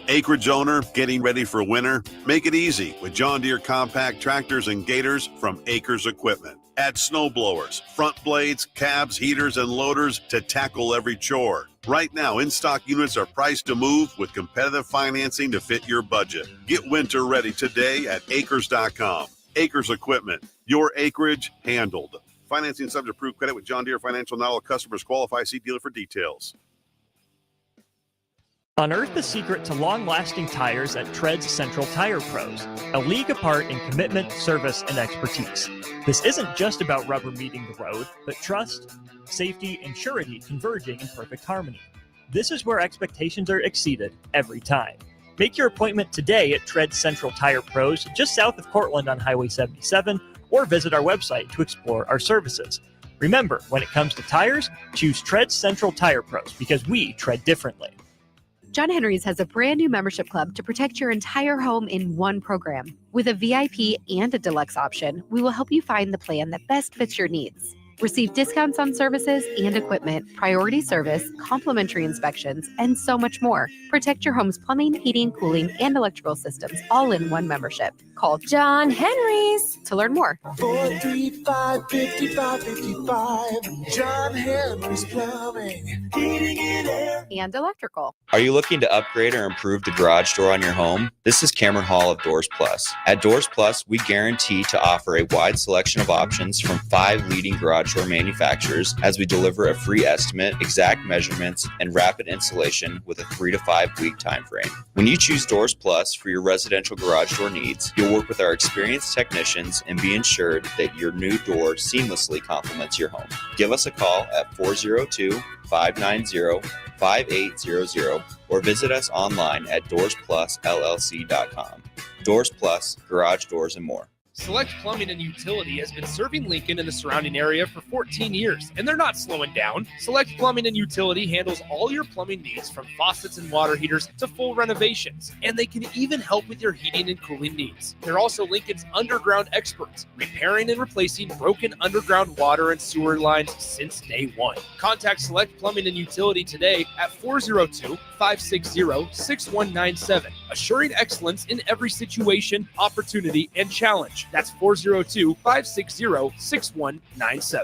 Acreage owner getting ready for winter? Make it easy with John Deere compact tractors and gators from Acres Equipment. Add snow blowers, front blades, cabs, heaters, and loaders to tackle every chore. Right now, in-stock units are priced to move with competitive financing to fit your budget. Get winter ready today at acres.com. Acres Equipment, your acreage handled. Financing subject to approved credit with John Deere Financial. Not all customers qualify. See dealer for details. Unearth the secret to long-lasting tires at Tread's Central Tire Pros, a league apart in commitment, service, and expertise. This isn't just about rubber meeting the road, but trust, safety, and surety converging in perfect harmony. This is where expectations are exceeded every time. Make your appointment today at Tread's Central Tire Pros, just south of Cortland on Highway 77, or visit our website to explore our services. Remember, when it comes to tires, choose Tread's Central Tire Pros because we tread differently. John Henry's has a brand new membership club to protect your entire home in one program. With a VIP and a deluxe option, we will help you find the plan that best fits your needs. Receive discounts on services and equipment, priority service, complimentary inspections, and so much more. Protect your home's plumbing, heating, cooling, and electrical systems all in one membership. Call John Henry's to learn more. 435-5555. John Henry's Plumbing, Heating and Air. And electrical. Are you looking to upgrade or improve the garage door on your home? This is Cameron Hall of Doors Plus. At Doors Plus, we guarantee to offer a wide selection of options from 5 leading garage door manufacturers as we deliver a free estimate, exact measurements, and rapid installation with a 3 to 5 week time frame. When you choose Doors Plus for your residential garage door needs, you'll work with our experienced technicians and be ensured that your new door seamlessly complements your home. Give us a call at 402-590-5800 or visit us online at DoorsPlusLLC.com. Doors Plus, garage doors, and more. Select Plumbing and Utility has been serving Lincoln and the surrounding area for 14 years, and they're not slowing down. Select Plumbing and Utility handles all your plumbing needs from faucets and water heaters to full renovations, and they can even help with your heating and cooling needs. They're also Lincoln's underground experts, repairing and replacing broken underground water and sewer lines since day one. Contact Select Plumbing and Utility today at 402-560-6197, assuring excellence in every situation, opportunity, and challenge. That's 402-560-6197.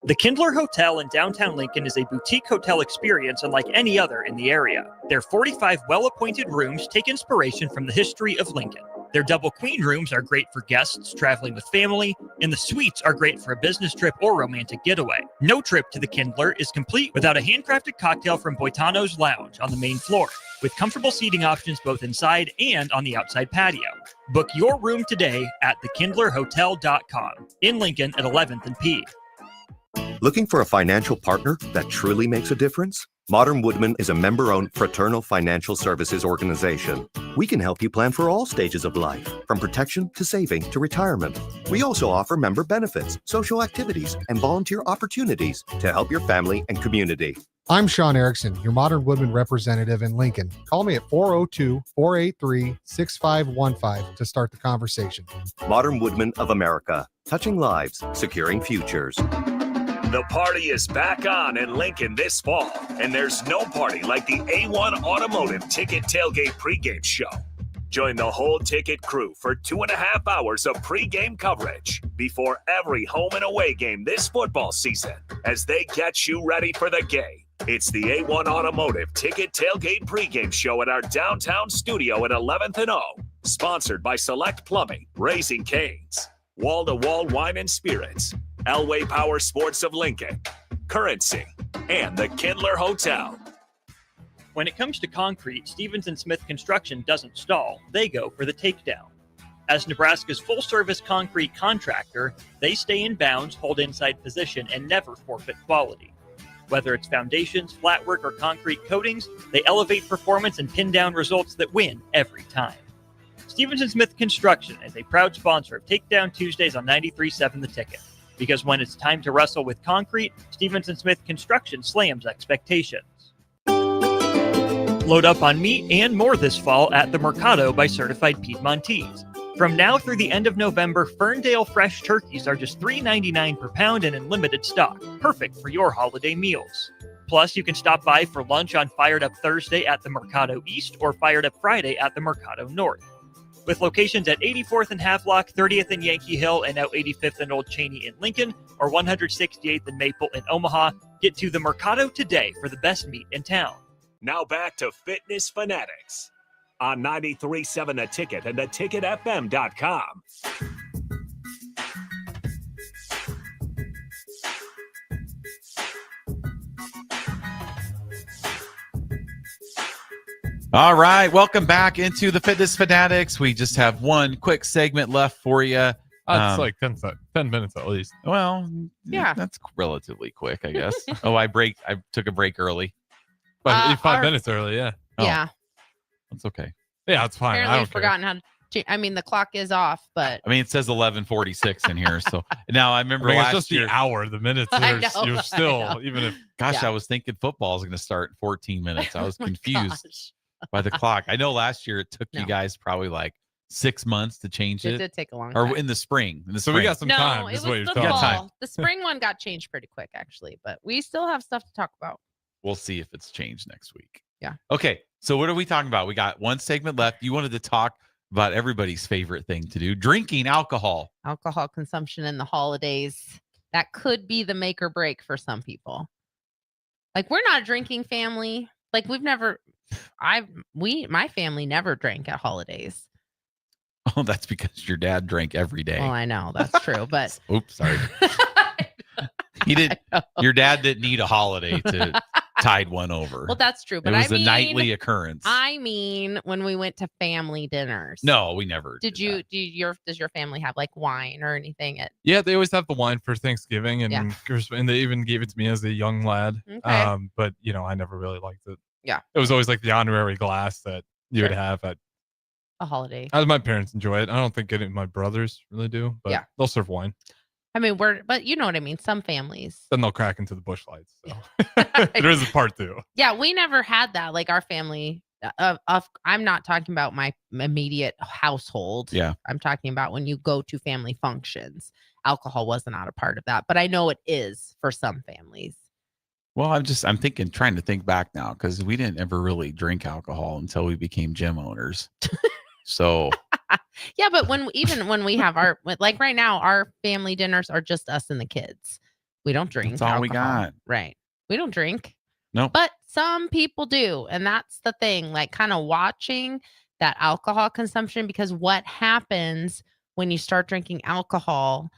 The Kindler Hotel in downtown Lincoln is a boutique hotel experience unlike any other in the area. Their 45 well-appointed rooms take inspiration from the history of Lincoln. Their double queen rooms are great for guests traveling with family, and the suites are great for a business trip or romantic getaway. No trip to the Kindler is complete without a handcrafted cocktail from Boitano's Lounge on the main floor, with comfortable seating options both inside and on the outside patio. Book your room today at thekindlerhotel.com in Lincoln at 11th and P. Looking for a financial partner that truly makes a difference? Modern Woodman is a member-owned fraternal financial services organization. We can help you plan for all stages of life, from protection to saving to retirement. We also offer member benefits, social activities, and volunteer opportunities to help your family and community. I'm Sean Erickson, your Modern Woodman representative in Lincoln. Call me at 402-483-6515 to start the conversation. Modern Woodman of America, touching lives, securing futures. The party is back on in Lincoln this fall, and there's no party like the A1 Automotive Ticket Tailgate pregame show. Join the whole ticket crew for 2.5 hours of pregame coverage before every home and away game this football season as they get you ready for the game. It's the A1 Automotive Ticket Tailgate pregame show at our downtown studio at 11th and O, sponsored by Select Plumbing, Raising Cane's, Wall to Wall Wine and Spirits, Elway Power Sports of Lincoln, Currency, and the Kindler Hotel. When it comes to concrete, Stevens & Smith Construction doesn't stall. They go for the takedown. As Nebraska's full-service concrete contractor, they stay in bounds, hold inside position, and never forfeit quality. Whether it's foundations, flatwork, or concrete coatings, they elevate performance and pin down results that win every time. Stevens & Smith Construction is a proud sponsor of Takedown Tuesdays on 93.7 The Ticket. Because when it's time to wrestle with concrete, Stevens & Smith Construction slams expectations. Load up on meat and more this fall at the Mercado by Certified Piedmontese. From now through the end of November, Ferndale fresh turkeys are just $3.99 per pound and in limited stock, perfect for your holiday meals. Plus, you can stop by for lunch on Fired Up Thursday at the Mercado East or Fired Up Friday at the Mercado North. With locations at 84th and Havelock, 30th and Yankee Hill, and now 85th and Old Cheney in Lincoln, or 168th and Maple in Omaha, get to the Mercado today for the best meat in town. Now back to Fitness Fanatics on 93.7 The Ticket and theticketfm.com. All right, welcome back into the Fitness Fanatics. We just have one quick segment left for you. It's like 10 minutes at least. Well, yeah, that's relatively quick, I guess. I took a break early. But 5 minutes early, yeah. Yeah. That's okay. Yeah, it's fine. Apparently I've forgotten how to the clock is off, but I mean, it says 11:46 in here. So now I remember it's last just year. the hour, the minutes. You're still, even if. Gosh, I was thinking football is going to start in 14 minutes. I was confused by the clock. I know last year it took you guys probably like 6 months to change it. It did take a long time. Or in the spring. So we got some time. No, it was the fall. The spring one got changed pretty quick, actually, but we still have stuff to talk about. We'll see if it's changed next week. Yeah. Okay. So what are we talking about? We got one segment left. You wanted to talk about everybody's favorite thing to do, drinking alcohol. Alcohol consumption in the holidays. That could be the make or break for some people. Like, we're not a drinking family. Like, my family never drank at holidays. Oh, that's because your dad drank every day. Well, I know that's true, but oops, sorry. Your dad didn't need a holiday to tide one over. Well, that's true, but it was a nightly occurrence. I mean, when we went to family dinners. No, we never. Does your family have like wine or anything? Yeah, they always have the wine for Thanksgiving, and they even gave it to me as a young lad. Okay. But I never really liked it. Yeah, it was always like the honorary glass that you would have at a holiday. As my parents enjoy it. I don't think any of my brothers really do, but they'll serve wine. I mean, but you know what I mean? Some families. Then they'll crack into the bush lights. So there is a part two. Yeah, we never had that. Like our family, I'm not talking about my immediate household. Yeah. I'm talking about when you go to family functions. Alcohol was not a part of that, but I know it is for some families. Well, I'm trying to think back now because we didn't ever really drink alcohol until we became gym owners. So yeah, but when we have our, like right now, our family dinners are just us and the kids. We don't drink. That's all alcohol. we got. Right. We don't drink. No. But some people do. And that's the thing, like kind of watching that alcohol consumption, because what happens when you start drinking alcohol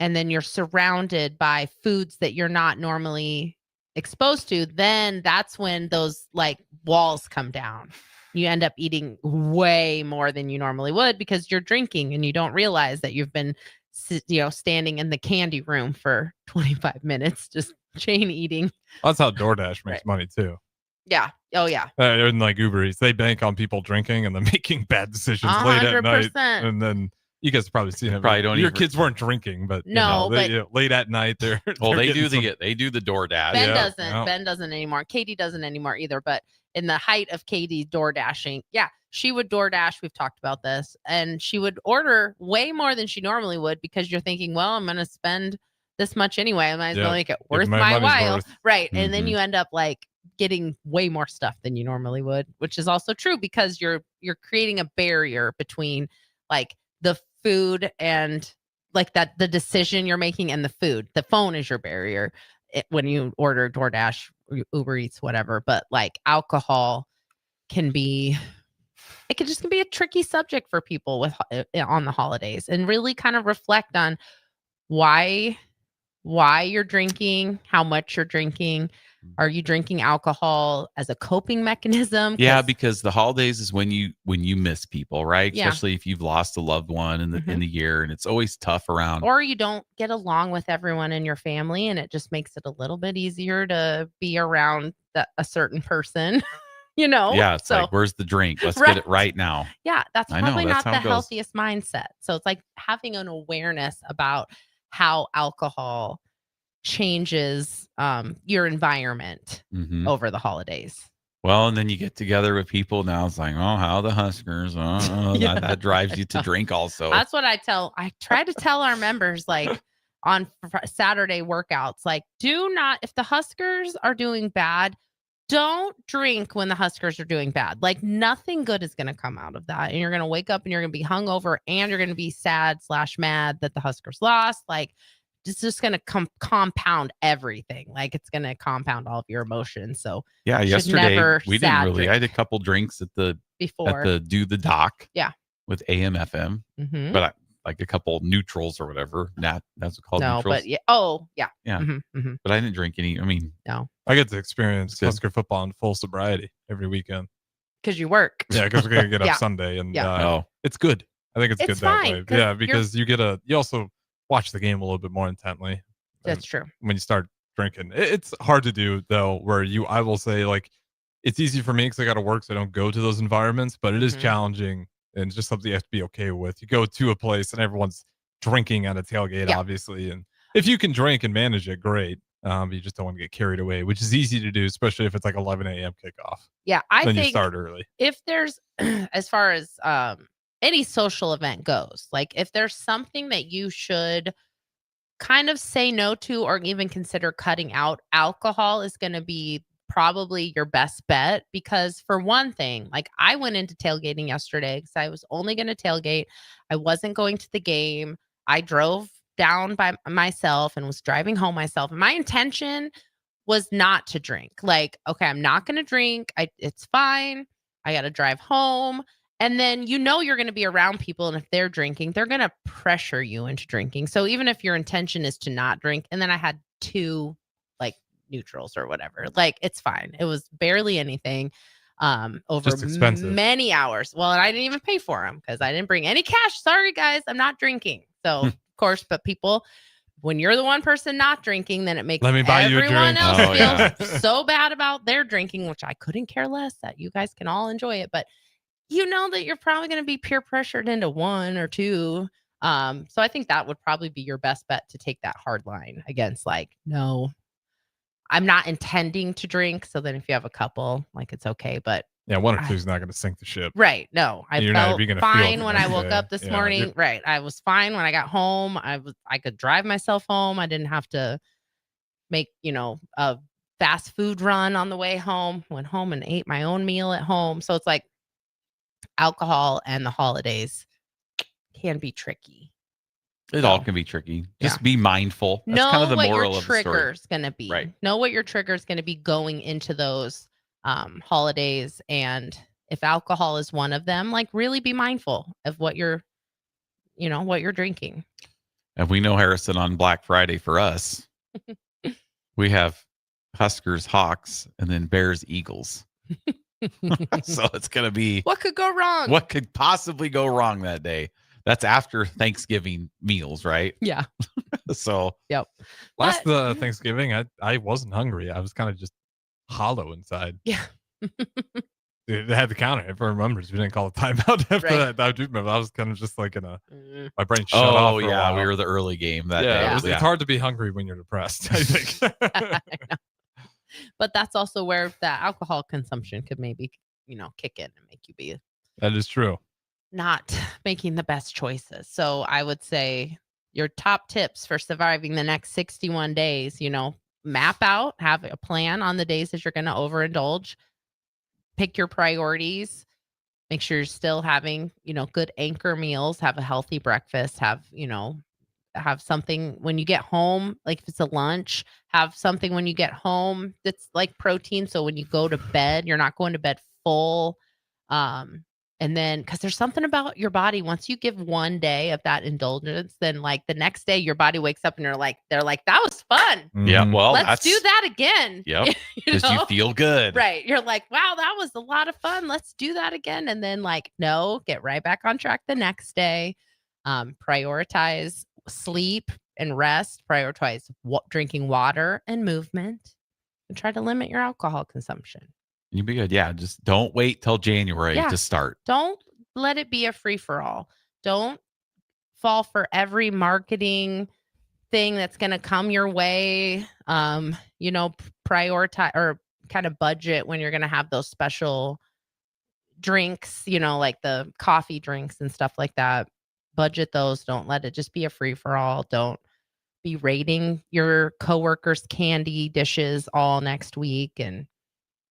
and then you're surrounded by foods that you're not normally exposed to, then that's when those like walls come down. You end up eating way more than you normally would because you're drinking and you don't realize that you've been, standing in the candy room for 25 minutes, just chain eating. That's how DoorDash makes money too. Yeah. Oh, yeah. And like Uber Eats, they bank on people drinking and then making bad decisions late at night. And then you guys have probably seen it. Probably don't. Your kids weren't drinking, but late at night they're. They do the DoorDash. Ben doesn't anymore. Katie doesn't anymore either. But in the height of Katie door dashing, she would DoorDash. We've talked about this, and she would order way more than she normally would because you're thinking, well, I'm going to spend this much anyway. I might as well make it worth my while, right? Mm-hmm. And then you end up like getting way more stuff than you normally would, which is also true because you're creating a barrier between like the food and like that the decision you're making and the food. The phone is your barrier when you order DoorDash, Uber Eats, whatever. But like alcohol can be a tricky subject for people with on the holidays, and really kind of reflect on why you're drinking, how much you're drinking. Are you drinking alcohol as a coping mechanism? Yeah, because the holidays is when you miss people, right? Yeah. Especially if you've lost a loved one in the year, and it's always tough around. Or you don't get along with everyone in your family, and it just makes it a little bit easier to be around a certain person. Yeah, it's like, where's the drink? Let's get it right now. Yeah, that's probably not the healthiest mindset. So it's like having an awareness about how alcohol changes your environment over the holidays. Well, and then you get together with people now. It's like, oh, how the Huskers? That drives you to drink also. That's what I try to tell our members, like on Saturday workouts, like do not, if the Huskers are doing bad, don't drink when the Huskers are doing bad. Like nothing good is going to come out of that. And you're going to wake up and you're going to be hungover and you're going to be sad/mad that the Huskers lost. Like it's just going to compound everything. Like it's going to compound all of your emotions. So yesterday we didn't really. I had a couple drinks at the do the doc. Yeah. With AM FM, but like a couple neutrals or whatever. That's called neutrals. But yeah. Oh yeah. Yeah. But I didn't drink any. I mean, no. I get to experience Husker football in full sobriety every weekend. Because you work. Yeah, because we're gonna get up Sunday, and it's good. I think it's good that way. Yeah, because you also watch the game a little bit more intently. That's true. When you start drinking, it's hard to do though. I will say, like, it's easy for me because I got to work, so I don't go to those environments. But it is challenging, and it's just something you have to be okay with. You go to a place and everyone's drinking at a tailgate, obviously, and if you can drink and manage it, great. You just don't want to get carried away, which is easy to do, especially if it's like 11 a.m. kickoff. Yeah, I think you start early. If there's, as far as any social event goes, like if there's something that you should kind of say no to or even consider cutting out, alcohol is going to be probably your best bet. Because for one thing, like I went into tailgating yesterday because I was only going to tailgate. I wasn't going to the game. I drove down by myself and was driving home myself. And my intention was not to drink. Like, okay, I'm not going to drink. It's fine. I got to drive home. And then, you're going to be around people. And if they're drinking, they're going to pressure you into drinking. So even if your intention is to not drink, and then I had 2 like neutrals or whatever, like it's fine. It was barely anything over many hours. Well, and I didn't even pay for them because I didn't bring any cash. Sorry, guys, I'm not drinking. So of course, but people, when you're the one person not drinking, then it makes everyone else feel so bad about their drinking, which I couldn't care less that you guys can all enjoy it. But you know that you're probably going to be peer pressured into 1 or 2. So I think that would probably be your best bet to take that hard line against like, no, I'm not intending to drink. So then if you have a couple, like it's okay. But 1 or 2 is not going to sink the ship. Right. No, I felt fine when I woke up this morning. Right. I was fine when I got home. I could drive myself home. I didn't have to make, a fast food run on the way home. Went home and ate my own meal at home. So it's like alcohol and the holidays can be tricky. It all can be tricky. Just be mindful. That's kind of the moral of the story. Know what your trigger's going to be. Right. Know what your trigger's going to be going into those holidays, and if alcohol is one of them, like really be mindful of what you're drinking. And we know, Harrison, on Black Friday for us, we have Huskers, Hawks, and then Bears, Eagles. So it's going to be what could go wrong? What could possibly go wrong that day? That's after Thanksgiving meals, right? Yeah. So yep. Last Thanksgiving, I wasn't hungry. I was kind of just hollow inside. Yeah. They had the counter. If I remember, we didn't call a timeout after Right. that. I do remember. I was kind of just like in my brain shut off. Oh, for a yeah. while. We were the early game that day. Yeah, it's hard to be hungry when you're depressed, I think. I know. But that's also where the alcohol consumption could maybe, kick in and make you be That is true. not making the best choices. So I would say your top tips for surviving the next 61 days, map out, have a plan on the days that you're going to overindulge, pick your priorities, make sure you're still having, good anchor meals, have a healthy breakfast, have something when you get home, like if it's a lunch, have something when you get home that's like protein. So when you go to bed, you're not going to bed full. And then, because there's something about your body, once you give one day of that indulgence, then like the next day, your body wakes up and they're like, that was fun. Yeah. Well, let's do that again. Yep. Because you feel good. Right. You're like, wow, that was a lot of fun. Let's do that again. And then no, get right back on track the next day. Prioritize sleep and rest, prioritize drinking water and movement, and try to limit your alcohol consumption. You'd be good. Yeah. Just don't wait till January to start. Don't let it be a free for all. Don't fall for every marketing thing that's going to come your way. Prioritize or kind of budget when you're going to have those special drinks, like the coffee drinks and stuff like that. Budget those. Don't let it just be a free for all. Don't be rating your coworkers' candy dishes all next week, and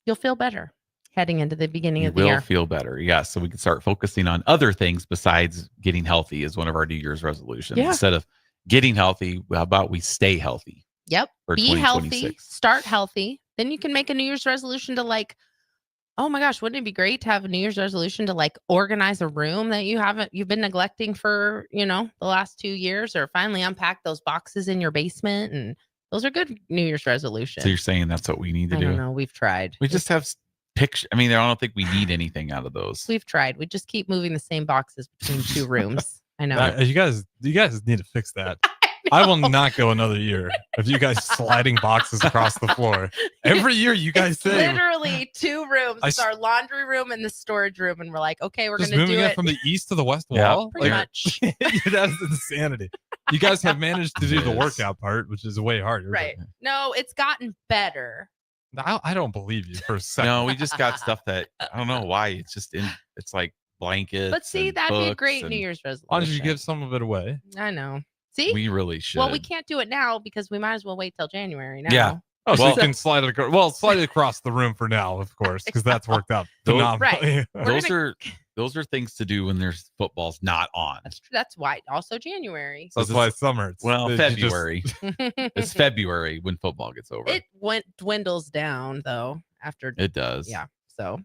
you'll feel better heading into the beginning of the year. You will feel better. Yeah. So we can start focusing on other things besides getting healthy is one of our New Year's resolutions. Yeah. Instead of getting healthy, how about we stay healthy? Yep. For Be healthy. 2026. Start healthy. Then you can make a New Year's resolution to oh my gosh, wouldn't it be great to have a New Year's resolution to organize a room that you've been neglecting for, the last 2 years, or finally unpack those boxes in your basement. And those are good New Year's resolutions. So you're saying that's what we need to I do? don't know. We've tried. We just have picture. I mean, I don't think we need anything out of those. We've tried. We just keep moving the same boxes between two rooms. I know. You guys need to fix that. I will not go another year of you guys sliding boxes across the floor. Every year you guys say literally 2 rooms. It's our laundry room and the storage room. And we're like, okay, we're going to do moving it from the east to the west wall. Pretty much. That's insanity. You guys have managed to do the workout part, which is way harder. Right. No, it's gotten better. I don't believe you for a second. No, we just got stuff that I don't know why. It's just it's like blankets. But see, that'd be a great New Year's resolution. Why don't you give some of it away? I know. See? We really should. Well, we can't do it now because we might as well wait till January now. Yeah. Oh, so you can slide it slide it across the room for now, of course, because that's worked out phenomenally. Right. Those are things to do when there's football's not on. That's true. That's why. Also January. So that's why summer. February. It's February when football gets over. It dwindles down though after. It does. Yeah. So.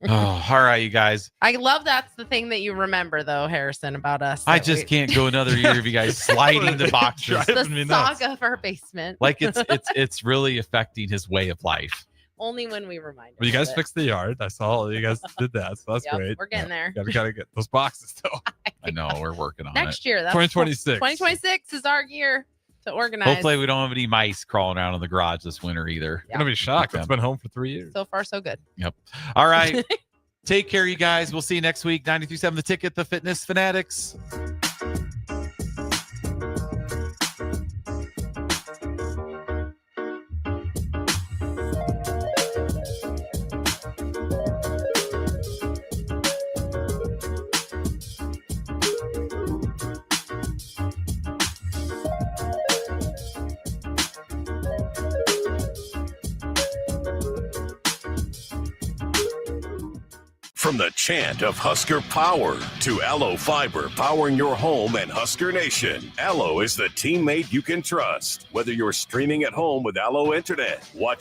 Oh, all right, you guys. I love that's the thing that you remember though, Harrison, about us. I just can't go another year of you guys sliding the boxes. The saga of our basement. Like it's really affecting his way of life. Only when we remind him. Well, you guys fixed the yard. I saw you guys did that, so that's great. We're getting there. Gotta get those boxes though. I know we're working on Next it. year, that's 2026. 2026 is our year to organize. Hopefully, we don't have any mice crawling around in the garage this winter either. I'm gonna be shocked. It's been home for 3 years. So far, so good. Yep. All right. Take care, you guys. We'll see you next week. 93.7 The Ticket, the Fitness Fanatics. From the chant of Husker Power to Allo Fiber powering your home and Husker Nation, Allo is the teammate you can trust. Whether you're streaming at home with Allo Internet, watching